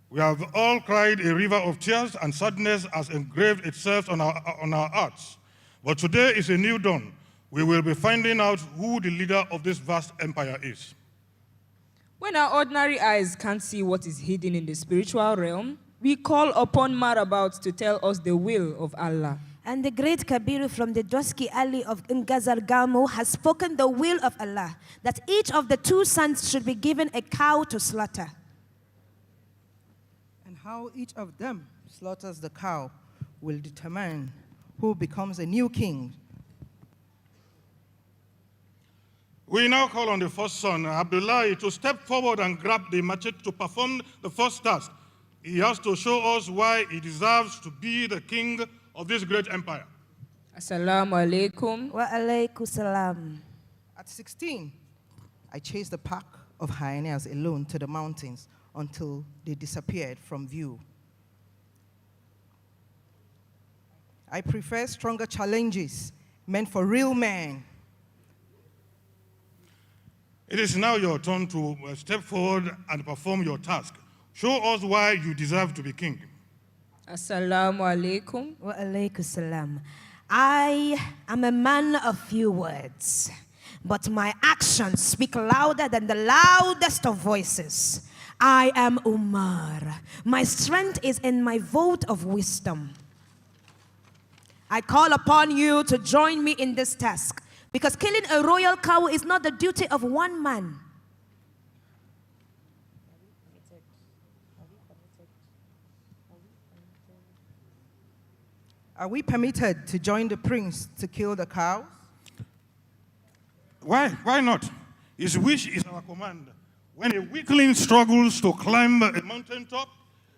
S11: We have all cried a river of tears, and sadness has engraved itself on our hearts. But today is a new dawn. We will be finding out who the leader of this vast empire is.
S16: When our ordinary eyes can't see what is hidden in the spiritual realm, we call upon marabouts to tell us the will of Allah.
S15: And the great Kabiru from the Dusky Alley of Ngazargamo has spoken the will of Allah, that each of the 2 sons should be given a cow to slaughter.
S14: And how each of them slaughters the cow will determine who becomes a new king.
S11: We now call on the first son, Abdullah, to step forward and grab the machete to perform the first task. He has to show us why he deserves to be the king of this great empire.
S16: Assalamu alaikum.
S15: Wa alaikum salam.
S14: At 16, I chased the pack of hyenas alone to the mountains until they disappeared from view. I prefer stronger challenges meant for real men.
S11: It is now your turn to step forward and perform your task. Show us why you deserve to be king.
S16: Assalamu alaikum.
S15: Wa alaikum salam. I am a man of few words, but my actions speak louder than the loudest of voices. I am Umar. My strength is in my vote of wisdom. I call upon you to join me in this task, because killing a royal cow is not the duty of one man.
S14: Are we permitted to join the prince to kill the cows?
S11: Why not? His wish is our command. When a weakling struggles to climb a mountaintop,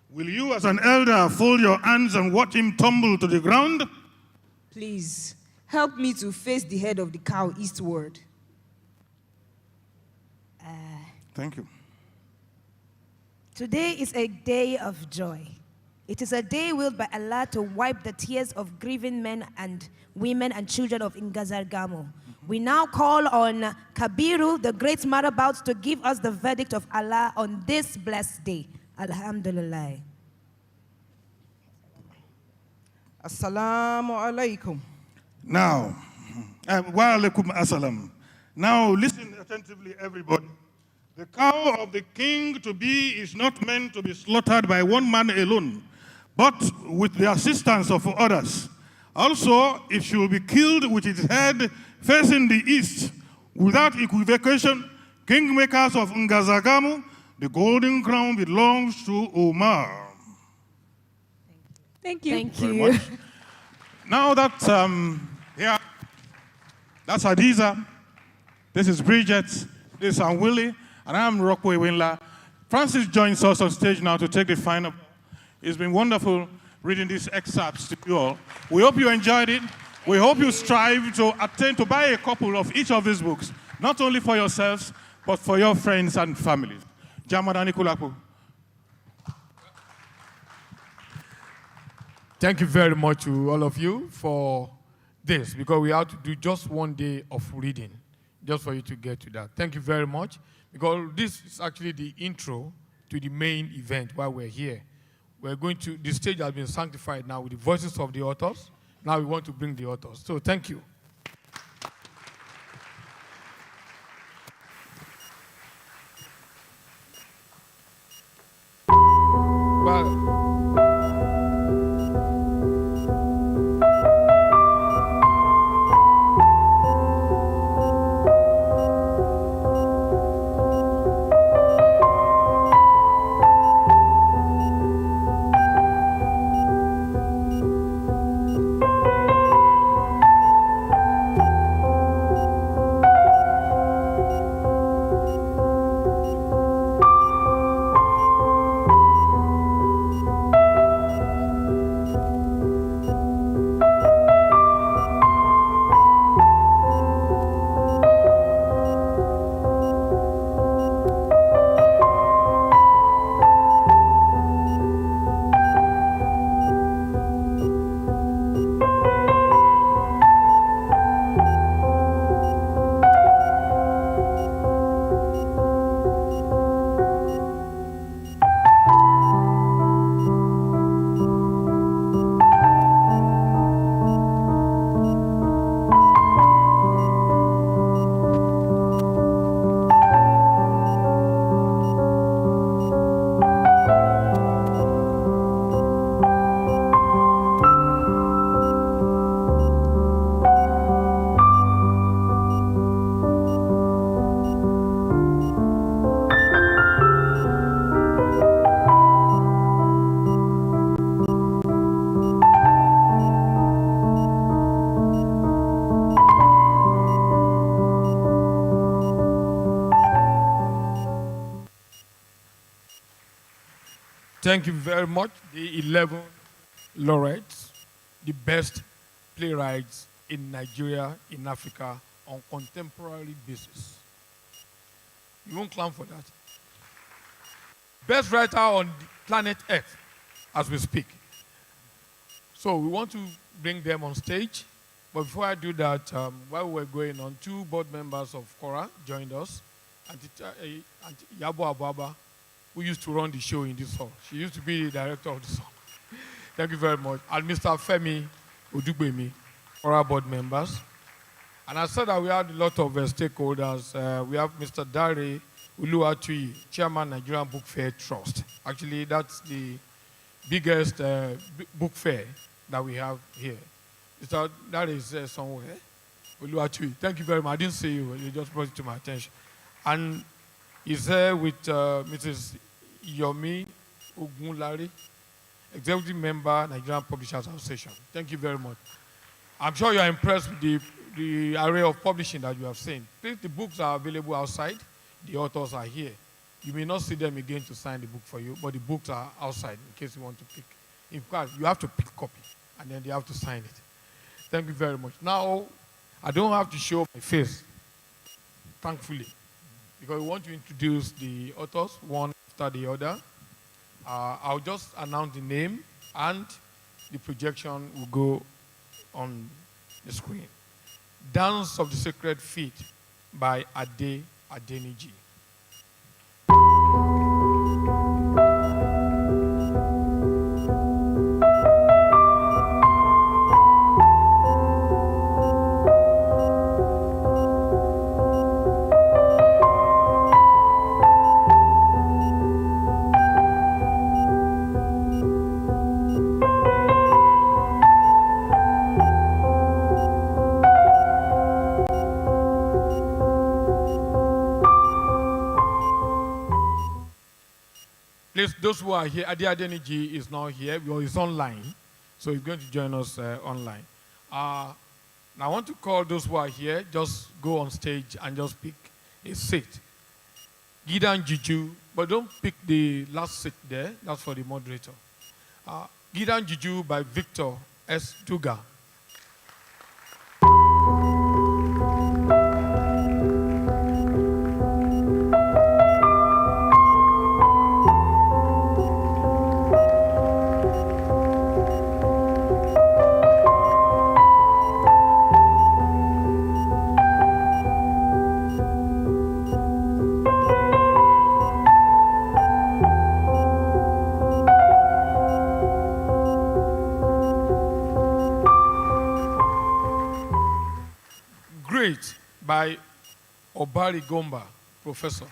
S11: will you as an elder fold your hands and watch him tumble to the ground?
S16: Please, help me to face the head of the cow eastward.
S11: Thank you.
S15: Today is a day of joy. It is a day willed by Allah to wipe the tears of grieving men and women and children of Ngazargamo. We now call on Kabiru, the great marabout, to give us the verdict of Allah on this blessed day. Alhamdulillah.
S14: Assalamu alaikum.
S11: Now, wa alaikum assalam. Now listen attentively, everybody. The cow of the king to be is not meant to be slaughtered by one man alone, but with the assistance of others. Also, it should be killed with its head facing the east. Without equivocation, kingmakers of Ngazagamu, the golden crown belongs to Omar.
S16: Thank you.
S15: Thank
S11: Very
S15: you.
S11: much. Now that, yeah, that's Hadiza, this is Bridget, this is Willie, and I'm Rockway Winla. Francis joins us on stage now to take the final. It's been wonderful reading these excerpts to you all. We hope you enjoyed it. We hope you strive to buy a couple of each of these books, not only for yourselves, but for your friends and families. Jamadani Kulapu.
S12: Thank you very much to all of you for this, because we have to do just one day of reading, just for you to get to that. Thank you very much, because this is actually the intro to the main event while we're here. We're going to, the stage has been sanctified now with the voices of the authors. Now we want to bring the authors. So thank you. Well, thank you very much. The 11 laureates, the best playwrights in Nigeria, in Africa, on contemporary basis. You won't clap for that. Best writer on the planet Earth, as we speak. So we want to bring them on stage. But before I do that, while we were going on, 2 board members of Kora joined us. Auntie Yabo Ababa, who used to run the show in this hall. She used to be the director of this hall. Thank you very much. And Mr. Femi Odugbemi, Kora board members. And I said that we had a lot of stakeholders. We have Mr. Dare Uluwatui, Chairman Nigerian Book Fair Trust. Actually, that's the biggest book fair that we have here. Mr. That is somewhere. Uluwatui, thank you very much. I didn't see you. You just brought it to my attention. And he's here with Mrs. Yomi Ogunlari, Executive Member, Nigerian Publishers Association. Thank you very much. I'm sure you're impressed with the array of publishing that you have seen. Please, the books are available outside. The authors are here. You may not see them again to sign the book for you, but the books are outside in case you want to pick. In fact, you have to pick a copy, and then they have to sign it. Thank you very much. Now, I don't have to show my face, thankfully, because we want to introduce the authors one after the other. I'll just announce the name, and the projection will go on the screen. Dance of the Sacred Feet by Ade Adeniji. Please, those who are here, Ade Adeniji is not here, well, he's online, so he's going to join us online. Now, I want to call those who are here, just go on stage and just pick a seat. Gidan Juju, but don't pick the last seat there, that's for the moderator. Gidan Juju by Victor S. Duga. By Obari Gomba, Professor.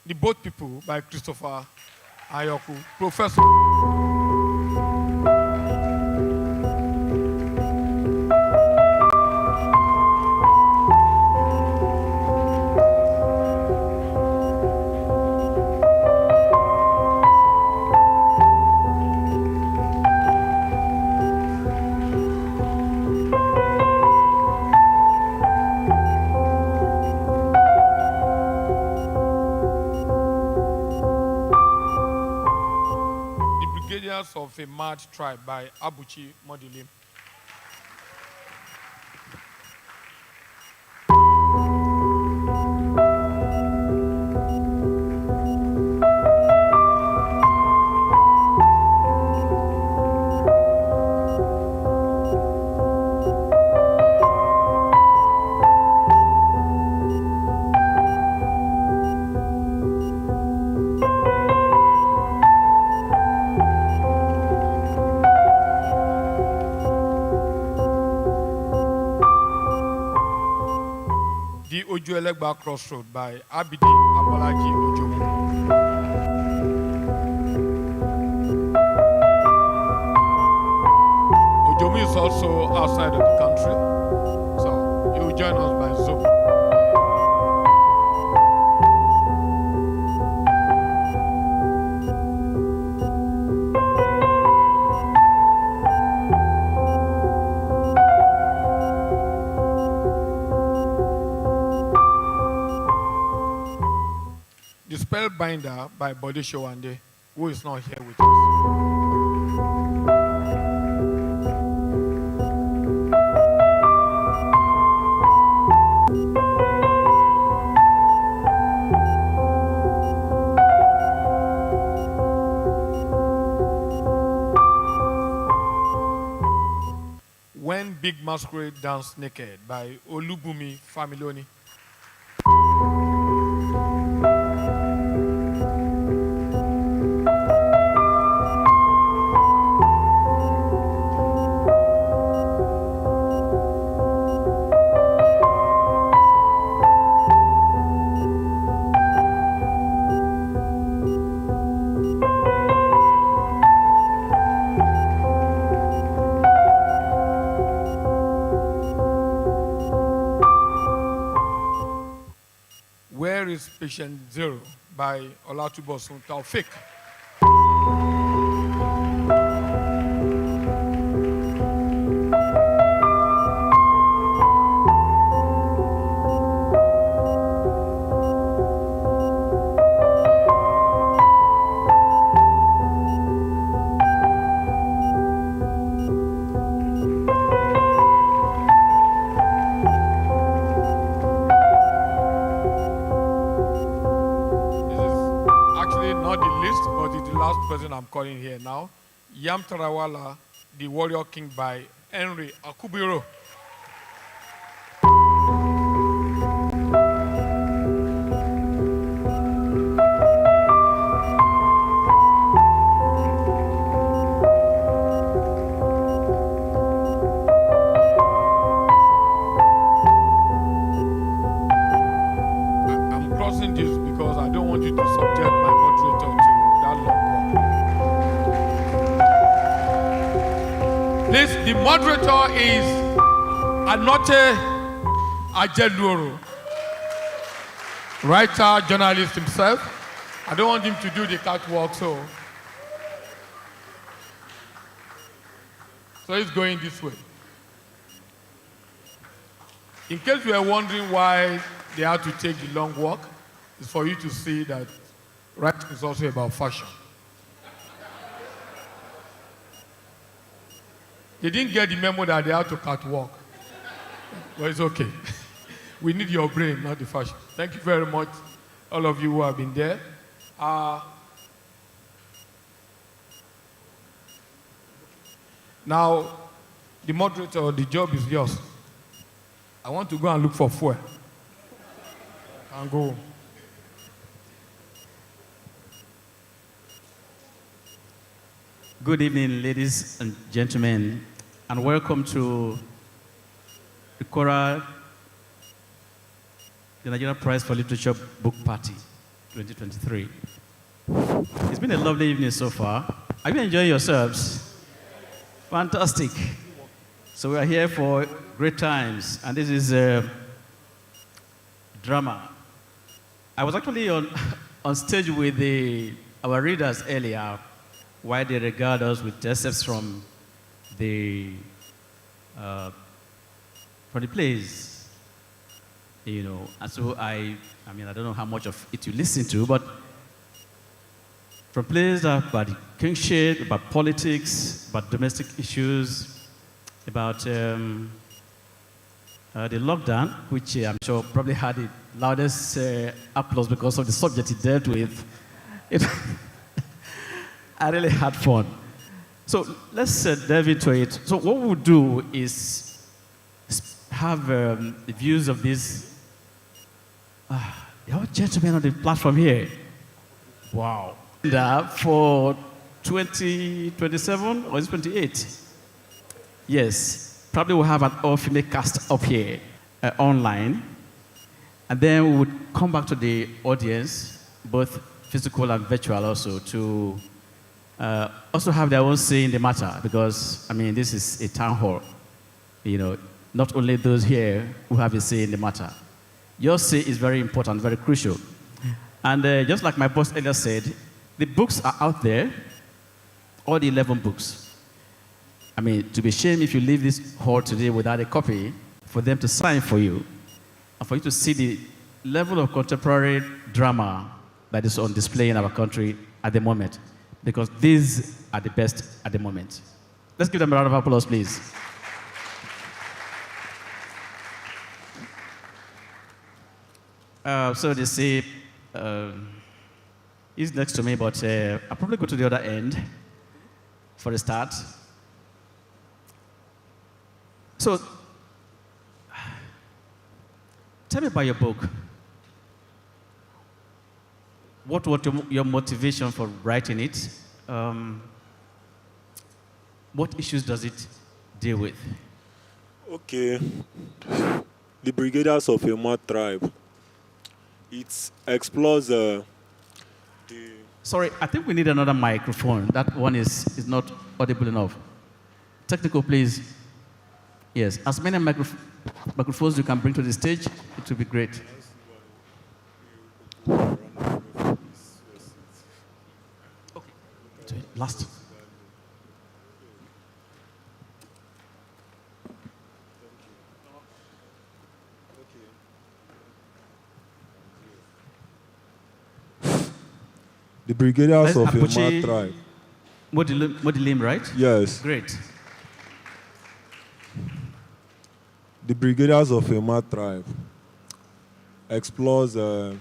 S12: The Boat People by Christopher Ayoku, Professor. Of a Mad Tribe by Abuchi Modilim. Ezegba Crossroad by Abidi Abolaji Ojomo. Ojomo is also outside of the country, so he will join us by Zoom. The Spellbinder by Bode Showande, who is not here with us. When Big Masquerade Dance Naked by Olubumi Familoni. Where is Patient Zero by Olatubosun Taufik. Person I'm calling here now, Yam Tarawala, The Warrior King by Henry Akubiro. I'm crossing this because I don't want you to subject my moderator to that long walk. Please, the moderator is Anote Ajeluro, writer, journalist himself. I don't want him to do the catwalk, so he's going this way. In case you are wondering why they had to take the long walk, it's for you to see that writing is also about fashion. They didn't get the memo that they had to catwalk. But it's okay. We need your brain, not the fashion. Thank you very much, all of you who have been there. Now, the moderator, the job is yours. I want to go and look for fuel. And go.
S17: Good evening, ladies and gentlemen, and welcome to the Cora, the Nigerian Prize for Literature Book Party 2023. It's been a lovely evening so far. Are you enjoying yourselves? Fantastic. So we are here for great times, and this is drama. I was actually on stage with our readers earlier, why they regard us with excerpts from the plays, you know. And so I mean, I don't know how much of it you listen to, but from plays about the kingship, about politics, about domestic issues, about the lockdown, which I'm sure probably had the loudest applause because of the subject it dealt with. I really had fun. So let's delve into it. So what we'll do is have the views of these young gentlemen on the platform here. Wow. For 2027 or is it 28? Yes. Probably we'll have an all-female cast up here online. And then we would come back to the audience, both physical and virtual also, to also have their own say in the matter, because, I mean, this is a town hall. You know, not only those here who have a say in the matter. Your say is very important, very crucial. And just like my boss earlier said, the books are out there, all the 11 books. I mean, to be ashamed if you leave this hall today without a copy, for them to sign for you, and for you to see the level of contemporary drama that is on display in our country at the moment, because these are the best at the moment. Let's give them a round of applause, please. So they say, he's next to me, but I'll probably go to the other end for a start. So, tell me about your book. What was your motivation for writing it? What issues does it deal with?
S7: Okay. The Brigaders of a Mad Tribe. It explores the...
S17: Sorry, I think we need another microphone. That one is not audible enough. Technical, please. Yes, as many microphones you can bring to the stage, it will be great. Okay, last.
S7: The Brigaders of a Mad Tribe.
S17: Modilim, right?
S7: Yes.
S17: Great.
S7: The Brigaders of a Mad Tribe explores the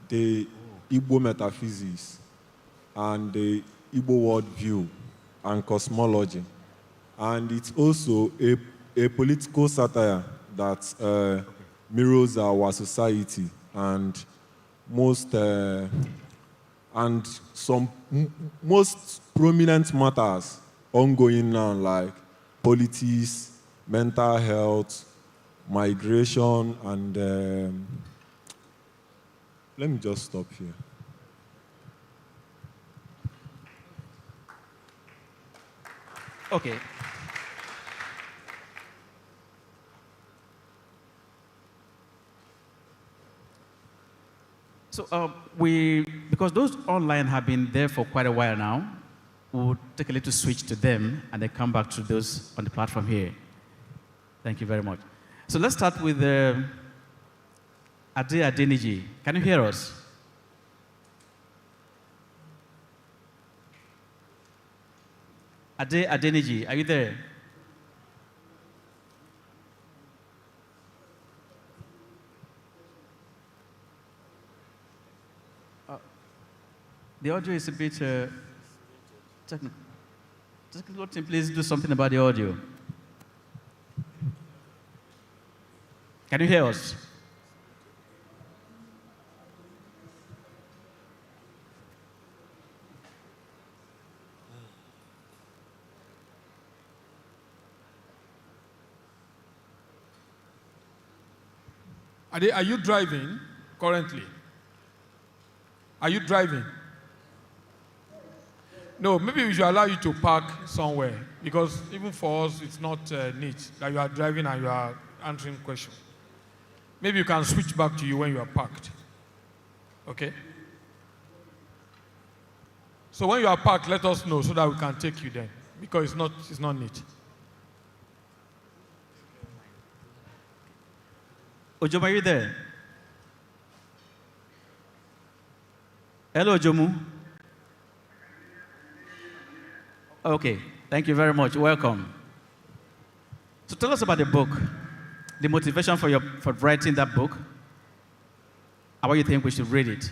S7: Igbo metaphysics and the Igbo worldview and cosmology. And it's also a political satire that mirrors our society and most prominent matters ongoing now, like politics, mental health, migration, and let me just stop here.
S17: Okay. So because those online have been there for quite a while now, we'll take a little switch to them and then come back to those on the platform here. Thank you very much. So let's start with Ade Adeniji. Can you hear us? Ade Adeniji, are you there? The audio is a bit technical. Technical team, please do something about the audio. Can you hear us?
S12: Are you driving currently? Are you driving? No, maybe we should allow you to park somewhere, because even for us, it's not neat that you are driving and you are answering questions. Maybe you can switch back to you when you are parked. Okay? So when you are parked, let us know so that we can take you then, because it's not neat.
S17: Ojomu, are you there? Hello, Ojomu. Okay, thank you very much. Welcome. So tell us about the book, the motivation for writing that book, and why you think we should read it.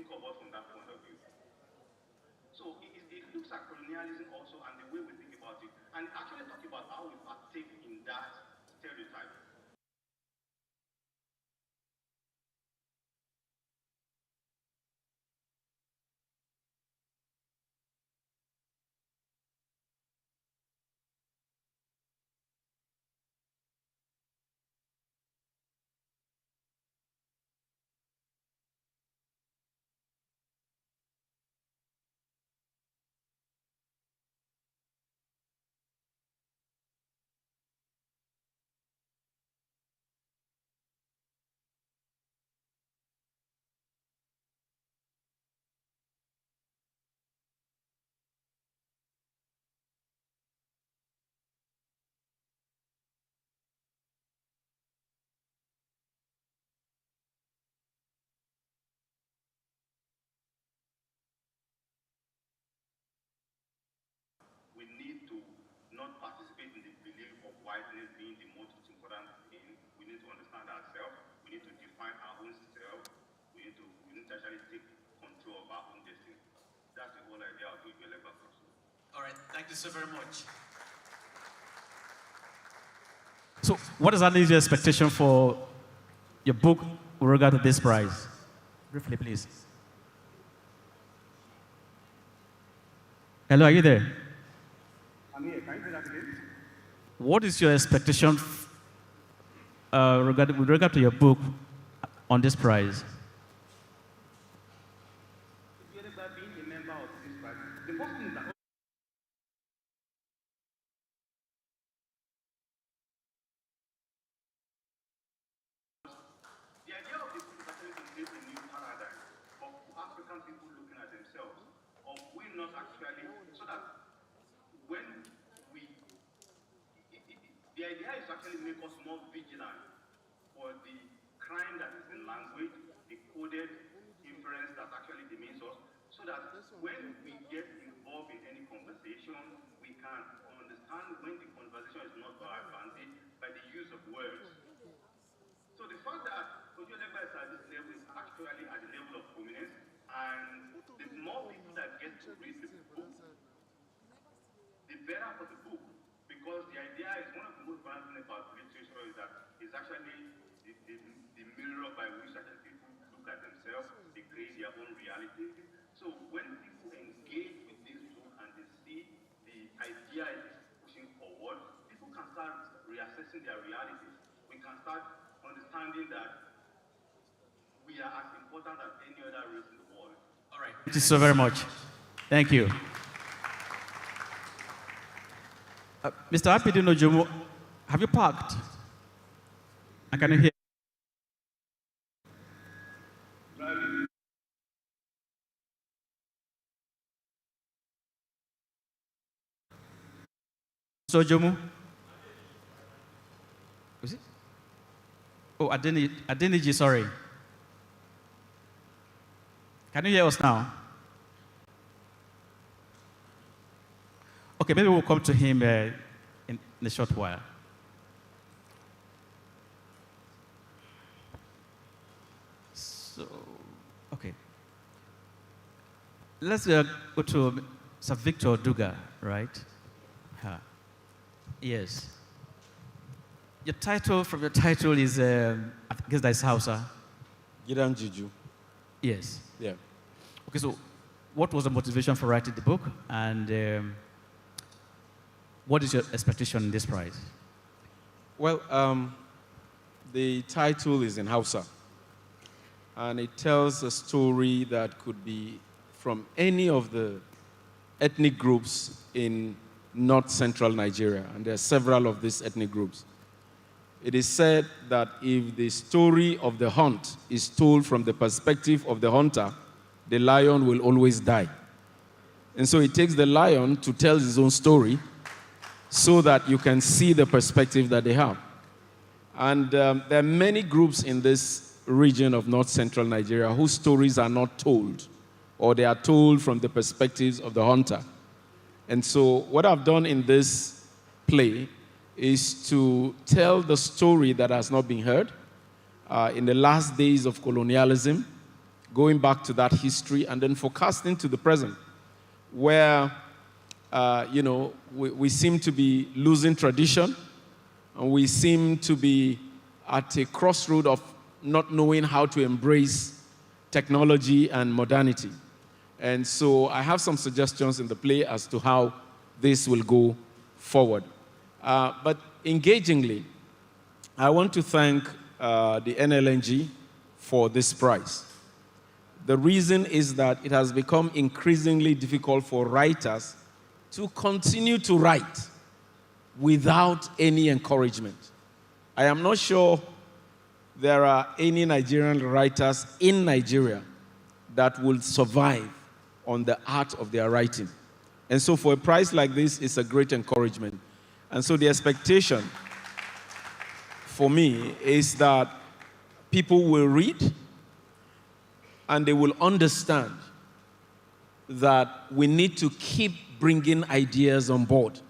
S18: think of us from that point of view. So it looks at colonialism also and the way we think about it, and actually talk about how we partake in that stereotype. We need to not participate in the belief of whiteness being the most important thing. We need to understand ourselves. We need to define our own self. We need to actually take control of our own destiny. That's the whole idea of doing your labor course.
S17: All right, thank you so very much. So, what is your expectation for your book with regard to this prize? Briefly, please. Hello, are you there?
S18: I'm here. Can you say that again?
S17: What is your expectation with regard to your book on this prize?
S18: Being a member of this prize, the first thing is that the idea of the book is actually to create a new paradigm of African people looking at themselves, of we not actually, so that when we, the idea is to actually make us more vigilant for the crime that is in language, the coded inference that actually demeans us, so that when we get involved in any conversation, we can understand when the conversation is not to our advantage by the use of words. So the fact that Ojuelegba is at this level is actually at the level of prominence, and the more people that get to read the book, the better for the book, because the idea is one of the most important things about literature is that it's actually the mirror by which actually people look at themselves, they create their own reality. So when people engage with this book and they see the idea is pushing forward, people can start reassessing their realities. We can start understanding that we are as important as any other race in the world.
S17: All right. Thank you so very much. Thank you. Mr. Apidino Jomo, have you parked? I can hear. So Jomo? Was it? Oh, Adeniji, sorry. Can you hear us now? Okay, maybe we'll come to him in a short while. So, okay. Let's go to Sir Victor Duga, right? Yes. Your title, from your title is, I guess that's Hausa.
S19: Gidan Juju.
S17: Yes.
S19: Yeah.
S17: Okay, so what was the motivation for writing the book, and what is your expectation in this prize?
S19: Well, the title is in Hausa, and it tells a story that could be from any of the ethnic groups in north-central Nigeria, and there are several of these ethnic groups. It is said that if the story of the hunt is told from the perspective of the hunter, the lion will always die. And so it takes the lion to tell his own story so that you can see the perspective that they have. And there are many groups in this region of north-central Nigeria whose stories are not told, or they are told from the perspectives of the hunter. And so what I've done in this play is to tell the story that has not been heard. In the last days of colonialism, going back to that history and then forecasting to the present, where, we seem to be losing tradition, and we seem to be at a crossroad of not knowing how to embrace technology and modernity. And so I have some suggestions in the play as to how this will go forward. But engagingly, I want to thank the Nlng for this prize. The reason is that it has become increasingly difficult for writers to continue to write without any encouragement. I am not sure there are any Nigerian writers in Nigeria that will survive on the art of their writing. And so for a prize like this, it's a great encouragement. And so the expectation for me is that people will read and they will understand that we need to keep bringing ideas on board,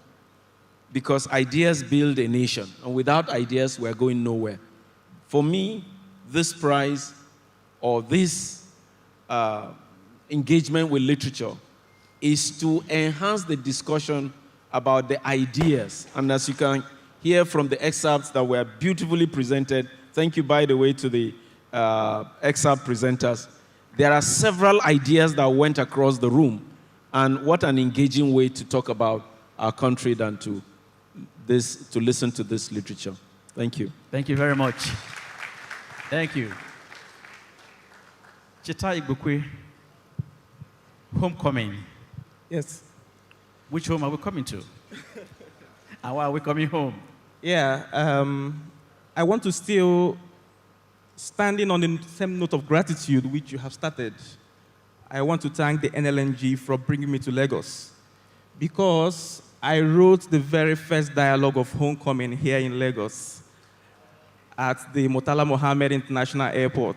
S19: because ideas build a nation, and without ideas, we're going nowhere. For me, this prize or this engagement with literature is to enhance the discussion about the ideas. And as you can hear from the excerpts that were beautifully presented, thank you, by the way, to the excerpt presenters. There are several ideas that went across the room, and what an engaging way to talk about our country than to listen to this literature. Thank you.
S17: Thank you very much. Thank you. Cheta Igbokwe, homecoming.
S20: Yes.
S17: Which home are we coming to? And why are we coming home?
S20: Yeah, I want to still, standing on the same note of gratitude which you have started, I want to thank the Nlng for bringing me to Lagos, because I wrote the very first dialogue of homecoming here in Lagos at the Murtala Mohammed International Airport,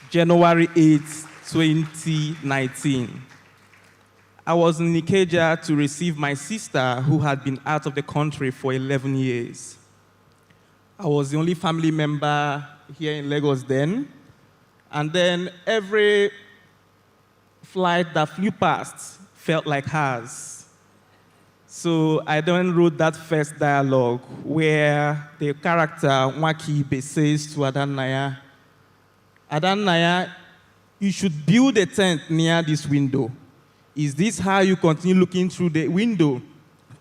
S20: January 8, 2019. I was in Ikeja to receive my sister, who had been out of the country for 11 years. I was the only family member here in Lagos then. And then every flight that flew past felt like hers. So I then wrote that first dialogue where the character Nwakibe says to Adannaya, Adannaya, you should build a tent near this window. Is this how you continue looking through the window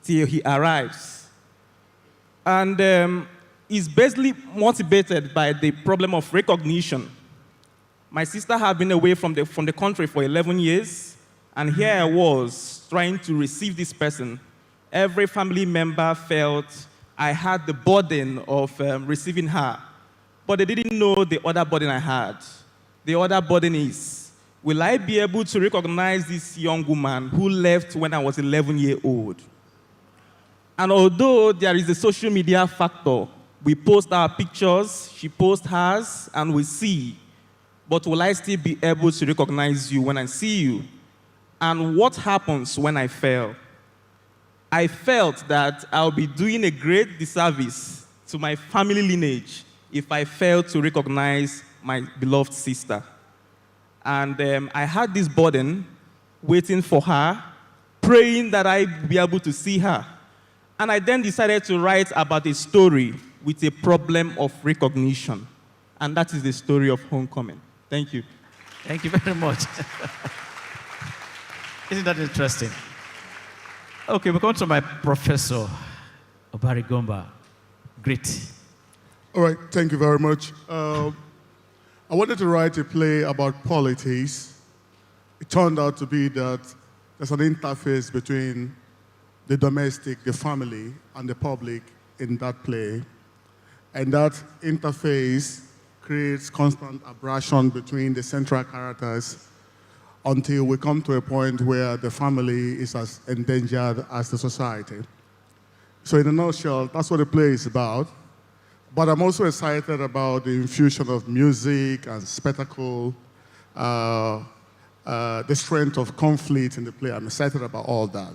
S20: till he arrives? And it's basically motivated by the problem of recognition. My sister had been away from the country for 11 years, and here I was trying to receive this person. Every family member felt I had the burden of receiving her, but they didn't know the other burden I had. The other burden is, will I be able to recognize this young woman who left when I was 11 years old? And although there is a social media factor, we post our pictures, she posts hers, and we see, but will I still be able to recognize you when I see you? And what happens when I fail? I felt that I'll be doing a great disservice to my family lineage if I fail to recognize my beloved sister. And I had this burden waiting for her, praying that I'd be able to see her. And I then decided to write about a story with a problem of recognition. And that is the story of homecoming. Thank you.
S17: Thank you very much. Isn't that interesting? Okay, we come to my professor, Obari Gomba. Great.
S1: All right, thank you very much. I wanted to write a play about politics. It turned out to be that there's an interface between the domestic, the family, and the public in that play. And that interface creates constant abrasion between the central characters until we come to a point where the family is as endangered as the society. So in a nutshell, that's what the play is about. But I'm also excited about the infusion of music and spectacle, the strength of conflict in the play. I'm excited about all that.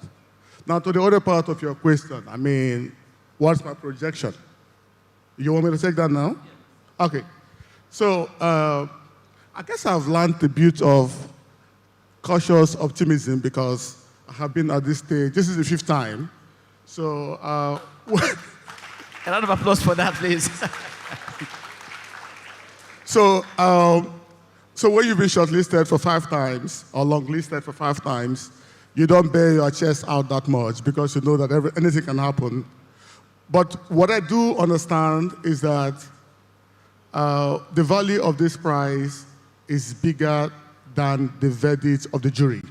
S1: Now, to the other part of your question, I mean, what's my projection? You want me to take that now? Okay. So
S13: I guess I've learned the beauty of cautious optimism because I have been at this stage. This is the 5th time. So,
S17: a round of applause for that, please.
S13: So when you've been shortlisted for 5 times or longlisted for 5 times, you don't bear your chest out that much because you know that anything can happen. But what I do understand is that the value of this prize is bigger than the verdict of the jury.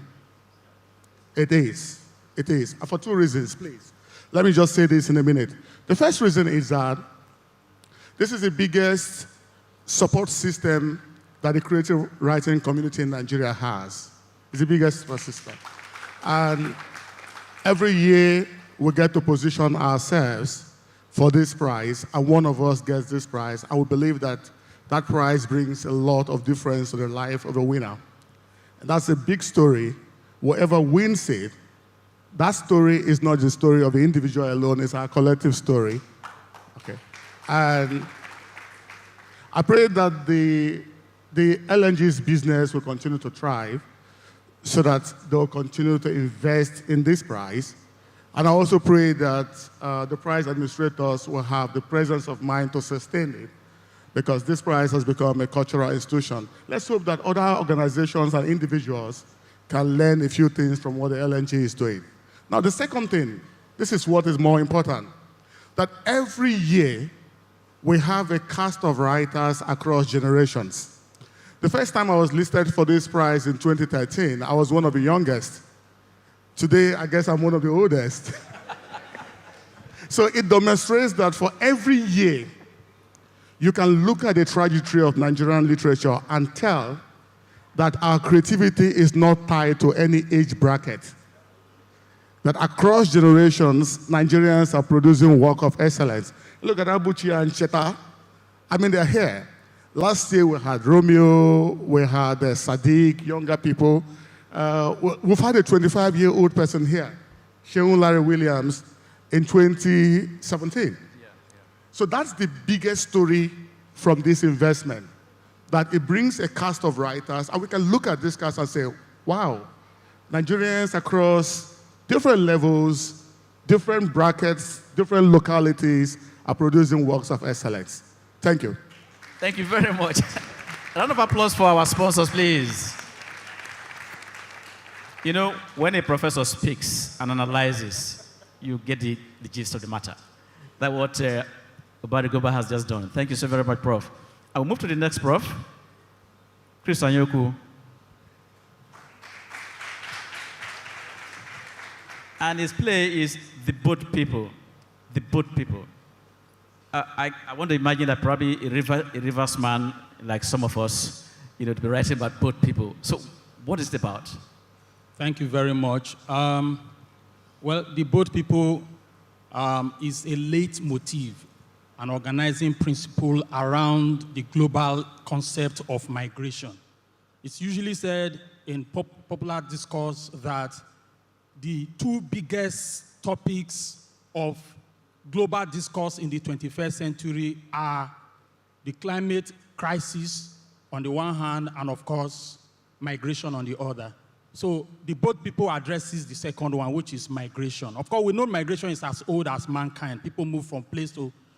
S13: It is. It is. For 2 reasons, please. Let me just say this in a minute. The first reason is that this is the biggest support system that the creative writing community in Nigeria has. It's the biggest support system. And every year we get to position ourselves for this prize, and one of us gets this prize. I would believe that that prize brings a lot of difference to the life of the winner. And that's a big story. Whoever wins it, that story is not the story of the individual alone, it's our collective story. Okay. And I pray that the LNG's business will continue to thrive so that they'll continue to invest in this prize. And I also pray that the prize administrators will have the presence of mind to sustain it because this prize has become a cultural institution. Let's hope that other organizations and individuals can learn a few things from what the LNG is doing. Now, the second thing, this is what is more important, that every year we have a cast of writers across generations. The first time I was listed for this prize in 2013, I was one of the youngest. Today, I guess I'm one of the oldest. So it demonstrates that for every year, you can look at the trajectory of Nigerian literature and tell that our creativity is not tied to any age bracket. That across generations, Nigerians are producing work of excellence. Look at Abuchi and Cheta. I mean, they're here. Last year we had Romeo, we had Sadiq, younger people. We've had a 25-year-old person here, Sheun Larry Williams, in 2017. So that's the biggest story from this investment, that it brings a cast of writers, and we can look at this cast and say, wow, Nigerians across different levels, different brackets, different localities are producing works of excellence. Thank you.
S17: Thank you very much. A round of applause for our sponsors, please. You know, when a professor speaks and analyzes, you get the gist of the matter. That's what Obadi Goba has just done. Thank you so very much, Prof. I will move to the next Prof, Chris Anyoku. And his play is The Boat People. The Boat People. I want to imagine that probably a rivers man, like some of us, to be writing about boat people. So what is it about?
S6: Thank you very much. Well, The Boat People is a leitmotif, an organizing principle around the global concept of migration. It's usually said in popular discourse that the 2 biggest topics of global discourse in the 21st century are the climate crisis on the one hand, and of course, migration on the other. So The Boat People addresses the second one, which is migration. Of course, we know migration is as old as mankind. People move from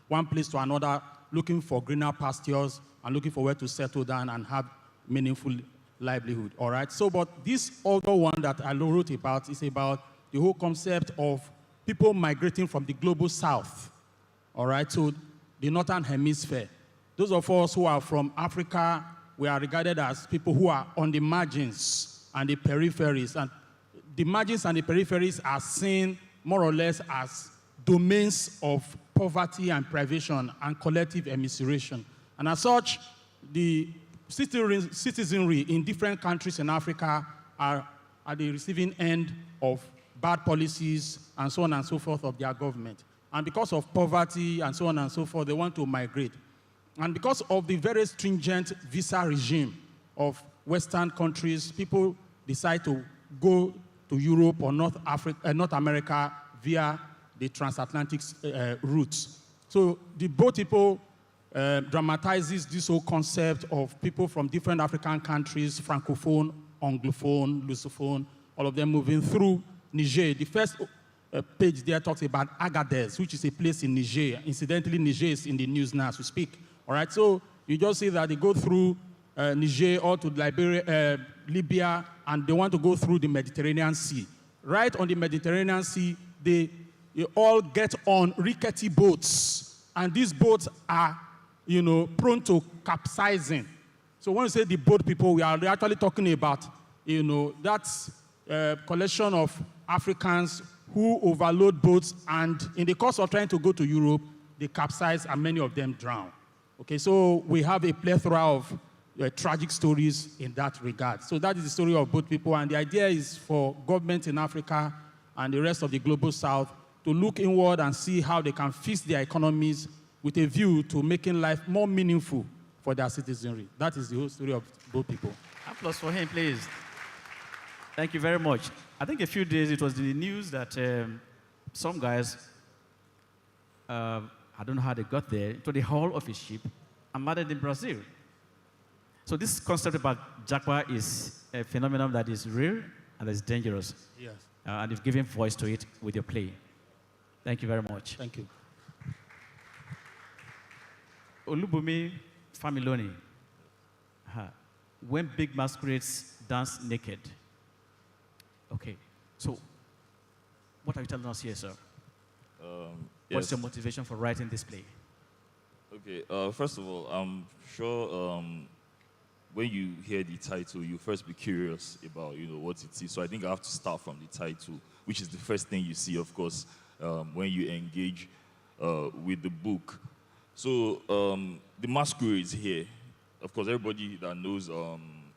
S6: one place to another, looking for greener pastures and looking for where to settle down and have meaningful livelihood, all right? So, but this other one that I wrote about is about the whole concept of people migrating from the global south, all right, to the northern hemisphere. Those of us who are from Africa, we are regarded as people who are on the margins and the peripheries. And the margins and the peripheries are seen more or less as domains of poverty and privation and collective immiseration. And as such, the citizenry in different countries in Africa are at the receiving end of bad policies and so on and so forth of their government. And because of poverty and so on and so forth, they want to migrate. And because of the very stringent visa regime of Western countries, people decide to go to Europe or North America via the transatlantic routes. So the boat people dramatizes this whole concept of people from different African countries, Francophone, Anglophone, Lusophone, all of them moving through Niger. The first page there talks about Agadez, which is a place in Niger. Incidentally, Niger is in the news now as we speak. All right, so you just see that they go through Niger or to Liberia, Libya, and they want to go through the Mediterranean Sea. Right on the Mediterranean Sea, they all get on rickety boats, and these boats are, prone to capsizing. So when we say the boat people, we are actually talking about, that's a collection of Africans who overload boats, and in the course of trying to go to Europe, they capsize and many of them drown. Okay, so we have a plethora of tragic stories in that regard. So that is the story of boat people, and the idea is for governments in Africa and the rest of the global south to look inward and see how they can fix their economies with a view to making life more meaningful for their citizenry. That is the whole story of boat people.
S17: Applause for him, please. Thank you very much. I think a few days it was in the news that some guys, I don't know how they got there, to the hull of a ship and landed in Brazil. So this concept about Japa is a phenomenon that is real and is dangerous.
S6: Yes.
S17: And you've given voice to it with your play. Thank you very much.
S6: Thank you.
S17: Olubumi Familoni. When big masquerades dance naked. Okay, so what are you telling us here, sir? What's your motivation for writing this play?
S8: Okay, first of all, I'm sure when you hear the title, you first be curious about, what it is. So I think I have to start from the title, which is the first thing you see, of course, when you engage with the book. So the masquerades here, of course, everybody that knows,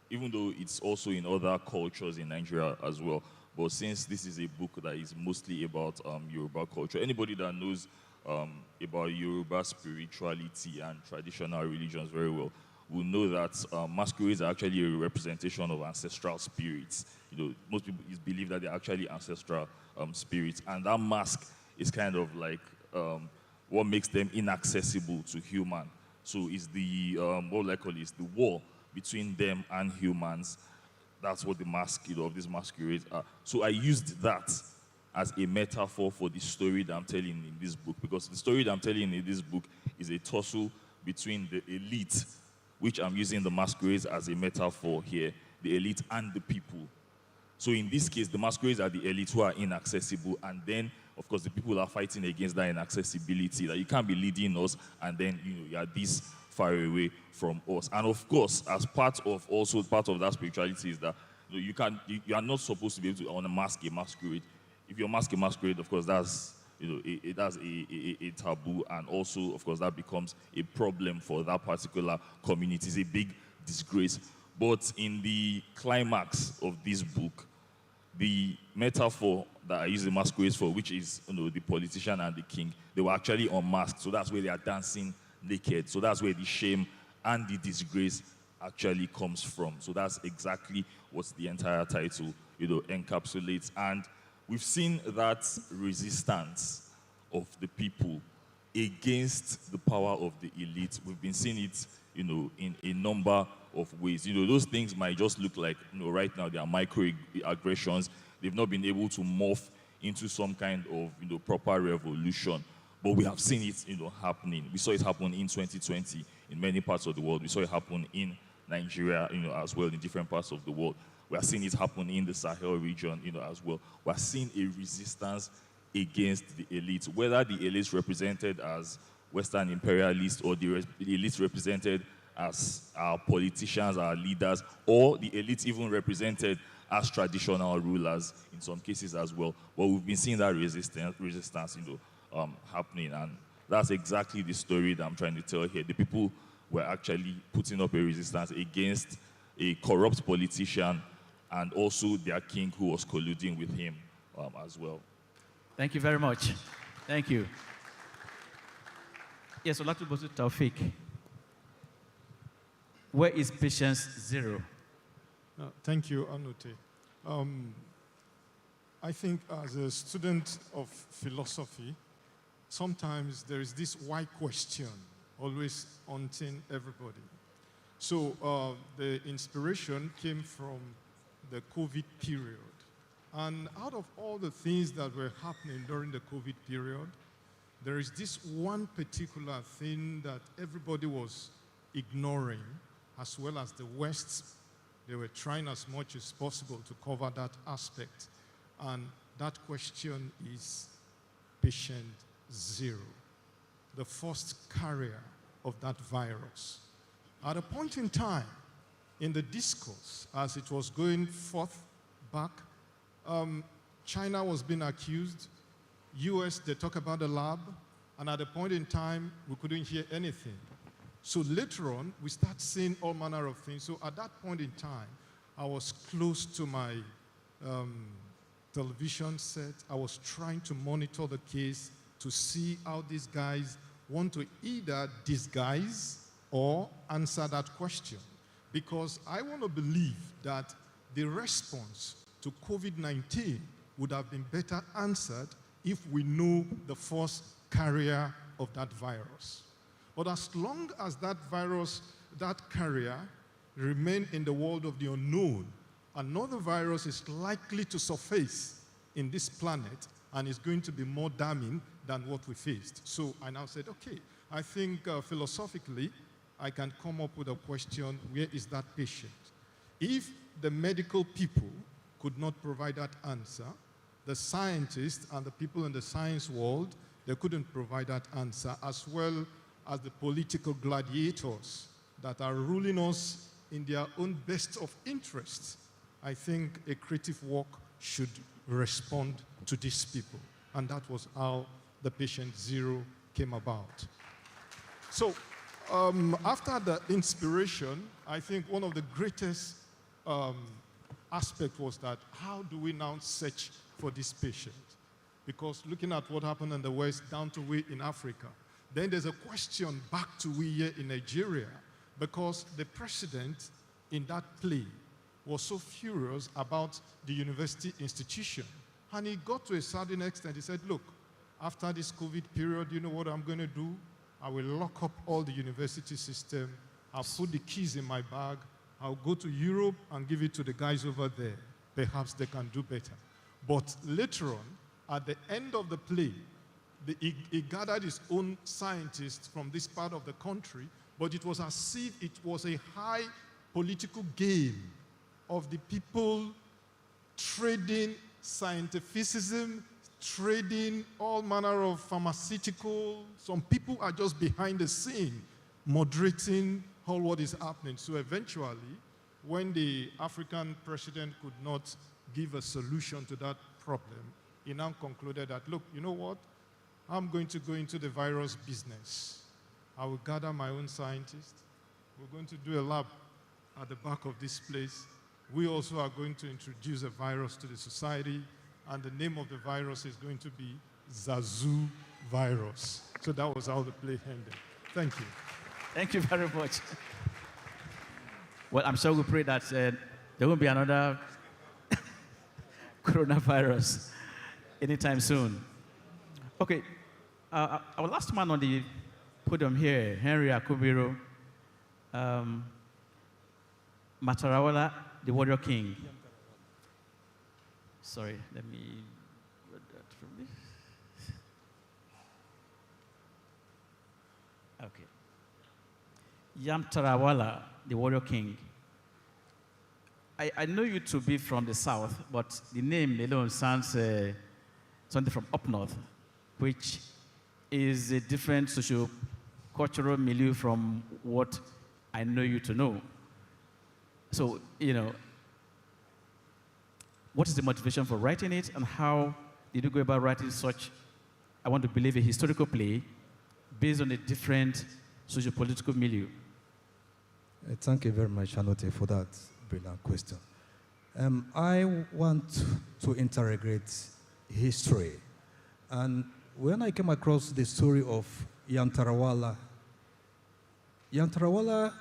S8: even though it's also in other cultures in Nigeria as well, but since this is a book that is mostly about Yoruba culture, anybody that knows about Yoruba spirituality and traditional religions very well will know that masquerades are actually a representation of ancestral spirits. Most people believe that they're actually ancestral spirits, and that mask is kind of like what makes them inaccessible to human. So it's the, what I call is the war between them and humans. That's what the mask, of these masquerades are. So I used that as a metaphor for the story that I'm telling in this book, because the story that I'm telling in this book is a tussle between the elite, which I'm using the masquerades as a metaphor here, the elite and the people. So in this case, the masquerades are the elite who are inaccessible, and then, of course, the people are fighting against that inaccessibility, that you can't be leading us, and then, you are this far away from us. And of course, as part of that spirituality is that you are not supposed to be able to unmask a masquerade. If you mask a masquerade, of course, that's that's a taboo, and also, of course, that becomes a problem for that particular community. It's a big disgrace. But in the climax of this book, the metaphor that I use the masquerades for, which is the politician and the king, they were actually unmasked. So that's where they are dancing naked. So that's where the shame and the disgrace actually comes from. So that's exactly what the entire title encapsulates. And we've seen that resistance of the people against the power of the elite. We've been seeing it, in a number of ways. Those things might just look like, right now they are microaggressions. They've not been able to morph into some kind of, proper revolution. But we have seen it, happening. We saw it happen in 2020 in many parts of the world. We saw it happen in Nigeria, as well, in different parts of the world. We are seeing it happen in the Sahel region, as well. We are seeing a resistance against the elite, whether the elites represented as Western imperialists or the elites represented as our politicians, our leaders, or the elites even represented as traditional rulers in some cases as well. But we've been seeing that resistance, happening, and that's exactly the story that I'm trying to tell here. The people were actually putting up a resistance against a corrupt politician and also their king who was colluding with him as well.
S17: Thank you very much. Thank you. Yes, Olatubosu Taufik. Where is patience zero?
S3: Thank you, Anote. I think as a student of philosophy, sometimes there is this why question
S12: always haunting everybody. So the inspiration came from the COVID period. And out of all the things that were happening during the COVID period, there is this one particular thing that everybody was ignoring, as well as the West. They were trying as much as possible to cover that aspect. And that question is patient zero, the first carrier of that virus. At a point in time, in the discourse, as it was going forth back, China was being accused, US, they talk about the lab, and at a point in time, we couldn't hear anything. So later on, we start seeing all manner of things. So at that point in time, I was close to my television set. I was trying to monitor the case to see how these guys want to either disguise or answer that question. Because I want to believe that the response to COVID-19 would have been better answered if we know the first carrier of that virus. But as long as that virus, that carrier, remain in the world of the unknown, another virus is likely to surface in this planet and is going to be more damning than what we faced. So I now said, okay, I think philosophically, I can come up with a question, where is that patient? If the medical people could not provide that answer, the scientists and the people in the science world, they couldn't provide that answer, as well as the political gladiators that are ruling us in their own best of interests. I think a creative work should respond to these people. And that was how the patient zero came about. So after the inspiration, I think one of the greatest aspect was that how do we now search for this patient? Because looking at what happened in the West down to we in Africa, then there's a question back to we here in Nigeria, because the president in that play was so furious about the university institution. And he got to a certain extent, he said, look, after this COVID period, you know what I'm going to do? I will lock up all the university system. I'll put the keys in my bag. I'll go to Europe and give it to the guys over there. Perhaps they can do better. But later on, at the end of the play, he gathered his own scientists from this part of the country, but it was as if it was a high political game of the people trading scientificism, trading all manner of pharmaceutical. Some people are just behind the scene, moderating all what is happening. So eventually, when the African president could not give a solution to that problem, he now concluded that, look, you know what? I'm going to go into the virus business. I will gather my own scientists. We're going to do a lab at the back of this place. We also are going to introduce a virus to the society, and the name of the virus is going to be Zazu virus. So that was how the play ended. Thank you.
S17: Thank you very much. Well, I'm sure we pray that there won't be another coronavirus anytime soon. Okay, our last man on the podium here, Henry Akubiro, Matarawala, the Warrior King. Sorry, let me read that from me. Okay. Yamtarawala, the Warrior King. I know you to be from the south, but the name alone sounds something from up north, which is a different socio-cultural milieu from what I know you to know. So, you know, what is the motivation for writing it, and how did you go about writing such, I want to believe, a historical play based on a different socio-political milieu?
S2: Thank you very much, Anote, for that brilliant question. I want to interrogate history. And when I came across the story of Yantarawala, Yantarawala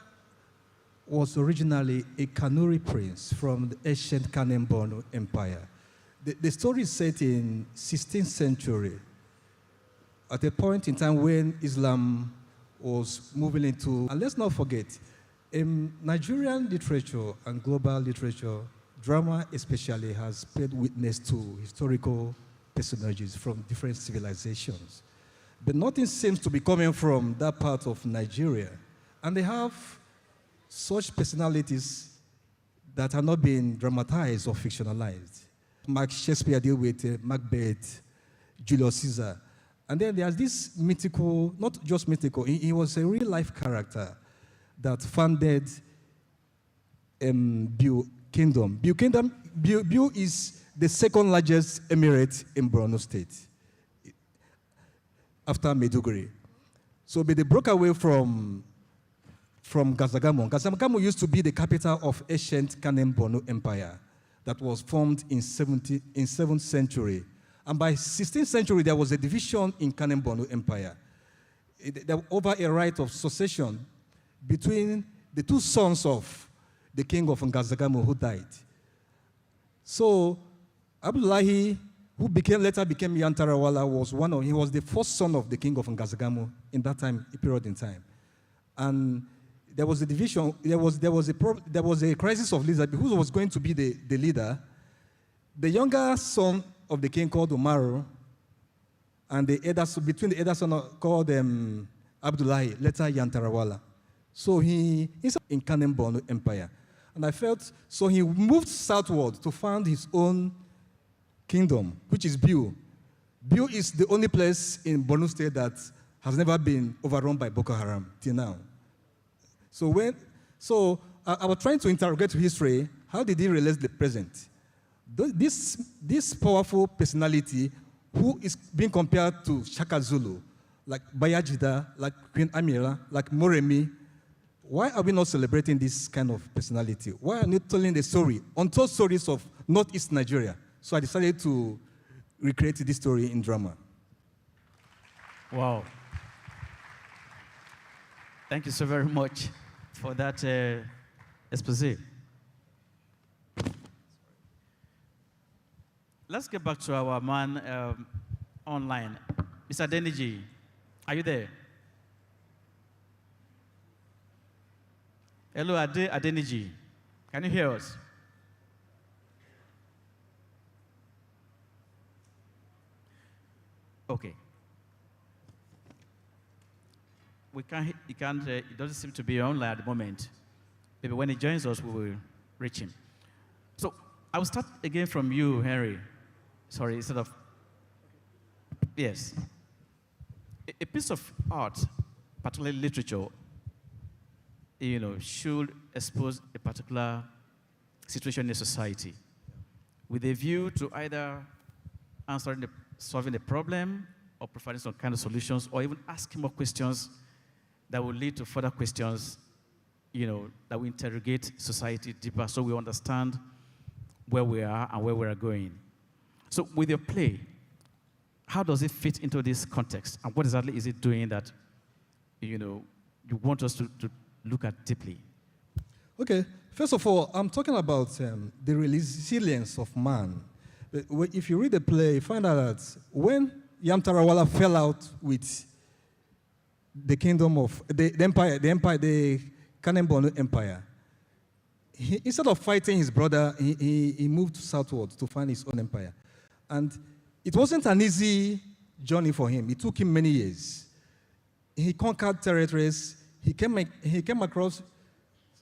S2: was originally a Kanuri prince from the ancient Kanem-Borno Empire. The story is set in 16th century, at a point in time when Islam
S21: was moving into. And let's not forget, in Nigerian literature and global literature, drama especially has paid witness to historical personages from different civilizations. But nothing seems to be coming from that part of Nigeria. And they have such personalities that are not being dramatized or fictionalized. Mark Shakespeare deal with Macbeth, Julius Caesar. And then there's this mythical, not just mythical, he was a real-life character that founded Biu Kingdom. Biu is the second largest emirate in Borno State, after Maiduguri. So but they broke away from Gazagamo. Gazagamo used to be the capital of ancient Kanem Borno Empire that was formed in 7th century. And by 16th century, there was a division in Kanem Borno Empire. Over a right of succession between the two sons of the king of Ngazagamo who died. So Abdullahi, who later became Yantarawala, he was the first son of the king of Ngazagamo in that period in time. And there was a division, there was a crisis of leadership. Who was going to be the leader? The younger son of the king called Umaru, and between the elder son called Abdullahi, later Yantarawala. So he's in Kanem Borno Empire. And I felt, so he moved southward to found his own kingdom, which is Biu. Biu is the only place in Borno State that has never been overrun by Boko Haram till now. So I was trying to interrogate history. How did he realize the present? This powerful personality who is being compared to Shaka Zulu, like Bayajida, like Queen Amira, like Moremi, why are we not celebrating this kind of personality? Why are we not telling the story, untold stories of Northeast Nigeria? So I decided to recreate this story in drama.
S17: Wow. Thank you so very much for that expose. Let's get back to our man online. Mr. Deniji, are you there? Hello, Adeniji. Can you hear us? Okay. It doesn't seem to be online at the moment. Maybe when he joins us, we will reach him. So I will start again from you, Henry. Sorry, instead of, yes. A piece of art, particularly literature, should expose a particular situation in a society with a view to either solving the problem or providing some kind of solutions or even asking more questions that will lead to further questions, that will interrogate society deeper so we understand where we are and where we are going. So with your play, how does it fit into this context? And what exactly is it doing that, you want us to look at deeply?
S21: Okay, first of all, I'm talking about the resilience of man. If you read the play, you find out that when Yamtarawala fell out with the kingdom of the Kanem Borno Empire, instead of fighting his brother, he moved southward to find his own empire. And it wasn't an easy journey for him. It took him many years. He conquered territories. He came across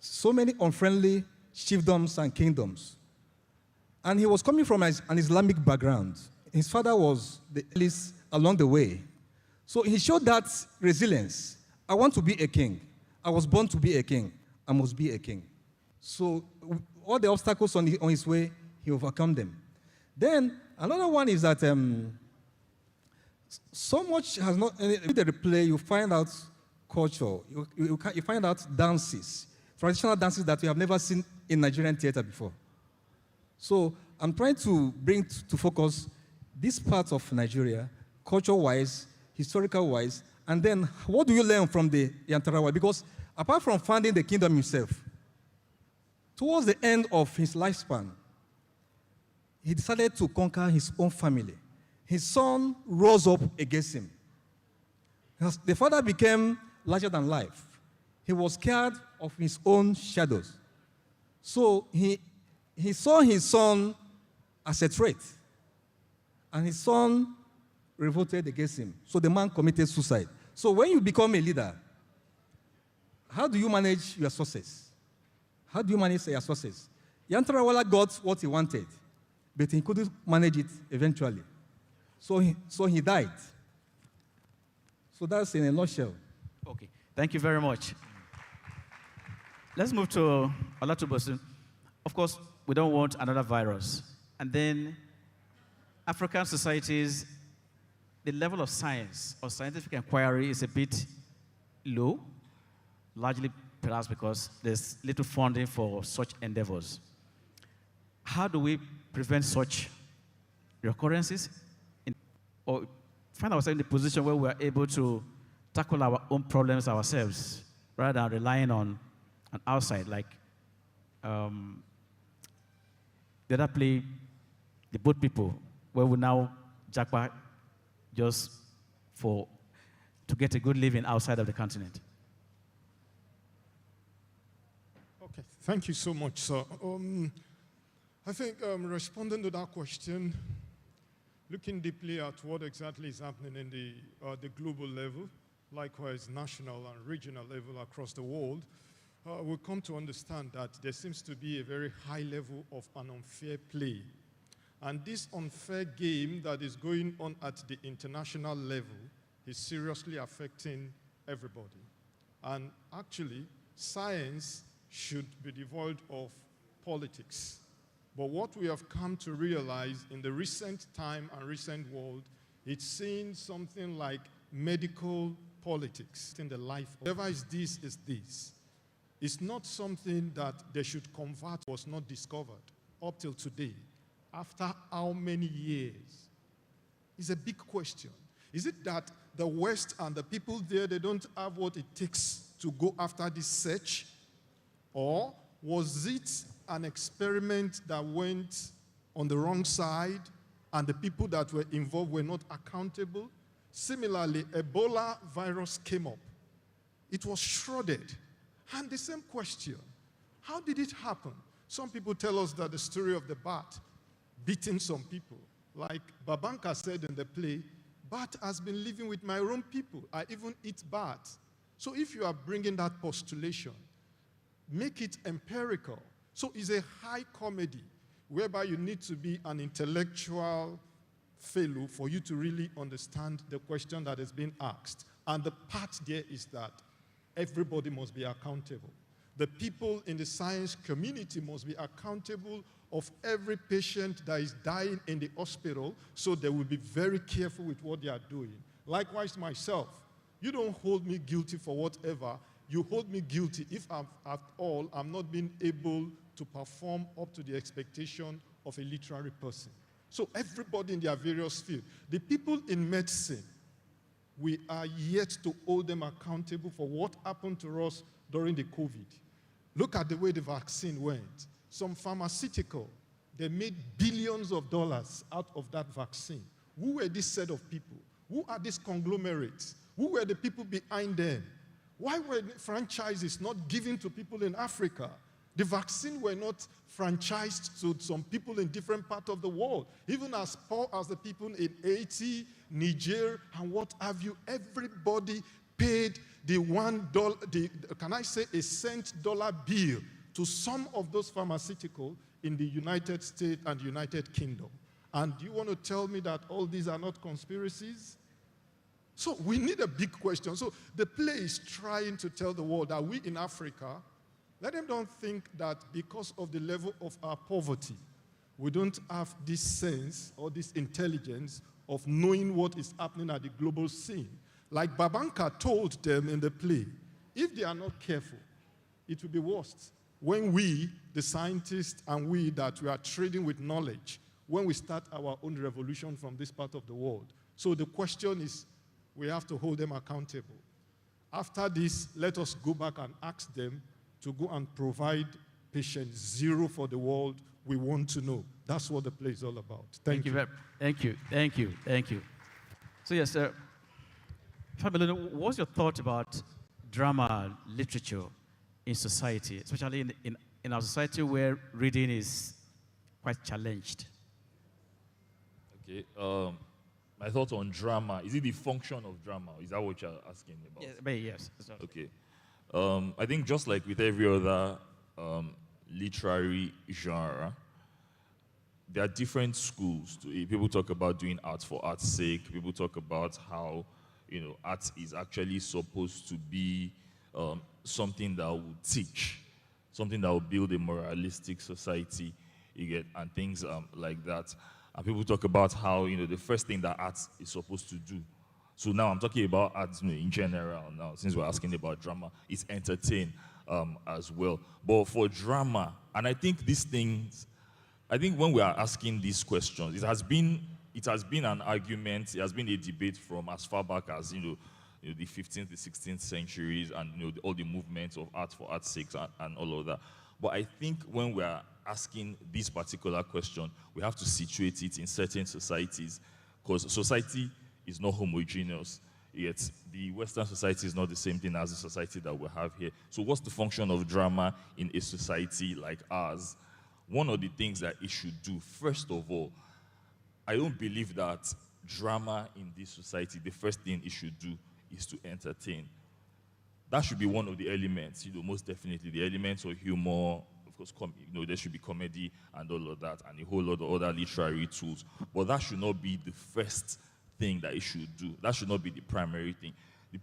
S21: so many unfriendly chiefdoms and kingdoms. And he was coming from an Islamic background. His father was the least along the way. So he showed that resilience. I want to be a king. I was born to be a king. I must be a king. So all the obstacles on his way, he overcome them. Then another one is that so much has not, in the play, you find out culture. You find out dances, traditional dances that we have never seen in Nigerian theater before. So I'm trying to bring to focus this part of Nigeria, culture-wise, historical-wise, and then what do you learn from the Yantarawa? Because apart from founding the kingdom himself, towards the end of his lifespan, he decided to conquer his own family. His son rose up against him. The father became larger than life. He was scared of his own shadows. So he saw his son as a threat. And his son revolted against him. So the man committed suicide. So when you become a leader, how do you manage your success? How do you manage your success? Yantarawala got what he wanted, but he couldn't manage it eventually. So he died. So that's in a nutshell.
S17: Okay, thank you very much. Let's move to Olatubosun. Of course, we don't want another virus. And then African societies, the level of science or scientific inquiry is a bit low, largely perhaps because there's little funding for such endeavors. How do we prevent such recurrences or find ourselves in a position where we are able to tackle our own problems ourselves rather than relying on an outside, like the other play, the boat people, where we now jackpot just to get a good living outside of the continent.
S5: Okay, thank you so much, sir. I think responding to that question, looking deeply at what exactly is happening in the global level, likewise national and regional level across the world, we'll come to understand that there seems to be a very high level of an unfair play. And this unfair game that is going on at the international level is seriously affecting everybody. And actually, science should be devoid of politics. But what we have come to realize in the recent time and recent world, it's seeing something like medical politics in the life. Whatever is this is this. It's not something that they should convert, was not discovered up till today. After how many years? It's a big question. Is it that the West and the people there, they don't have what it takes to go after this search? Or was it an experiment that went on the wrong side and the people that were involved were not accountable? Similarly, Ebola virus came up. It was shrouded. And the same question, how did it happen? Some people tell us that the story of the bat beating some people. Like Babanka said in the play, bat has been living with my own people. I even eat bat. So if you are bringing that postulation, make it empirical. So it's a high comedy whereby you need to be an intellectual fellow for you to really understand the question that is being asked. And the part there is that everybody must be accountable. The people in the science community must be accountable of every patient that is dying in the hospital, so they will be very careful with what they are doing. Likewise, myself, you don't hold me guilty for whatever. You hold me guilty if at all I'm not being able to perform up to the expectation of a literary person. So everybody in their various fields. The people in medicine, we are yet to hold them accountable for what happened to us during the COVID. Look at the way the vaccine went. Some pharmaceutical, they made billions of dollars out of that vaccine. Who were this set of people? Who are these conglomerates? Who were the people behind them? Why were franchises not given to people in Africa? The vaccine were not franchised to some people in different parts of the world. Even as poor as the people in Haiti, Niger, and what have you, everybody paid the $1, can I say a cent dollar bill to some of those pharmaceuticals in the United States and United Kingdom. And you want to tell me that all these are not conspiracies? So we need a big question. So the play is trying to tell the world that we in Africa, let them don't think that because of the level of our poverty, we don't have this sense or this intelligence of knowing what is happening at the global scene. Like Babanka told them in the play, if they are not careful, it will be worse. When we, the scientists, and we that we are trading with knowledge, when we start our own revolution from this part of the world. So the question is, we have to hold them accountable. After this, let us go back and ask them to go and provide patient zero for the world we want to know. That's what the play is all about. Thank you.
S17: Thank you. So yes, sir. Fabulous, what's your thought about drama literature in society, especially in our society where reading is quite challenged?
S8: Okay. My thoughts on drama. Is it the function of drama? Is that what you're asking about?
S17: Yes.
S8: Okay. I think just like with every other literary genre, there are different schools to it. People talk about doing art for art's sake. People talk about how, art is actually supposed to be something that will teach, something that will build a moralistic society, and things like that. And people talk about how, the first thing that art is supposed to do. So now I'm talking about art in general now, since we're asking about drama, is entertain as well. But for drama, and I think these things, when we are asking these questions, it has been an argument, it has been a debate from as far back as, the 15th, the 16th centuries, and all the movements of art for art's sake and all of that. But I think when we are asking this particular question, we have to situate it in certain societies, because society is not homogeneous. Yet the Western society is not the same thing as the society that we have here. So what's the function of drama in a society like ours? One of the things that it should do, first of all, I don't believe that drama in this society, the first thing it should do is to entertain. That should be one of the elements, most definitely. The elements of humor, of course, there should be comedy and all of that, and a whole lot of other literary tools. But that should not be the first thing that it should do. That should not be the primary thing.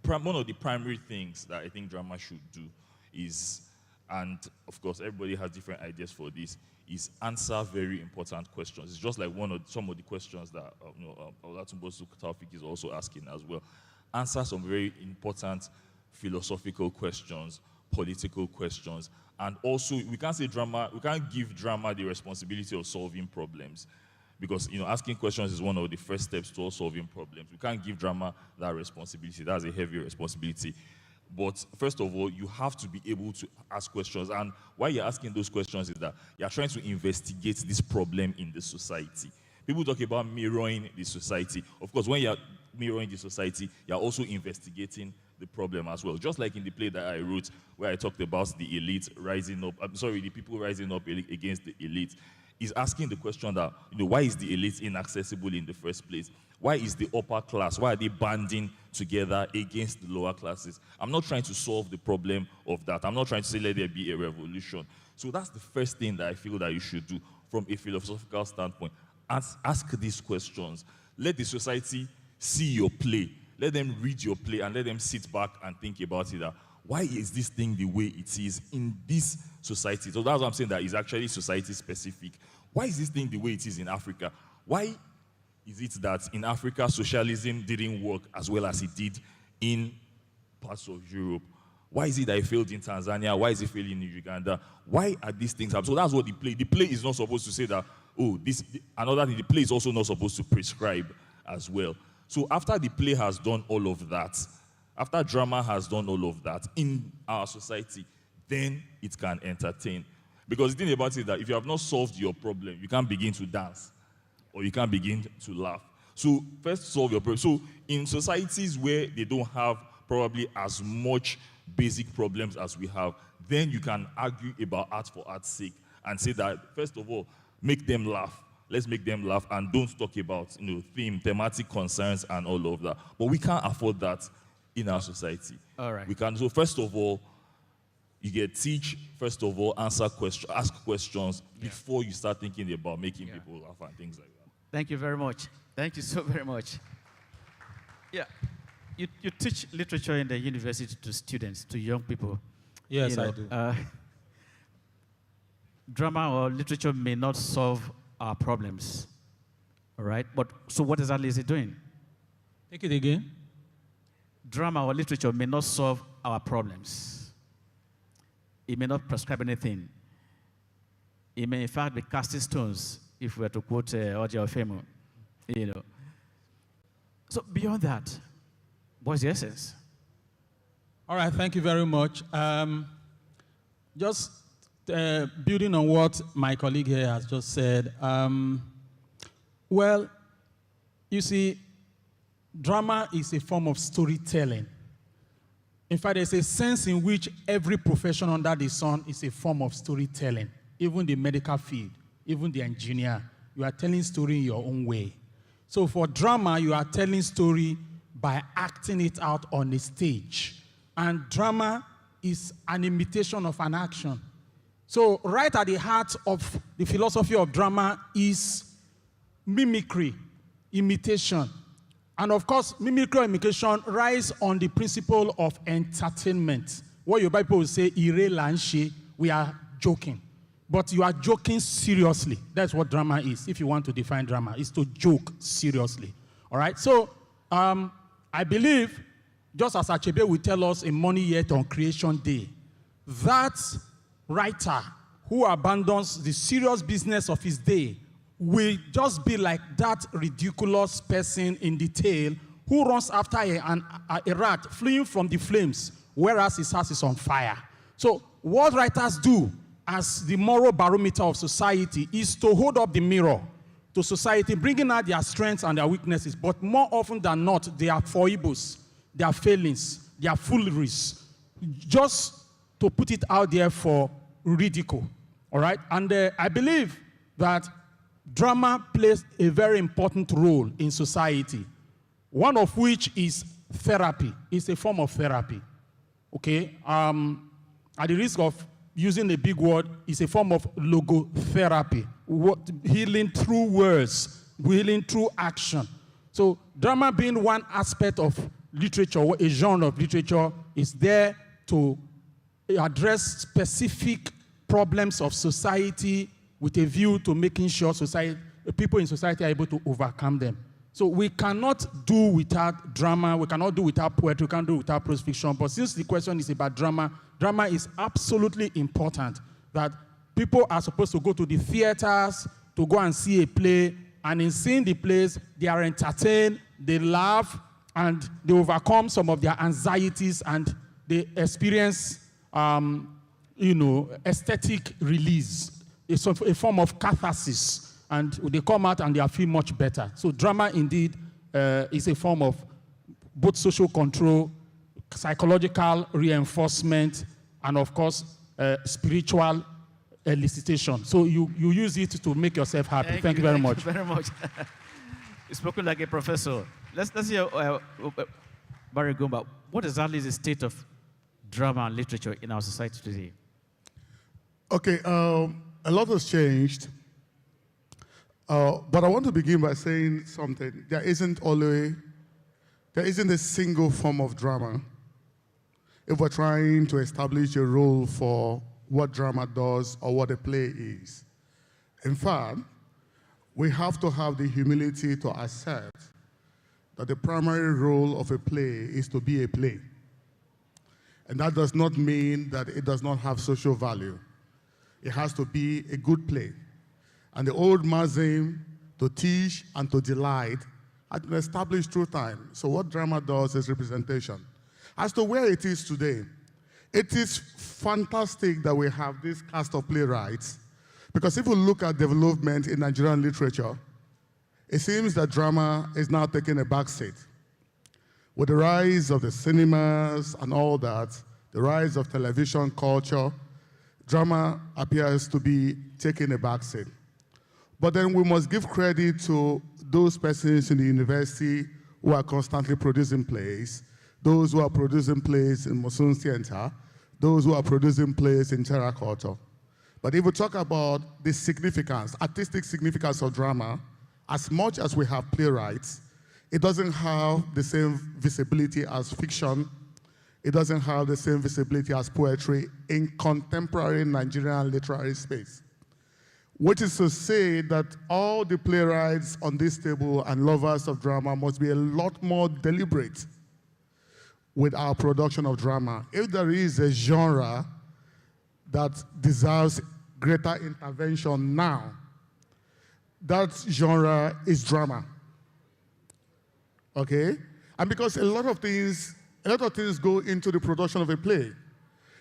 S8: One of the primary things that I think drama should do is, and of course everybody has different ideas for this, is answer very important questions. It's just like some of the questions that Olatunbosu Taufik is also asking as well. Answer some very important philosophical questions, political questions, and also we can't give drama the responsibility of solving problems, because asking questions is one of the first steps towards solving problems. We can't give drama that responsibility. That's a heavy responsibility. But first of all, you have to be able to ask questions. And why you're asking those questions is that you're trying to investigate this problem in the society. People talk about mirroring the society. Of course, when you're mirroring the society, you're also investigating the problem as well. Just like in the play that I wrote, where I talked about the elite rising up, the people rising up against the elite, is asking the question that, why is the elite inaccessible in the first place? Why is the upper class, why are they banding together against the lower classes? I'm not trying to solve the problem of that. I'm not trying to say let there be a revolution. So that's the first thing that I feel that you should do from a philosophical standpoint. Ask these questions. Let the society see your play. Let them read your play and let them sit back and think about it. Why is this thing the way it is in this society? So that's what I'm saying, that is actually society specific. Why is this thing the way it is in Africa? Why is it that in Africa socialism didn't work as well as it did in parts of Europe? Why is it that it failed in Tanzania? Why is it failing in Uganda? Why are these things happening? So that's what the play is not supposed to say that, another thing, the play is also not supposed to prescribe as well. So after the play has done all of that, after drama has done all of that in our society, then it can entertain. Because the thing about it is that if you have not solved your problem, you can't begin to dance or you can't begin to laugh. So first solve your problem. So in societies where they don't have probably as much basic problems as we have, then you can argue about art for art's sake and say that, first of all, make them laugh. Let's make them laugh and don't talk about thematic concerns and all of that. But we can't afford that in our society.
S17: All right.
S8: We can. So first of all, teach. First of all, ask questions before you start thinking about making people laugh and things like that.
S17: Thank you very much. Thank you so very much. Yeah, you teach literature in the university to students, to young people.
S20: Yes, I do.
S17: Drama or literature may not solve our problems, all right? But so what exactly is it doing?
S20: Take it again.
S17: Drama or literature may not solve our problems. It may not prescribe anything. It may, in fact, be casting stones, if we were to quote Oja Ofemo, So beyond that, what's the essence?
S20: All right, thank you very much. Just building on what my colleague here has just said, well, you see, drama is a form of storytelling.
S4: In fact, there's a sense in which every profession under the sun is a form of storytelling. Even the medical field, even the engineer, you are telling story in your own way. So for drama, you are telling story by acting it out on a stage. And drama is an imitation of an action. So right at the heart of the philosophy of drama is mimicry, imitation. And of course, mimicry or imitation rise on the principle of entertainment. What your Bible will say, ire lanche, we are joking. But you are joking seriously. That's what drama is, if you want to define drama, is to joke seriously. All right? So I believe, just as Achebe will tell us in Money Yet on Creation Day, that writer who abandons the serious business of his day will just be like that ridiculous person in the tale who runs after a rat fleeing from the flames, whereas his house is on fire. So what writers do as the moral barometer of society is to hold up the mirror to society, bringing out their strengths and their weaknesses, but more often than not, their foibles, their failings, their fooleries, just to put it out there for ridicule, all right? And I believe that drama plays a very important role in society, one of which is therapy. It's a form of therapy, okay? At the risk of using a big word, it's a form of logotherapy, healing through words, healing through action. So drama being one aspect of literature, a genre of literature, is there to address specific problems of society with a view to making sure people in society are able to overcome them. So we cannot do without drama, we cannot do without poetry, we can't do without prose fiction. But since the question is about drama, drama is absolutely important. That people are supposed to go to the theaters to go and see a play, and in seeing the plays, they are entertained, they laugh, and they overcome some of their anxieties, and they experience, aesthetic release. It's a form of catharsis. And they come out and they feel much better. So drama indeed is a form of both social control, psychological reinforcement, and of course, spiritual elicitation. So you use it to make yourself happy. Thank you very much.
S17: Thank you very much. You've spoken like a professor. Let's hear Barry Gumba. What exactly is the state of drama and literature in our society today?
S1: Okay, a lot has changed. But I want to begin by saying something. There isn't a single form of drama if we're trying to establish a role for what drama does or what a play is. In fact, we have to have the humility to accept that the primary role of a play is to be a play. And that does not mean that it does not have social value. It has to be a good play. And the old maxim, to teach and to delight, had been established through time. So what drama does is representation. As to where it is today, it is fantastic that we have this cast of playwrights, because if you look at development in Nigerian literature, it seems that drama is now taking a backseat. With the rise of the cinemas and all that, the rise of television culture, drama appears to be taking a backseat. But then we must give credit to those persons in the university who are constantly producing plays, those who are producing plays in Mosun Theatre, those who are producing plays in Terracotta. But if we talk about the significance, artistic significance of drama, as much as we have playwrights, it doesn't have the same visibility as fiction. It doesn't have the same visibility as poetry in contemporary Nigerian literary space. Which is to say that all the playwrights on this table and lovers of drama must be a lot more deliberate with our production of drama. If there is a genre that deserves greater intervention now, that genre is drama. Okay? And because a lot of things go into the production of a play.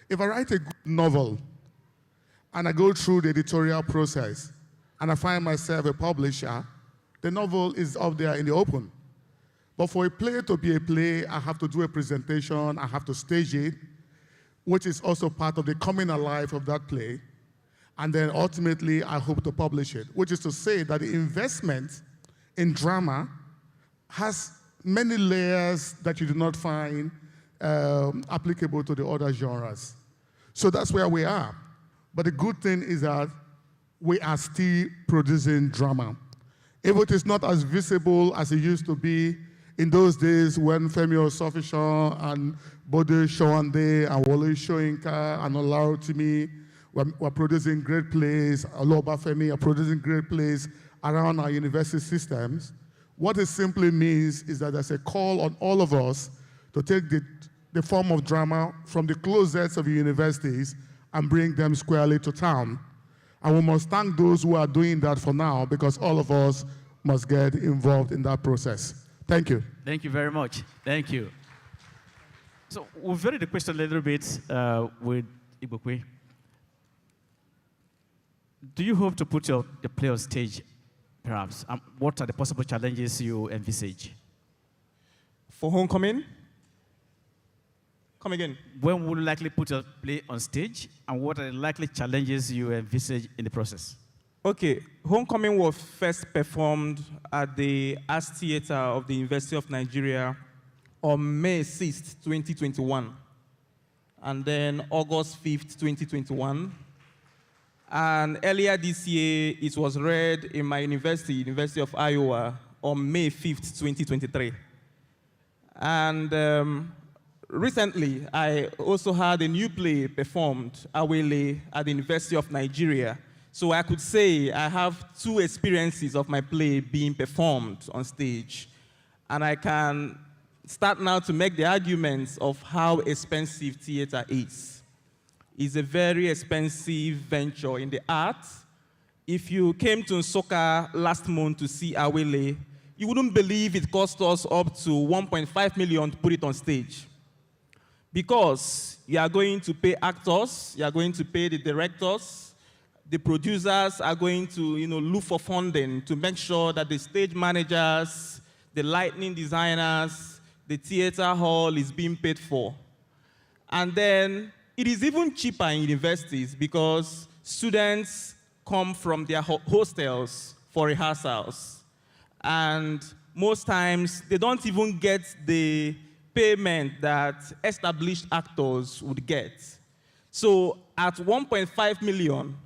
S1: If I write a good novel, and I go through the editorial process, and I find myself a publisher, the novel is up there in the open. But for a play to be a play, I have to do a presentation, I have to stage it, which is also part of the coming alive of that play. And then ultimately, I hope to publish it, which is to say that the investment in drama has many layers that you do not find applicable to the other genres. So that's where we are. But the good thing is that we are still producing drama. If it is not as visible as it used to be in those days when Femi Osofishan and Bode Showande and Wole Soyinka and Olarotimi were producing great plays, Aloba Femi are producing great plays around our university systems, what it simply means is that there's a call on all of us to take the form of drama from the closets of the universities and bring them squarely to town. And we must thank those who are doing that for now, because all of us must get involved in that process. Thank you.
S17: Thank you very much. Thank you. So we've varied the question a little bit with Ibukwe. Do you hope to put the play on stage, perhaps? What are the possible challenges you envisage?
S20: For homecoming? Come again.
S17: When would you likely put your play on stage, and what are the likely challenges you envisage in the process?
S20: Okay, Homecoming was first performed at the Arts Theatre of the University of Nigeria on May 6th, 2021, and then August 5th, 2021. And earlier this year, it was read in my University of Iowa, on May 5th, 2023. And recently, I also had a new play performed, Awele, at the University of Nigeria. So I could say I have two experiences of my play being performed on stage. And I can start now to make the arguments of how expensive theater is. It's a very expensive venture in the arts. If you came to Nsukka last month to see Awele, you wouldn't believe it cost us up to 1.5 million to put it on stage. Because you are going to pay actors, you are going to pay the directors, the producers are going to look for funding to make sure that the stage managers, the lighting designers, the theater hall is being paid for. And then it is even cheaper in universities because students come from their hostels for rehearsals. And most times, they don't even get the payment that established actors would get. So at 1.5 million,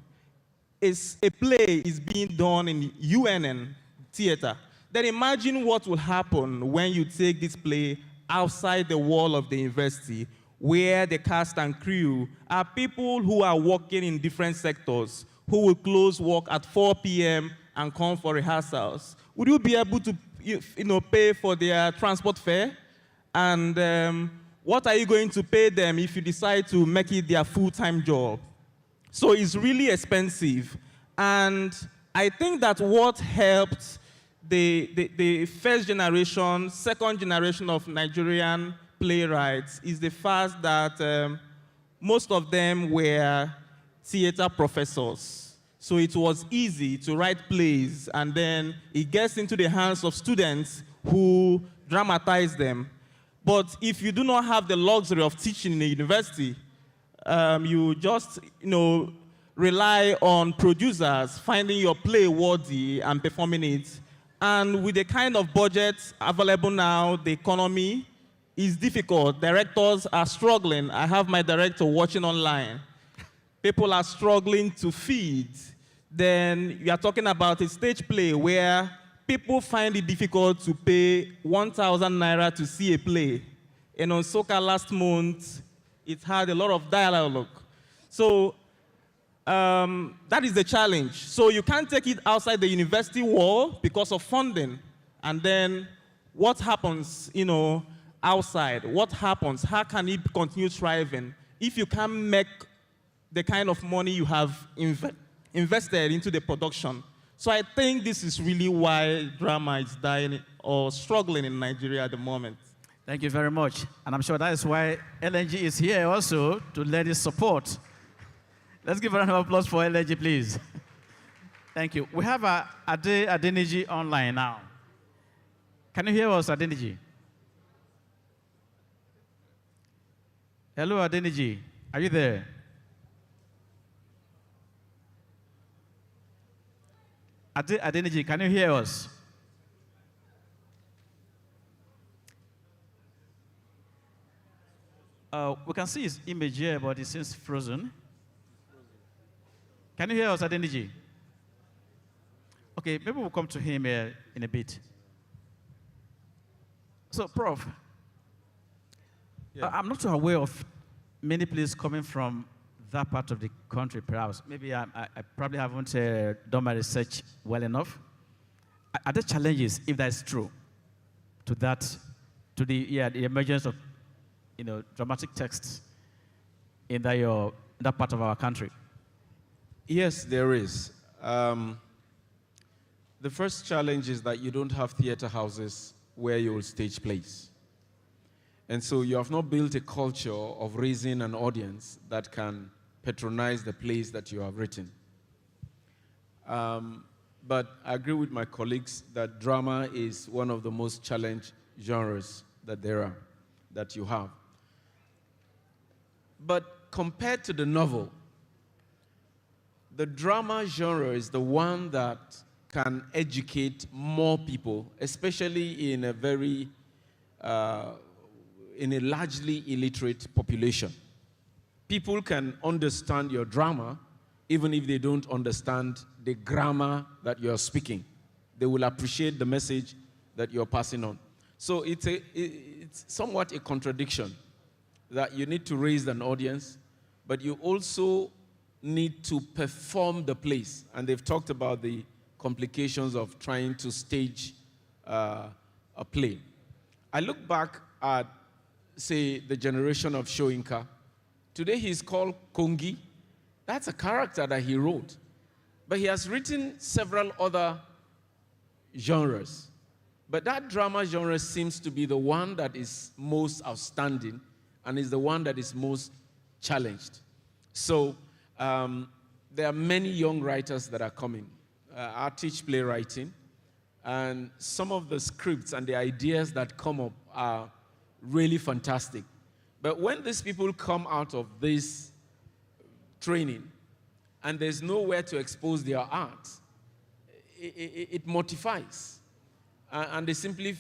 S20: a play is being done in UNN theater. Then imagine what will happen when you take this play outside the wall of the university, where the cast and crew are people who are working in different sectors, who will close work at 4 p.m. and come for rehearsals. Would you be able to pay for their transport fare? And what are you going to pay them if you decide to make it their full-time job? So it's really expensive. And I think that what helped the first generation, second generation of Nigerian playwrights is the fact that most of them were theater professors. So it was easy to write plays, and then it gets into the hands of students who dramatize them. But if you do not have the luxury of teaching in a university, you just rely on producers finding your play worthy and performing it. And with the kind of budget available now, the economy is difficult. Directors are struggling. I have my director watching online. People are struggling to feed. Then you are talking about a stage play where people find it difficult to pay 1,000 naira to see a play. And on Nsukka last month, it had a lot of dialogue. So that is the challenge. So you can't take it outside the university wall because of funding. And then what happens, outside? What happens? How can it continue thriving if you can't make the kind of money you have invested into the production? So I think this is really why drama is dying or struggling in Nigeria at the moment.
S17: Thank you very much. And I'm sure that is why Nlng is here also to lend his support. Let's give a round of applause for Nlng, please. Thank you. We have Adeniji online now. Can you hear us, Adeniji? Hello, Adeniji. Are you there? Adeniji, can you hear us? We can see his image here, but it seems frozen. Can you hear us, Adeniji? Okay, maybe we'll come to him in a bit. So, Prof, I'm not so aware of many places coming from that part of the country, perhaps. Maybe I probably haven't done my research well enough. Are there challenges, if that's true, to that, to the emergence of dramatic texts in that part of our country?
S19: Yes, there is. The first challenge is that you don't have theater houses where you will stage plays. And so you have not built a culture of raising an audience that can patronize the plays that you have written. But I agree with my colleagues that drama is one of the most challenged genres that that you have. But compared to the novel, the drama genre is the one that can educate more people, especially in a largely illiterate population. People can understand your drama even if they don't understand the grammar that you're speaking. They will appreciate the message that you're passing on. So it's somewhat a contradiction that you need to raise an audience, but you also need to perform the plays. And they've talked about the complications of trying to stage a play. I look back at, say, the generation of Shoinka. Today he's called Kongi. That's a character that he wrote. But he has written several other genres. But that drama genre seems to be the one that is most outstanding and is the one that is most challenged. So there are many young writers that are coming. I teach playwriting, and some of the scripts and the ideas that come up are really fantastic. But when these people come out of this training and there's nowhere to expose their art, it mortifies. And they simply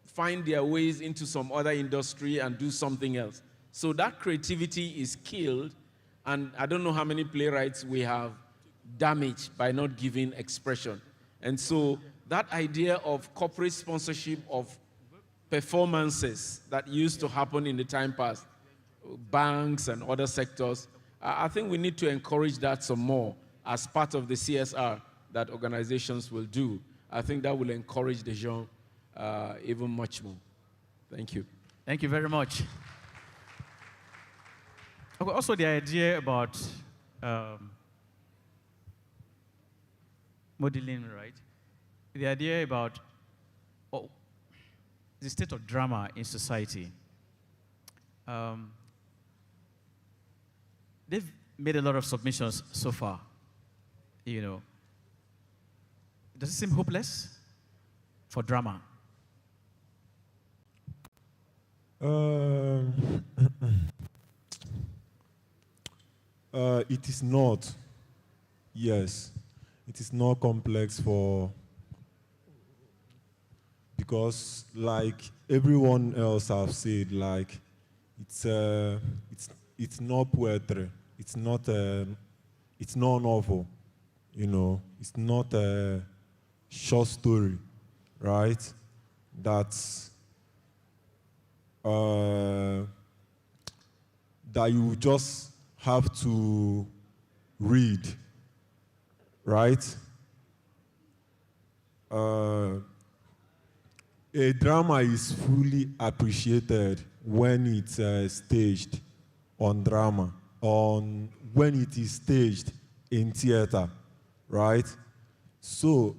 S19: find their ways into some other industry and do something else. So that creativity is killed, and I don't know how many playwrights we have damaged by not giving expression. And so that idea of corporate sponsorship of performances that used to happen in the time past, banks and other sectors, I think we need to encourage that some more as part of the CSR that organizations will do. I think that will encourage the genre even much more. Thank you.
S17: Thank you very much. Also, the idea about modeling, right? The idea about the state of drama in society. They've made a lot of submissions so far. Does it seem hopeless for drama?
S7: It is not. Yes, it is not complex because like everyone else have said, like it's not poetry. It's not novel. It's not a short story, right? That you just have to read, right? A drama is fully appreciated when it's staged on drama, when it is staged in theater, right? So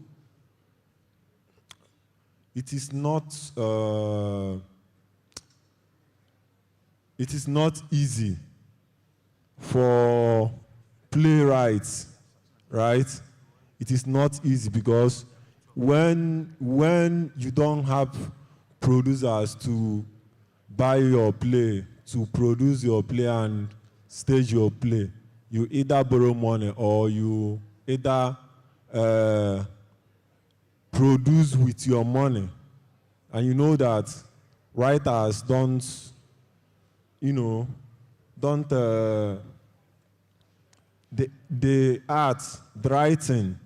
S7: it is not easy for playwrights, right? It is not easy because when you don't have producers to buy your play, to produce your play and stage your play, you either borrow money or you either produce with your money. And you know that writers don't, the writing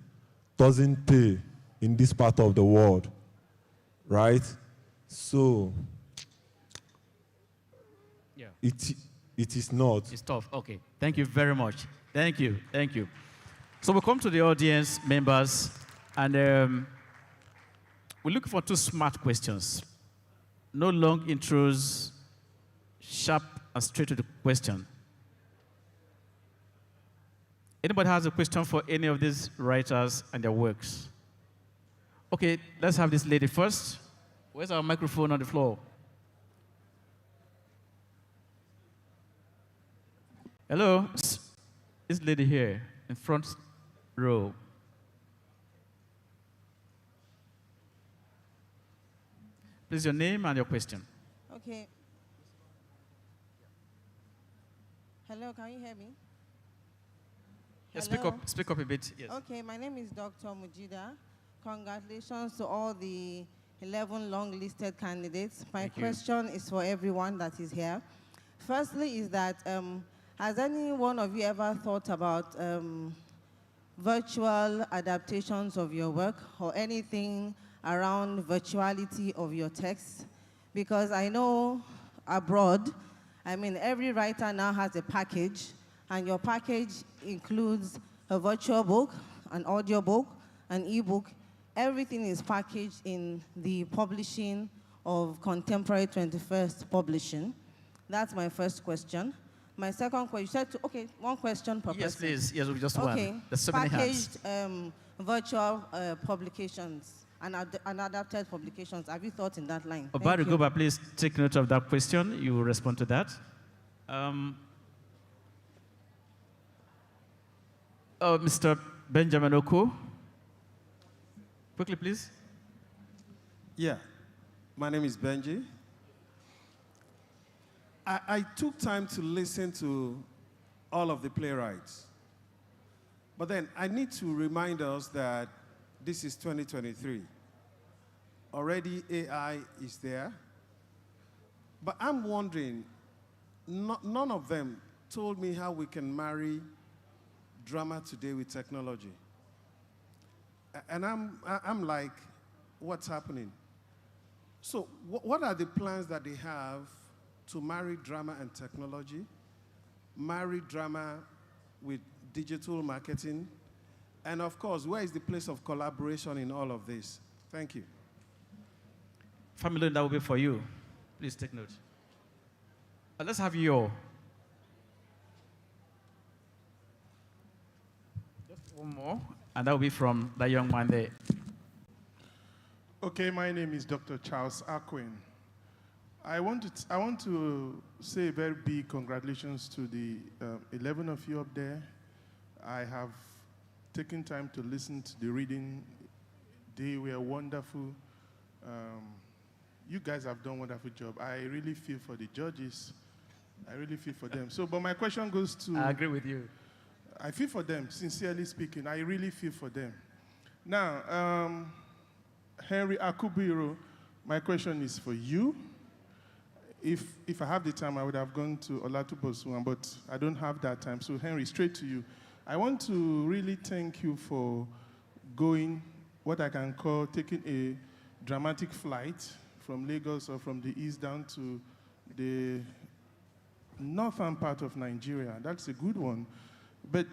S7: doesn't pay in this part of the world, right? So,
S17: yeah.
S7: It is not.
S17: It's tough. Okay. Thank you very much. Thank you. Thank you. So we'll come to the audience members, and we're looking for two smart questions. No long intros, sharp and straight to the question. Anybody has a question for any of these writers and their works? Okay, let's have this lady first. Where's our microphone on the floor? Hello, this lady here in front row. Please, your name and your question.
S9: Okay. Hello, can you hear me?
S17: Yeah,
S9: Hello?
S17: speak up a bit. Yes.
S9: Okay, my name is Dr. Mujida. Congratulations to all the 11 long-listed candidates. My question is for everyone that is here. Firstly is that, has any one of you ever thought about virtual adaptations of your work or anything around virtuality of your text? Because I know abroad, every writer now has a package, and your package includes a virtual book, an audio book, an ebook. Everything is packaged in the publishing of contemporary 21st publishing. That's my first question. My second question, you said, okay, one question per person.
S17: Yes, please. Yes, we just
S9: okay.
S17: one. There's so many hands.
S9: Packaged virtual publications and adapted publications. Have you thought in that line?
S17: Obari Goba, please take note of that question. You will respond to that. Mr. Benjamin Oko. Quickly, please.
S22: Yeah, my name is Benji. I took time to listen to all of the playwrights. But then I need to remind us that this is 2023. Already AI is there. But I'm wondering, none of them told me how we can marry drama today with technology. And I'm like, what's happening? So what are the plans that they have to marry drama and technology, marry drama with digital marketing, and of course, where is the place of collaboration in all of this? Thank you.
S17: Family, that will be for you. Please take note. Let's have your. Just one more, and that will be from that young man there.
S3: Okay, my name is Dr. Charles Aquin. I want to say a very big congratulations to the 11 of you up there. I have taken time to listen to the reading. They were wonderful. You guys have done a wonderful job. I really feel for the judges. I really feel for them. So, but my question goes to...
S17: I agree with you.
S3: I feel for them, sincerely speaking. I really feel for them. Now, Henry Akubiro, my question is for you. If I have the time, I would have gone to Olatubosuwan, but I don't have that time. So, Henry, straight to you. I want to really thank you for going, what I can call, taking a dramatic flight from Lagos or from the east down to the northern part of Nigeria. That's a good one. But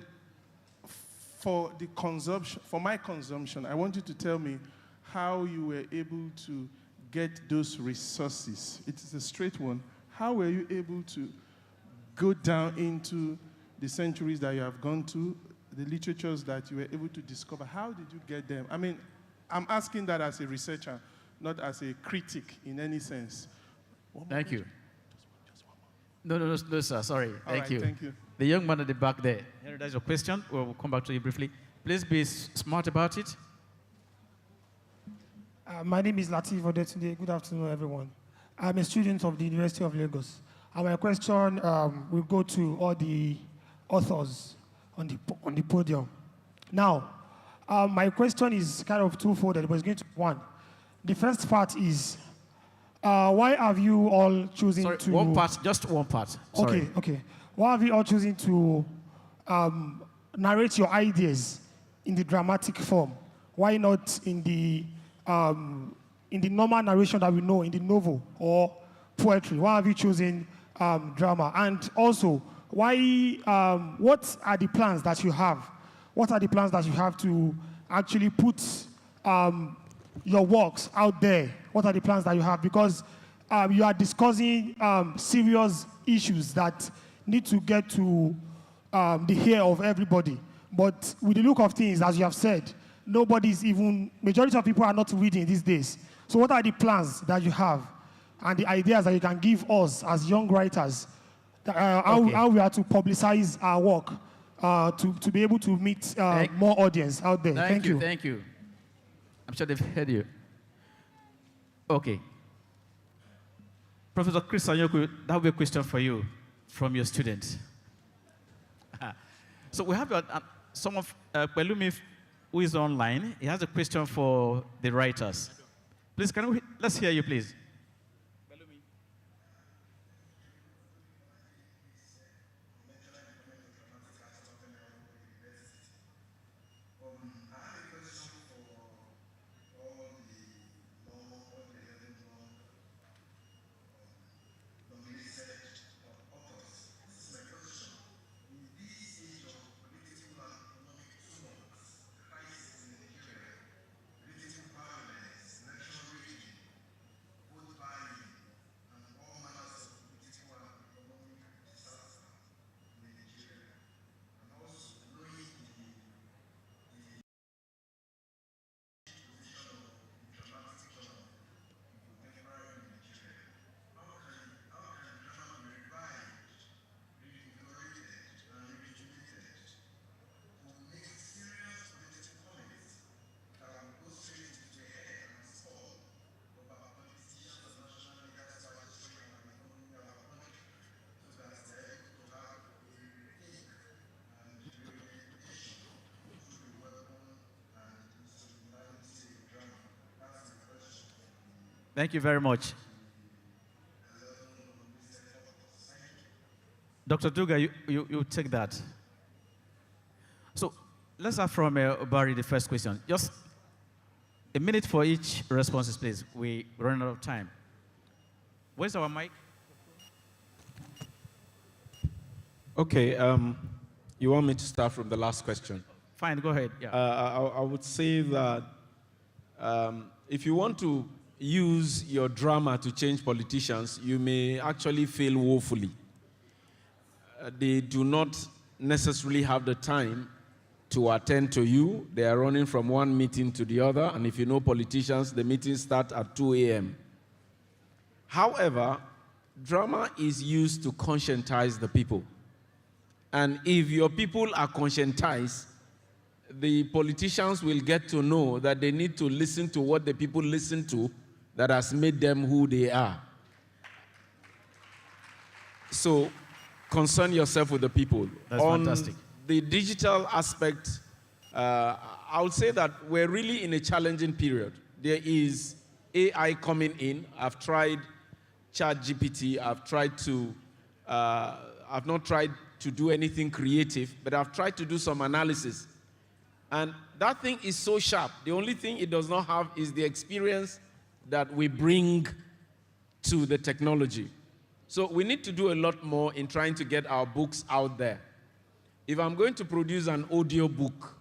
S3: for the consumption, for my consumption, I want you to tell me how you were able to get those resources. It is a straight one. How were you able to go down into the centuries that you have gone to, the literatures that you were able to discover? How did you get them? I mean, I'm asking that as a researcher, not as a critic in any sense.
S17: Thank you. No, sir, sorry. Thank you.
S3: Thank you.
S17: The young man at the back there. That's your question. We'll come back to you briefly. Please be smart about it.
S10: My name is Latif Odetunde. Good afternoon, everyone. I'm a student of the University of Lagos. And my question will go to all the authors on the podium. Now, my question is kind of twofold, but it's going to be one. The first part is, why have you all chosen to...
S14: One part, just one part. Sorry.
S10: Okay. Why have you all chosen to narrate your ideas in the dramatic form? Why not in the normal narration that we know, in the novel or poetry? Why have you chosen drama? And also, why? What are the plans that you have? What are the plans that you have to actually put your works out there? What are the plans that you have? Because you are discussing serious issues that need to get to the ear of everybody. But with the look of things, as you have said, majority of people are not reading these days. So what are the plans that you have and the ideas that you can give us as young writers, how we are to publicize our work to be able to meet more audience out there? Thank you.
S14: Thank you. I'm sure they've heard you. Okay. Professor Chris Anyoku, that will be a question for you from your students. So we have some of Pelumi who is online. He has a question for the writers. Please, let's hear you, please. Thank you very much. Dr. Duga, you take that. So let's have from Barry the first question. Just a minute for each responses, please. We're running out of time. Where's our mic?
S19: Okay, you want me to start from the last question?
S14: Fine, go ahead. Yeah.
S19: I would say that if you want to use your drama to change politicians, you may actually fail woefully. They do not necessarily have the time to attend to you. They are running from one meeting to the other, and if you know politicians, the meetings start at 2 a.m. However, drama is used to conscientize the people. And if your people are conscientized, the politicians will get to know that they need to listen to what the people listen to that has made them who they are. So concern yourself with the people.
S14: That's fantastic.
S19: The digital aspect, I would say that we're really in a challenging period. There is AI coming in. I've tried ChatGPT. I've not tried to do anything creative, but I've tried to do some analysis. And that thing is so sharp. The only thing it does not have is the experience that we bring to the technology. So we need to do a lot more in trying to get our books out there. If I'm going to produce an audio book,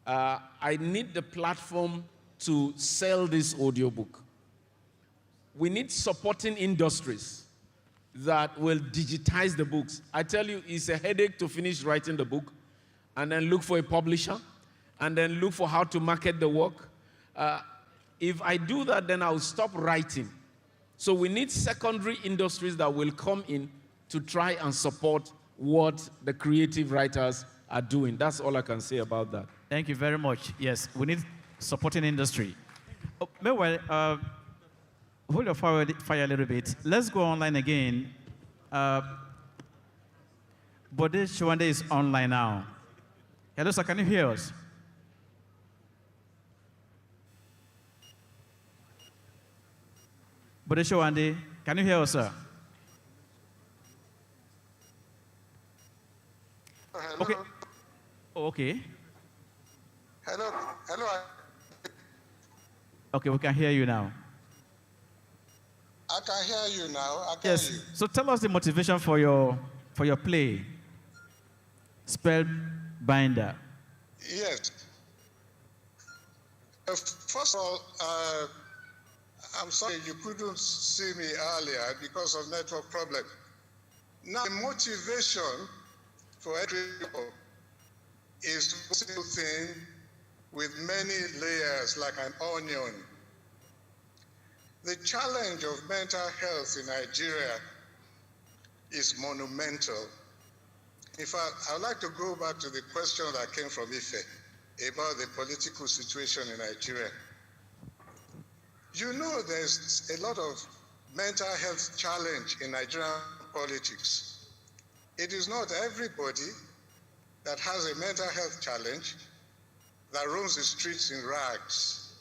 S19: I need the platform to sell this audio book. We need supporting industries that will digitize the books. I tell you, it's a headache to finish writing the book and then look for a publisher and then look for how to market the work. If I do that, then I'll stop writing. So we need secondary industries that will come in to try and support what the creative writers are doing. That's all I can say about that.
S14: Thank you very much. Yes, we need supporting industry. Oh, meanwhile, hold your fire a little bit. Let's go online again. Bode Shwande is online now. Hello, sir, can you hear us? Bode Shwande, can you hear us, sir?
S15: Hello.
S14: Okay. Okay.
S15: Hello. Hello.
S14: Okay, we can hear you now.
S15: I can hear you now. I can
S14: Yes.
S15: hear you.
S14: So tell us the motivation for your play, Spellbinder.
S15: Yes. First of all, I'm sorry you couldn't see me earlier because of network problem. Now, the motivation for every people is a single thing with many layers like an onion. The challenge of mental health in Nigeria is monumental. In fact, I'd like to go back to the question that came from Ife about the political situation in Nigeria. You know there's a lot of mental health challenge in Nigerian politics. It is not everybody that has a mental health challenge that roams the streets in rags.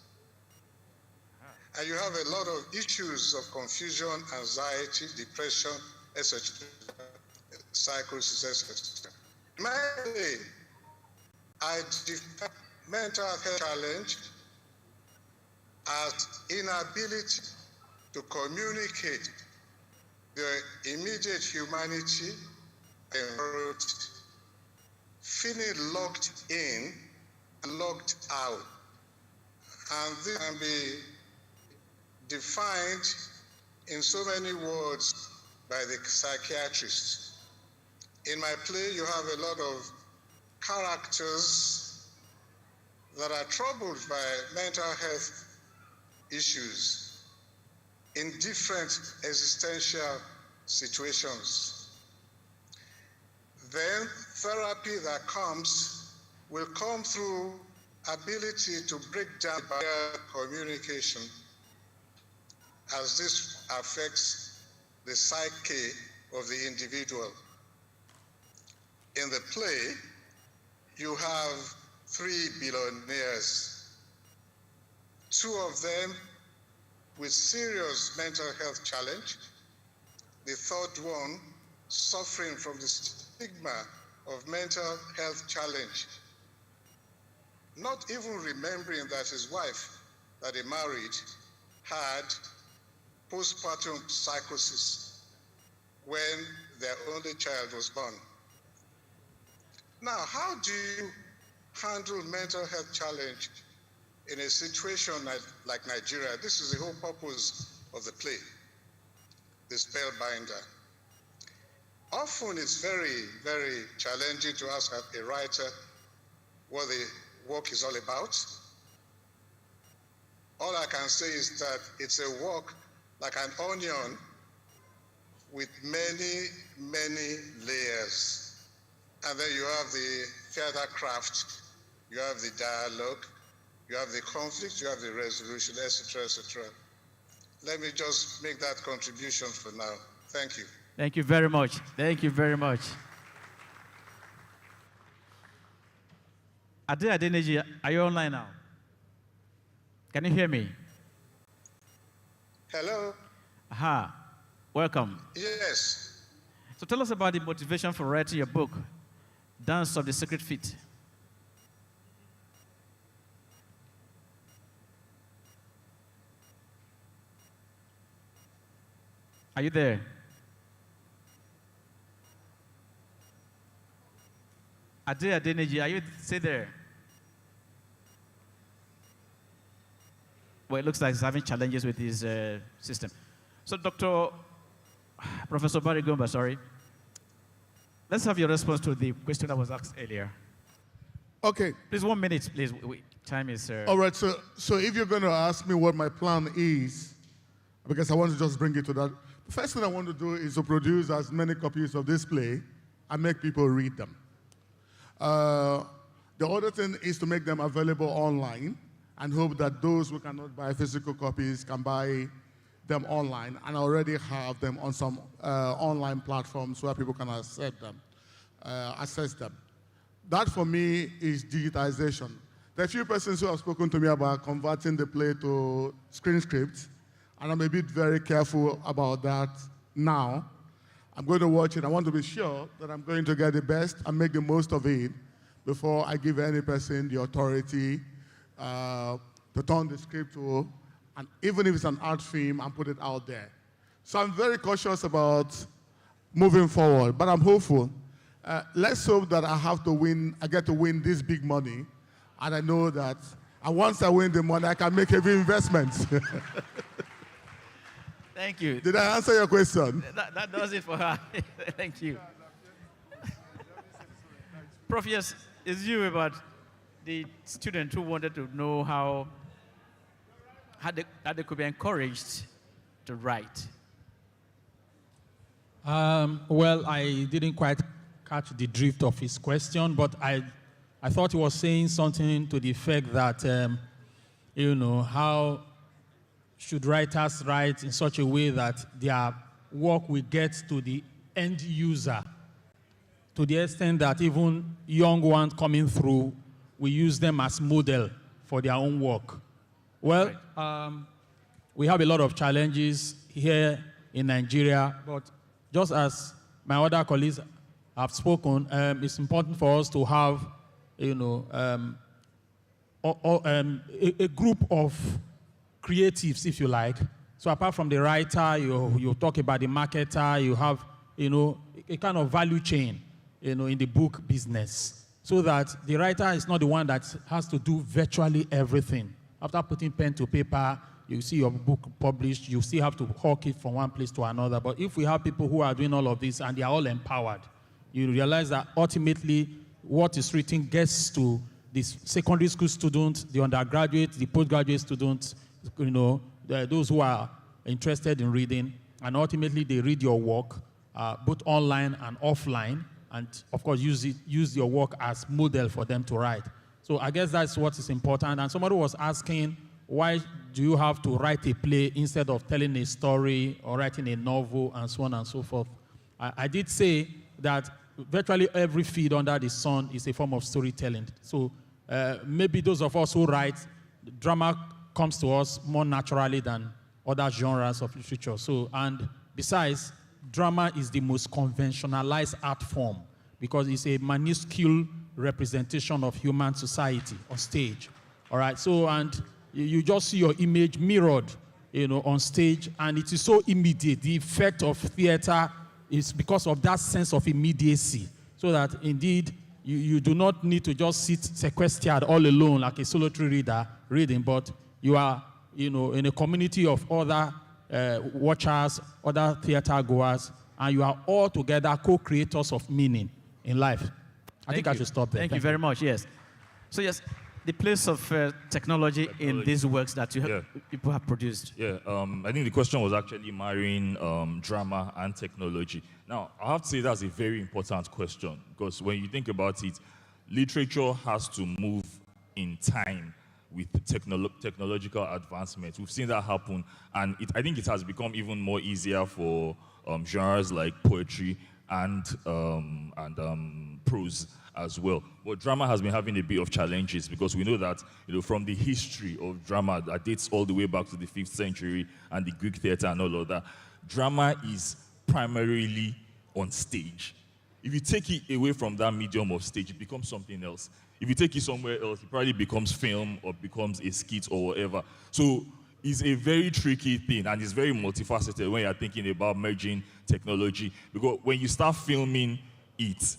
S15: And you have a lot of issues of confusion, anxiety, depression, etc., psychosis, etc. Mainly, I define mental health challenge as inability to communicate the immediate humanity and feeling locked in and locked out. And this can be defined in so many words by the psychiatrist. In my play, you have a lot of characters that are troubled by mental health issues in different existential situations. Then therapy that comes will come through ability to break down barrier communication, as this affects the psyche of the individual. In the play, you have 3 billionaires, 2 of them with serious mental health challenge, the 3rd one suffering from the stigma of mental health challenge, not even remembering that his wife that he married had postpartum psychosis when their only child was born. Now, how do you handle mental health challenge in a situation like Nigeria? This is the whole purpose of the play, the Spellbinder. Often it's very, very challenging to ask a writer what the work is all about. All I can say is that it's a work like an onion with many, many layers. And then you have the theater craft, you have the dialogue, you have the conflict, you have the resolution, etc., etc. Let me just make that contribution for now. Thank you.
S14: Thank you very much. Thank you very much. Ade Adeneji, are you online now? Can you hear me?
S15: Hello?
S14: Aha. Welcome.
S15: Yes.
S14: So tell us about the motivation for writing your book, Dance of the Sacred Feet. Are you there? Ade Adeneji, are you still there? Well, it looks like he's having challenges with his system. So, Professor Barry Gomba, sorry. Let's have your response to the question that was asked earlier.
S1: Okay.
S14: Please, 1 minute, please. Time is...
S1: All right, so if you're going to ask me what my plan is, because I want to just bring it to that, the first thing I want to do is to produce as many copies of this play and make people read them. The other thing is to make them available online. and hope that those who cannot buy physical copies can buy them online, and I already have them on some online platforms where people can access them. That for me is digitization. There are a few persons who have spoken to me about converting the play to screen script, and I'm a bit very careful about that now. I'm going to watch it. I want to be sure that I'm going to get the best and make the most of it before I give any person the authority to turn the script to, and even if it's an art film, and put it out there. So I'm very cautious about moving forward, but I'm hopeful. Let's hope that I get to win this big money, and I know that, and once I win the money, I can make heavy investments.
S14: Thank you.
S1: Did I answer your question?
S14: That does it for her. Thank you. Prof, yes, it's you about the student who wanted to know how they could be encouraged to write.
S4: Well, I didn't quite catch the drift of his question, but I thought he was saying something to the effect that, how should writers write in such a way that their work will get to the end user, to the extent that even young ones coming through will use them as model for their own work. Well, we have a lot of challenges here in Nigeria, but just as my other colleagues have spoken, it's important for us to have, a group of creatives, if you like. So apart from the writer, you talk about the marketer, you have, a kind of value chain, in the book business, so that the writer is not the one that has to do virtually everything. After putting pen to paper, you see your book published, you still have to hawk it from one place to another. But if we have people who are doing all of this and they are all empowered, you realize that ultimately what is written gets to the secondary school students, the undergraduate, the postgraduate students, those who are interested in reading, and ultimately they read your work, both online and offline, and of course use your work as model for them to write. So I guess that's what is important. And somebody was asking, why do you have to write a play instead of telling a story or writing a novel and so on and so forth? I did say that virtually every field under the sun is a form of storytelling. So maybe those of us who write, drama comes to us more naturally than other genres of literature. So, and besides, drama is the most conventionalized art form because it's a minuscule representation of human society on stage. All right, so, and you just see your image mirrored, on stage, and it is so immediate. The effect of theater is because of that sense of immediacy, so that indeed you do not need to just sit sequestered all alone like a solitary reader reading, but you are, in a community of other watchers, other theater goers, and you are all together co-creators of meaning in life. I think I should stop there.
S14: Thank you very much, yes. So yes, the place of technology in these works that people have produced.
S8: Yeah, I think the question was actually marrying drama and technology. Now, I have to say that's a very important question because when you think about it, literature has to move in time with technological advancement. We've seen that happen, and I think it has become even more easier for genres like poetry and prose as well. But drama has been having a bit of challenges because we know that, from the history of drama that dates all the way back to the 5th century and the Greek theater and all of that, drama is primarily on stage. If you take it away from that medium of stage, it becomes something else. If you take it somewhere else, it probably becomes film or becomes a skit or whatever. So it's a very tricky thing, and it's very multifaceted when you're thinking about merging technology. Because when you start filming it,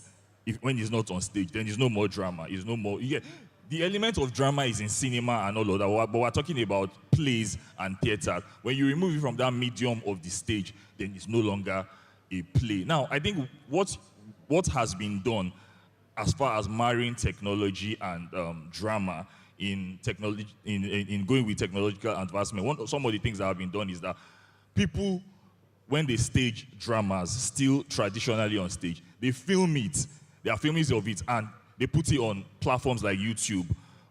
S8: when it's not on stage, then there's no more drama. It's no more. The element of drama is in cinema and all of that, but we're talking about plays and theater. When you remove it from that medium of the stage, then it's no longer a play. Now, I think what has been done as far as marrying technology and drama in going with technological advancement, some of the things that have been done is that people, when they stage dramas, still traditionally on stage, they film it. They are filmings of it, and they put it on platforms like YouTube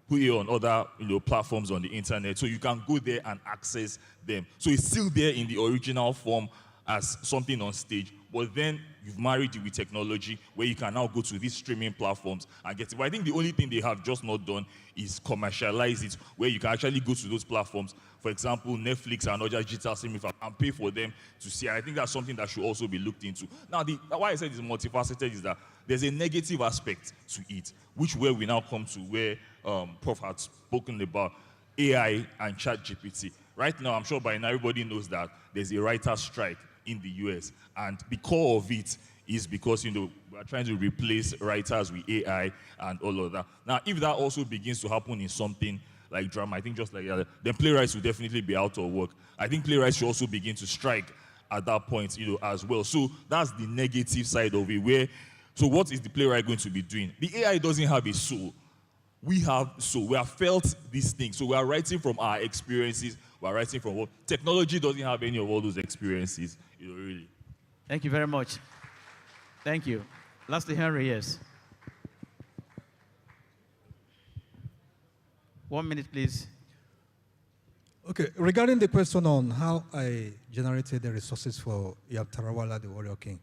S8: put it on other platforms on the internet, so you can go there and access them. So it's still there in the original form as something on stage, but then you've married it with technology where you can now go to these streaming platforms and get it. But I think the only thing they have just not done is commercialize it, where you can actually go to those platforms, for example, Netflix and other digital streaming platforms, and pay for them to see. I think that's something that should also be looked into. Now, why I said it's multifaceted is that there's a negative aspect to it, which where we now come to where Prof had spoken about AI and ChatGPT. Right now, I'm sure by now everybody knows that there's a writer's strike in the US, and the core of it is because we're trying to replace writers with AI and all of that. Now, if that also begins to happen in something like drama, I think just like that, then playwrights will definitely be out of work. I think playwrights should also begin to strike at that point, as well. So that's the negative side of it. So what is the playwright going to be doing? The AI doesn't have a soul. We have soul. We have felt these things. So we are writing from our experiences. We are writing from what technology doesn't have any of all those experiences. Really.
S14: Thank you very much. Thank you. Lastly, Henry, yes. 1 minute, please.
S21: Okay, regarding the question on how I generated the resources for Yab Tarawala, the Warrior King.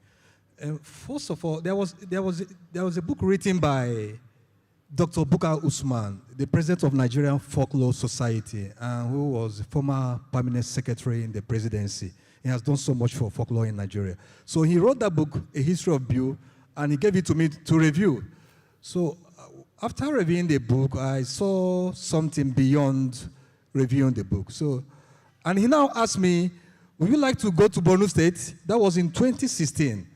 S21: First of all, there was a book written by Dr. Bukar Usman, the president of Nigerian Folklore Society, who was former permanent secretary in the presidency. He has done so much for folklore in Nigeria. So he wrote that book, A History of Biu, and he gave it to me to review. So after reviewing the book, I saw something beyond reviewing the book. And he now asked me, would you like to go to Borno State? That was in 2016.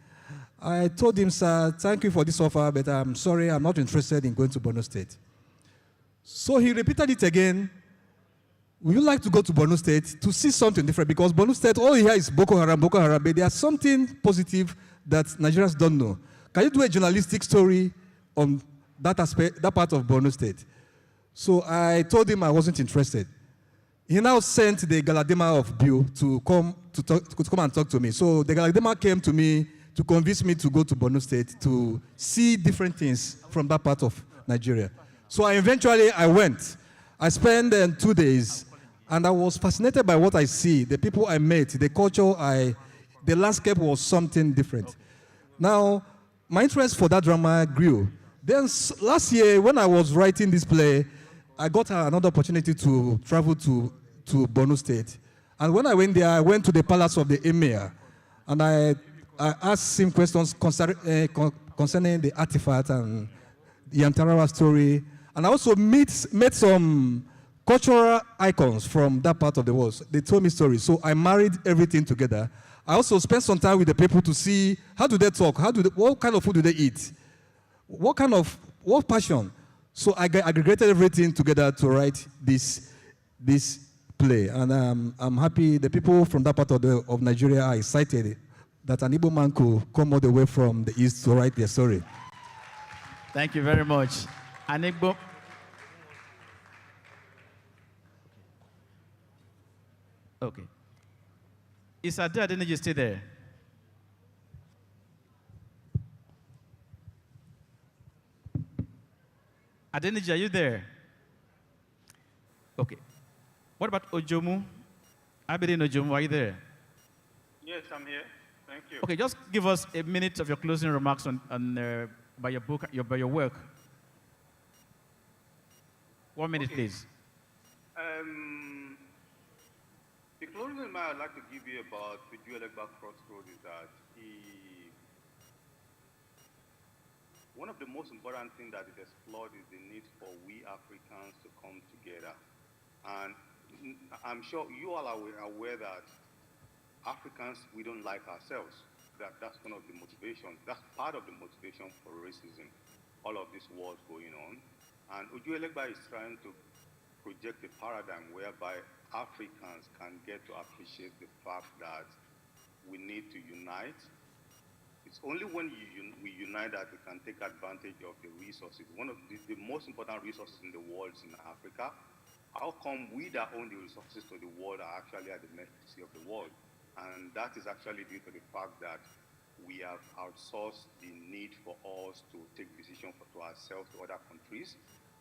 S21: I told him, sir, thank you for this offer, but I'm sorry, I'm not interested in going to Borno State. So he repeated it again. Would you like to go to Borno State to see something different? Because Borno State, all you hear is Boko Haram, but there's something positive that Nigerians don't know. Can you do a journalistic story on that aspect, that part of Borno State? So I told him I wasn't interested. He now sent the Galadima of Biu to come and talk to me. So the Galadima came to me to convince me to go to Borno State to see different things from that part of Nigeria. So eventually I went. I spent 2 days, and I was fascinated by what I see, the people I met, the culture, the landscape was something different. Now, my interest for that drama grew. Then last year, when I was writing this play, I got another opportunity to travel to Borno State. And when I went there, I went to the palace of the emir, and I asked him questions concerning the artifact and the Yantarawa story. And I also met some cultural icons from that part of the world. They told me stories. So I married everything together. I also spent some time with the people to see how do they talk, what kind of food do they eat, what passion. So I aggregated everything together to write this play. And I'm happy the people from that part of Nigeria are excited that an Igbo man could come all the way from the east to write their story.
S14: Thank you very much. An Igbo. Okay. Is Ade Adeniji still there? Adeniji, are you there? Okay. What about Ojomu? Abidin Ojomu, are you there?
S11: Yes, I'm here. Thank you.
S14: Okay, just give us a minute of your closing remarks by your book, by your work. 1 minute, please.
S11: The closing remark I'd like to give you about the Juelegba Crossroads is that one of the most important things that is explored is the need for we Africans to come together. And I'm sure you all are aware that Africans, we don't like ourselves. That's one of the motivations. That's part of the motivation for racism. All of this wars going on. And Ojuelegba is trying to project a paradigm whereby Africans can get to appreciate the fact that we need to unite. It's only when we unite that we can take advantage of the resources. One of the most important resources in the world is in Africa. How come we that own the resources to the world are actually at the mercy of the world? And that is actually due to the fact that we have outsourced the need for us to take decisions to ourselves to other countries.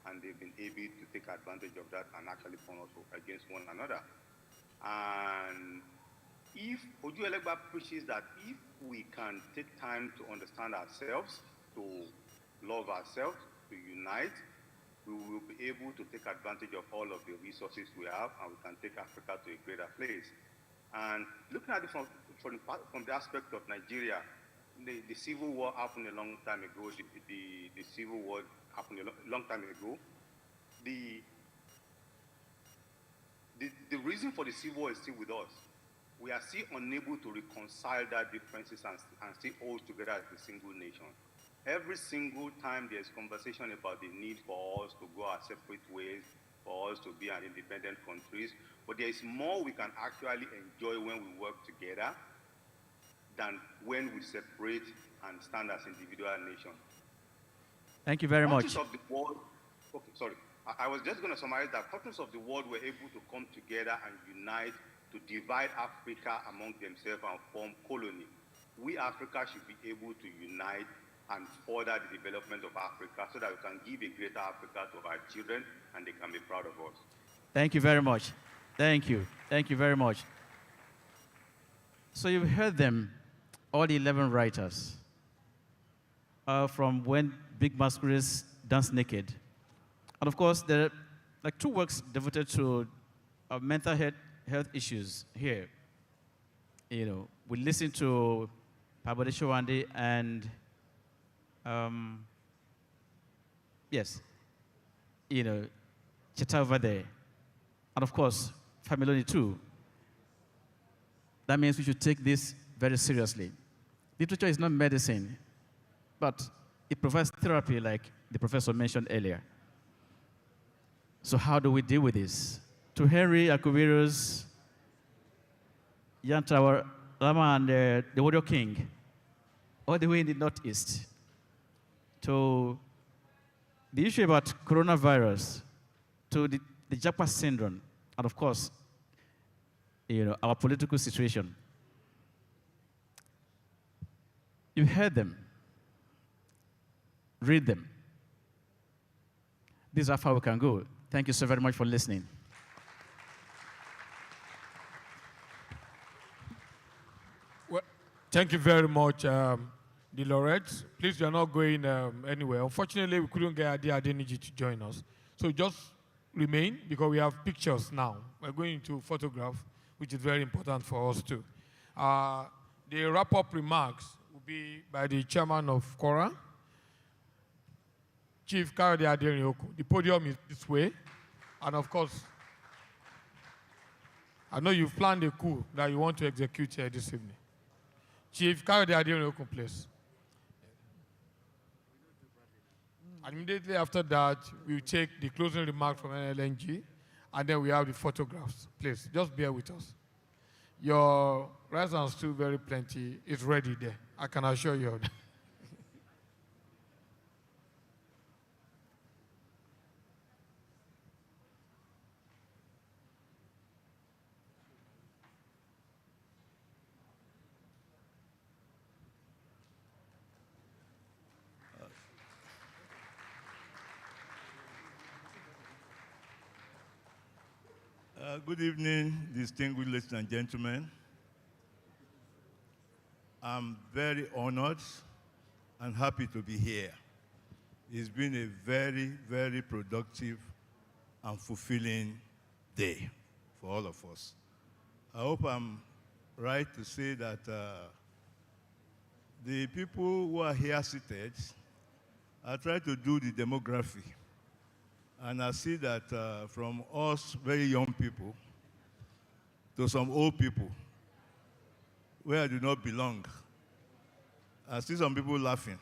S11: and they've been able to take advantage of that and actually turn us against one another. And if Oju Elegba preaches that if we can take time to understand ourselves, to love ourselves, to unite, we will be able to take advantage of all of the resources we have, and we can take Africa to a greater place. And looking at it from the aspect of Nigeria, the civil war happened a long time ago. The civil war happened a long time ago. The reason for the civil war is still with us. We are still unable to reconcile that differences and still hold together as a single nation. Every single time there's conversation about the need for us to go our separate ways, for us to be an independent countries, but there is more we can actually enjoy when we work together than when we separate and stand as individual nations.
S14: Thank you very much.
S11: Of the world, okay, sorry. I was just going to summarize that countries of the world were able to come together and unite to divide Africa among themselves and form colony. We, Africa, should be able to unite and further the development of Africa so that we can give a greater Africa to our children and they can be proud of us.
S14: Thank you very much. Thank you. Thank you very much. So you've heard them, all the 11 writers, from When Big Masquerades Dance Naked. And of course, there are like 2 works devoted to mental health issues here. You know, we listened to Pabode Shawande and yes, you know, Cheta over there. And of course, Familoni too. That means we should take this very seriously. Literature is not medicine, but it provides therapy like the professor mentioned earlier. So how do we deal with this? To Henry Akuviru's Yantawa Rama and the Warrior King, all the way in the Northeast, to the issue about coronavirus, to the Japa syndrome, and of course, you know, our political situation. You've heard them. Read them. This is how far we can go. Thank you so very much for listening.
S12: Well, thank you very much, the laureates. Please, you're not going anywhere. Unfortunately, we couldn't get Adi Adeniji to join us. So just remain, because we have pictures now. We're going to photograph, which is very important for us too. The wrap-up remarks will be by the chairman of Kora, Chief Kayode Aderin-Oku. The podium is this way. And of course, I know you've planned a coup that you want to execute here this evening. Chief Kayode Aderin-Oku, please. And immediately after that, we'll take the closing remark from Nlng, and then we have the photographs. Please, just bear with us. Your rice and stew, very plenty, is ready there. I can assure you of that.
S16: Good evening, distinguished ladies and gentlemen. I'm very honored and happy to be here. It's been a very, very productive and fulfilling day for all of us. I hope I'm right to say that the people who are here seated, I try to do the demography. And I see that from us very young people to some old people, where I do not belong, I see some people laughing.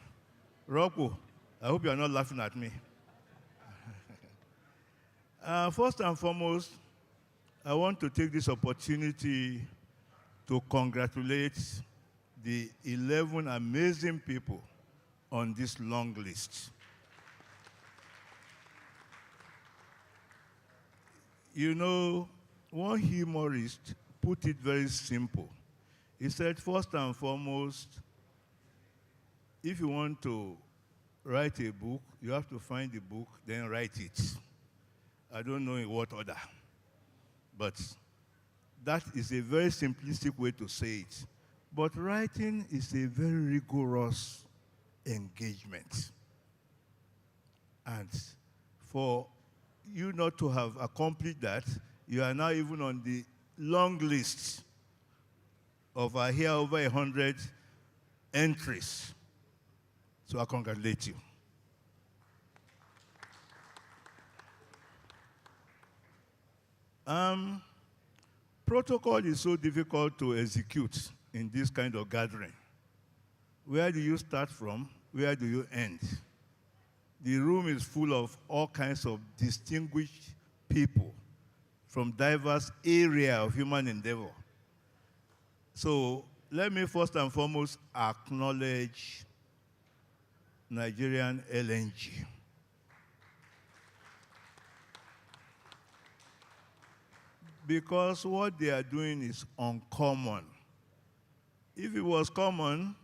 S16: Rocco, I hope you are not laughing at me. First and foremost, I want to take this opportunity to congratulate the 11 amazing people on this long list. You know, one humorist put it very simple. He said, first and foremost, if you want to write a book, you have to find the book, then write it. I don't know in what order, but that is a very simplistic way to say it. But writing is a very rigorous engagement. And for you not to have accomplished that, you are now even on the long list of here over 100 entries. So I congratulate you. Protocol is so difficult to execute in this kind of gathering. Where do you start from? Where do you end? The room is full of all kinds of distinguished people from diverse areas of human endeavor. So let me first and foremost acknowledge Nigerian Nlng. Because what they are doing is uncommon. If it was common,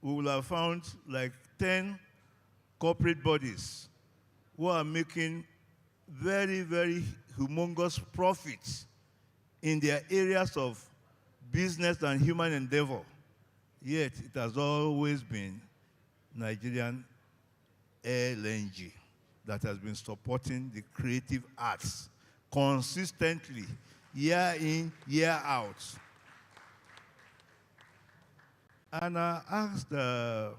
S16: we would have found like 10 corporate bodies who are making very, very humongous profits in their areas of business and human endeavor. Yet it has always been Nigerian Nlng that has been supporting the creative arts consistently, year in, year out. And I asked the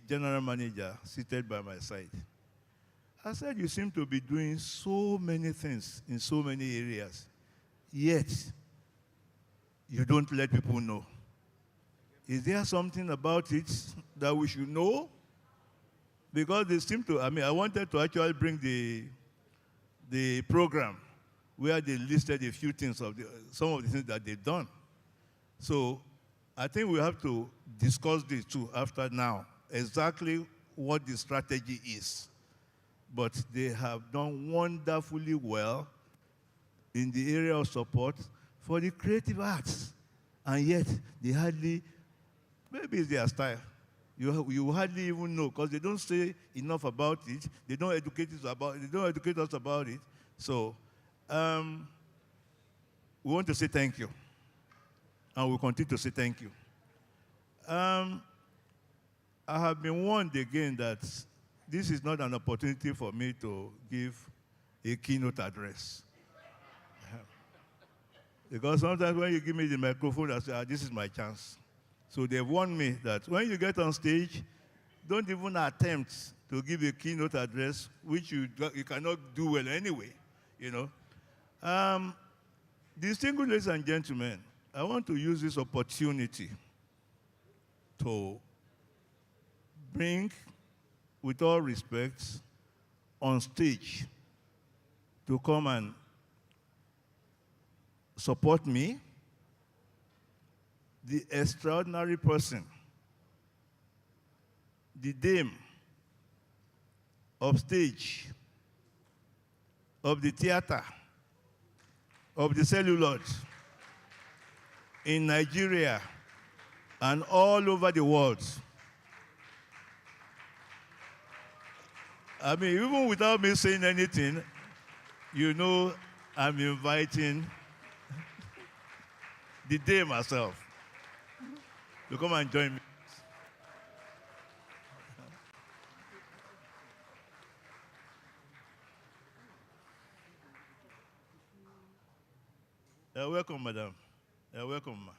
S16: general manager seated by my side, I said, you seem to be doing so many things in so many areas, yet you don't let people know. Is there something about it that we should know? Because they seem to, I wanted to actually bring the program where they listed a few things some of the things that they've done. So I think we have to discuss this too after now, exactly what the strategy is. But they have done wonderfully well in the area of support for the creative arts. And yet, they hardly, maybe it's their style. You hardly even know because they don't say enough about it. They don't educate us about it. So we want to say thank you. And we'll continue to say thank you. I have been warned again that this is not an opportunity for me to give a keynote address. Because sometimes when you give me the microphone, I say, this is my chance. So they've warned me that when you get on stage, don't even attempt to give a keynote address, which you cannot do well anyway, you know. Distinguished ladies and gentlemen, I want to use this opportunity to bring, with all respect, on stage to come and support me, the extraordinary person, the dame of stage, of the theater, of the celluloid in Nigeria and all over the world. Even without me saying anything, you know I'm inviting the dame herself to come and join me. You're welcome, madam. You're welcome, ma.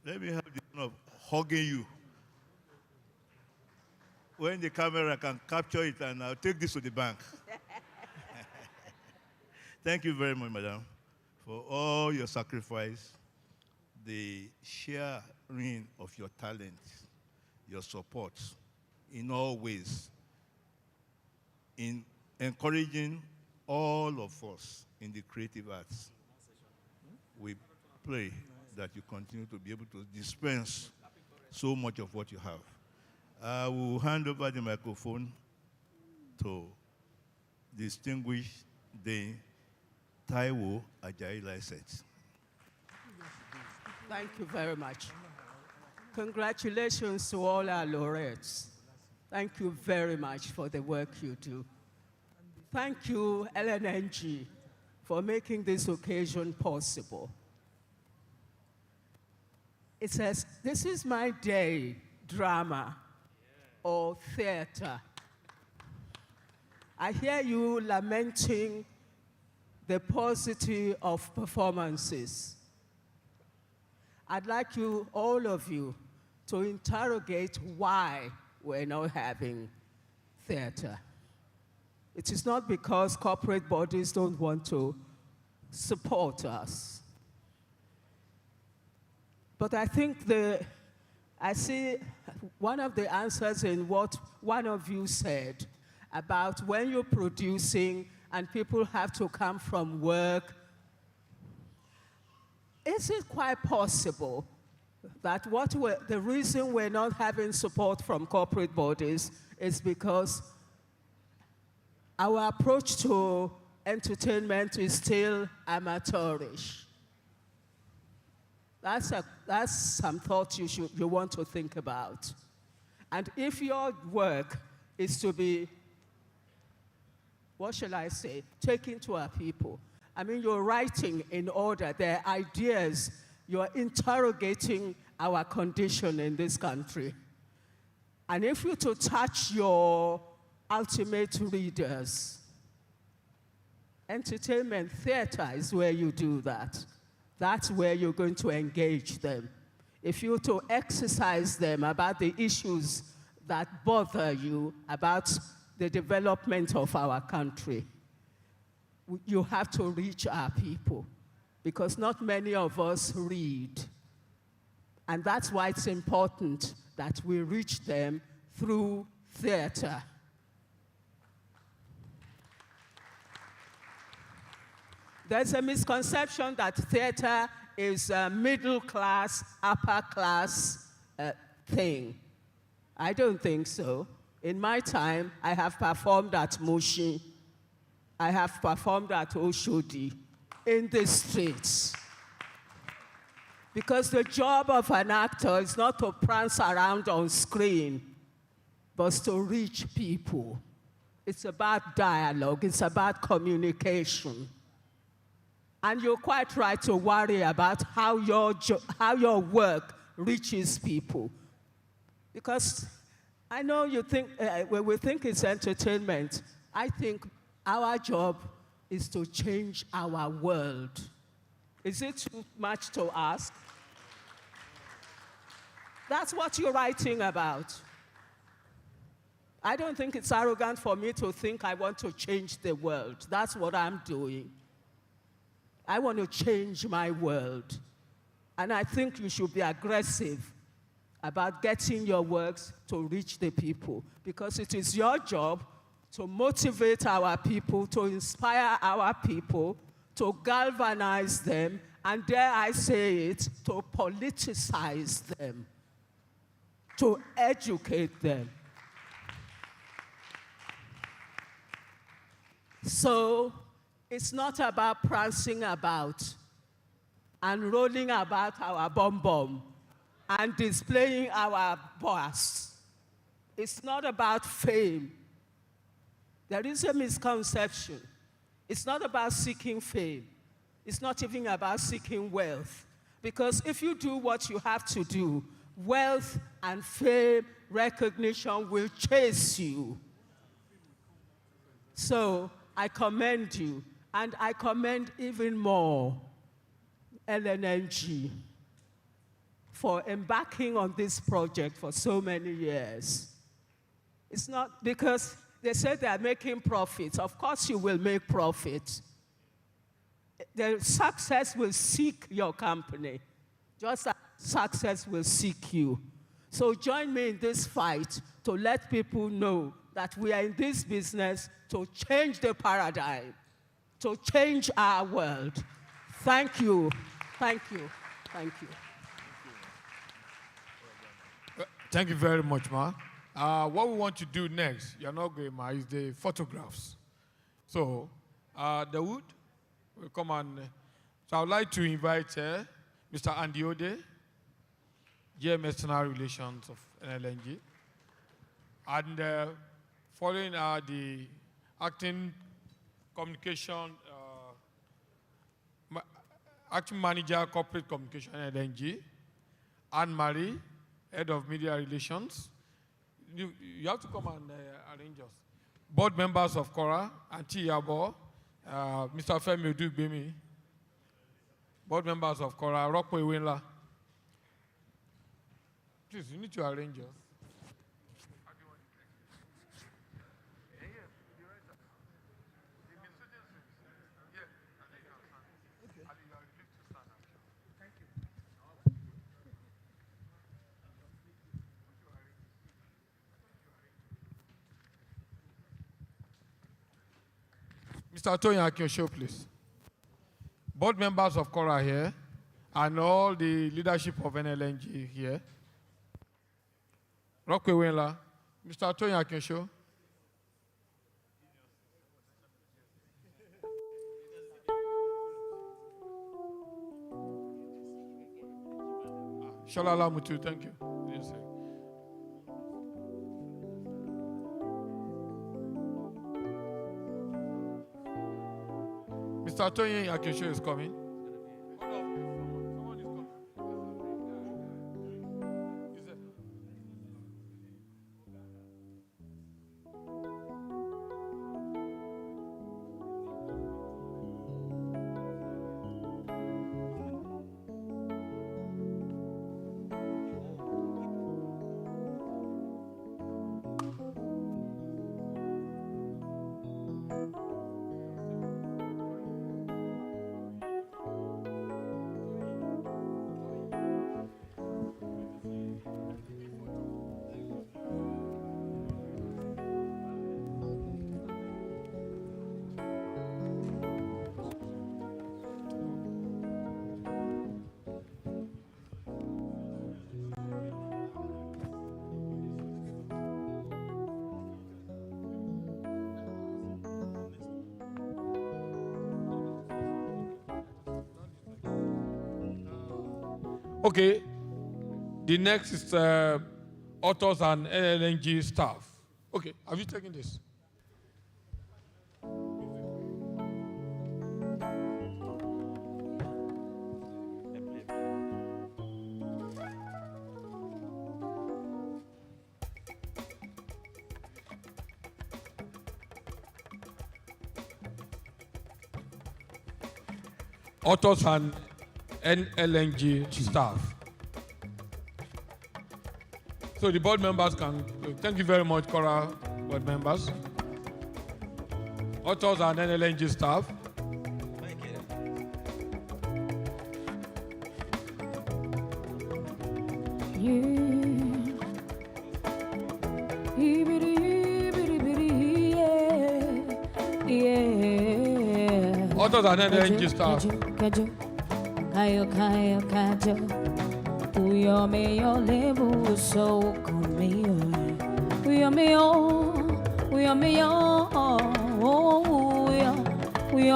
S16: Let me have the honor of hugging you. When the camera can capture it, and I'll take this to the bank. Thank you very much, madam, for all your sacrifice, the sharing of your talent, your support in all ways, in encouraging all of us in the creative arts. We pray that you continue to be able to dispense so much of what you have. I will hand over the microphone to distinguished Dame Taiwo Ajayi Lycett.
S13: Thank you very much. Congratulations to all our laureates. Thank you very much for the work you do. Thank you, Nlng, for making this occasion possible. It says, "This is my day," drama or theater. I hear you lamenting the paucity of performances. I'd like you, all of you, to interrogate why we're not having theater. It is not because corporate bodies don't want to support us. But I think I see one of the answers in what one of you said about when you're producing and people have to come from work. Is it quite possible that the reason we're not having support from corporate bodies is because our approach to entertainment is still amateurish? That's some thought you want to think about. And if your work is to be, what shall I say, taken to our people, I mean, you're writing in order, there are ideas, you're interrogating our condition in this country. And if you're to touch your ultimate readers, entertainment, theater is where you do that. That's where you're going to engage them. If you're to exercise them about the issues that bother you, about the development of our country, you have to reach our people, because not many of us read. And that's why it's important that we reach them through theater. There's a misconception that theater is a middle class, upper class thing. I don't think so. In my time, I have performed at Mushi. I have performed at Oshodi, in the streets. Because the job of an actor is not to prance around on screen, but to reach people. It's about dialogue, it's about communication. And you're quite right to worry about how your work reaches people. Because I know you think, when we think it's entertainment, I think our job is to change our world. Is it too much to ask? That's what you're writing about. I don't think it's arrogant for me to think I want to change the world. That's what I'm doing. I want to change my world. And I think you should be aggressive about getting your works to reach the people, because it is your job to motivate our people, to inspire our people, to galvanize them, and dare I say it, to politicize them, to educate them. So it's not about prancing about and rolling about our bum and displaying our boss. It's not about fame. There is a misconception. It's not about seeking fame. It's not even about seeking wealth. Because if you do what you have to do, wealth and fame, recognition will chase you. So I commend you, and I commend even more Nlng for embarking on this project for so many years. It's not because they said they're making profits. Of course you will make profit. The success will seek your company, just as success will seek you. So join me in this fight to let people know that we are in this business to change the paradigm, to change our world. Thank you. Thank you. Thank you.
S12: Thank you very much, Ma. What we want to do next, you're not going, Ma, is the photographs. So, Dawood will come and... So I would like to invite Mr. Andy Ode, GM External Relations of Nlng. And following are the acting communication, acting manager, corporate communication Nlng, Anne-Marie, head of media relations. You have to come and arrange us. Board members of Cora, Auntie Yabo, Mr. Femi Odugbemi. Board members of Cora, Rockway Winla. Please, you need to arrange us. Mr. Tony Akiosho, please. Board members of Cora here, and all the leadership of Nlng here. Rockway Winla, Mr. Tony Akiosho. Shalala Mutu, thank you. Yes, sir. Mr. Tony Akiosho is coming. Okay, the next is authors and Nlng staff. Okay, have you taken this? Authors and Nlng staff. So the board members can, thank you very much, Cora board members. Authors and Nlng staff. Authors and Nlng staff.
S6: Kayo kajo, uyo meyo lebu so conmigo. Uyo meyo, uyo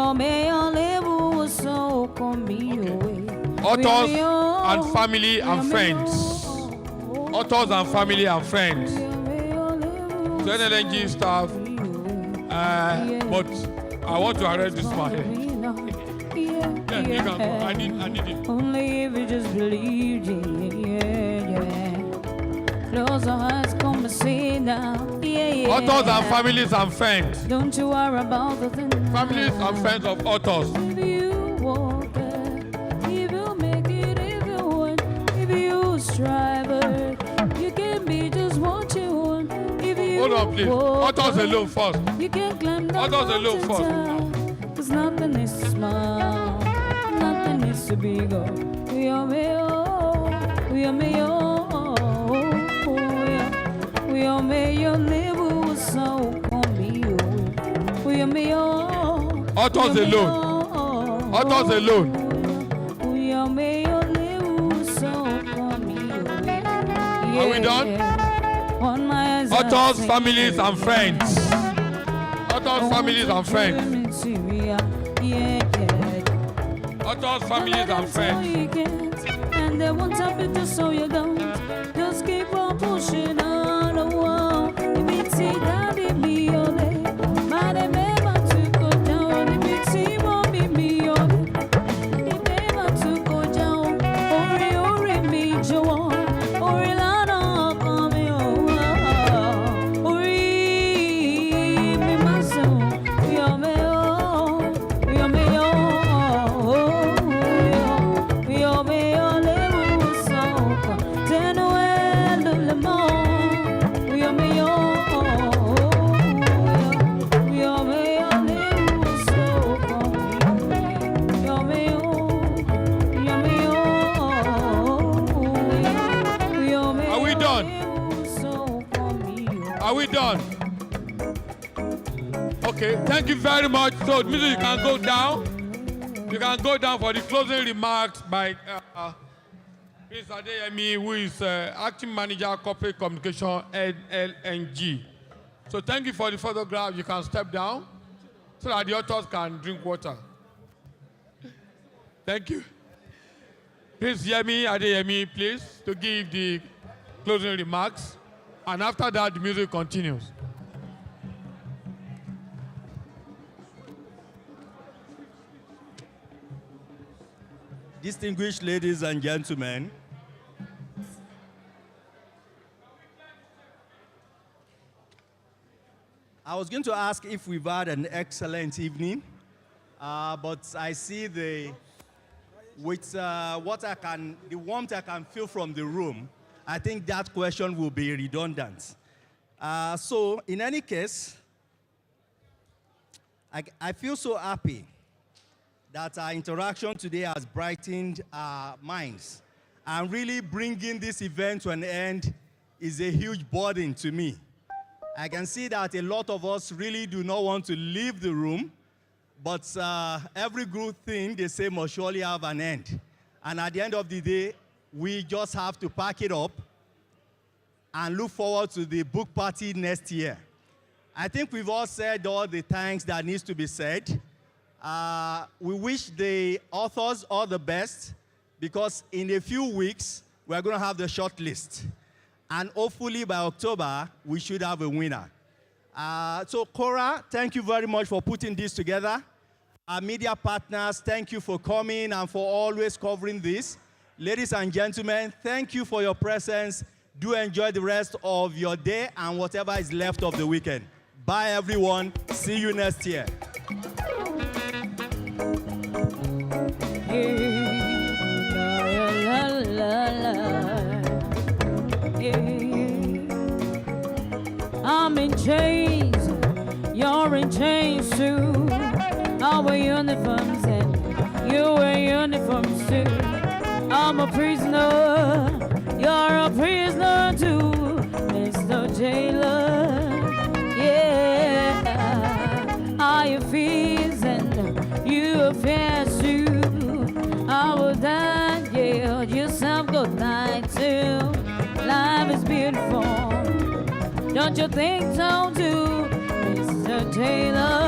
S6: meyo lebu so conmigo.
S12: Authors and family and friends. Authors and family and friends. To Nlng staff, but I want to arrange this one here. Yeah, you can go. I need it.
S6: Only if you just believe, yeah. Close your eyes, come and see now, yeah.
S12: Authors and families and friends.
S6: Don't you worry about the things.
S12: Families and friends of authors.
S6: If you walk it, if you make it, if you want, if you strive it, you can be just what you want. If you
S12: hold on, please. Authors alone first.
S6: You can climb the
S12: authors alone first.
S6: Cause nothing is small, nothing is too big. We are me, we are me, we are me, your label so come me. We are me,
S12: authors alone. Authors alone.
S6: We are me, your label so come me.
S12: Are we done? Authors, families, and friends. Authors, families, and friends. Authors, families, and friends.
S6: and they won't tap it just so you don't. Just keep on pushing on the wall. If it's that it be your day, my name to go down. If it's me your day, never to go down. Ori mi jowo, ori lana kami o. Ori mi maso, yo me o, yo me o.
S12: Are we done? Okay, thank you very much. So, music, you can go down. You can go down for the closing remarks by Prince Adeyemi, who is Acting Manager Corporate Communication Nlng. So thank you for the photograph. You can step down so that the authors can drink water. Thank you. Prince Adeyemi, please, to give the closing remarks. And after that, the music continues.
S2: Distinguished ladies and gentlemen, I was going to ask if we've had an excellent evening, but I see the warmth I can feel from the room, I think that question will be redundant. So in any case, I feel so happy that our interaction today has brightened our minds. And really bringing this event to an end is a huge burden to me. I can see that a lot of us really do not want to leave the room, but every good thing, they say, must surely have an end. And at the end of the day, we just have to pack it up and look forward to the book party next year. I think we've all said all the thanks that needs to be said. We wish the authors all the best, because in a few weeks, we're going to have the short list. And hopefully by October, we should have a winner. So Cora, thank you very much for putting this together. Our media partners, thank you for coming and for always covering this. Ladies and gentlemen, thank you for your presence. Do enjoy the rest of your day and whatever is left of the weekend. Bye, everyone. See you next year.
S6: I'm in chains, you're in chains too. I wear uniforms and you wear uniforms too. I'm a prisoner, you're a prisoner too, Mr. Jailer. Yeah, I have fears and you have fears too. I will die, yeah, just have good night too. Life is beautiful, don't you think so too, Mr. Taylor?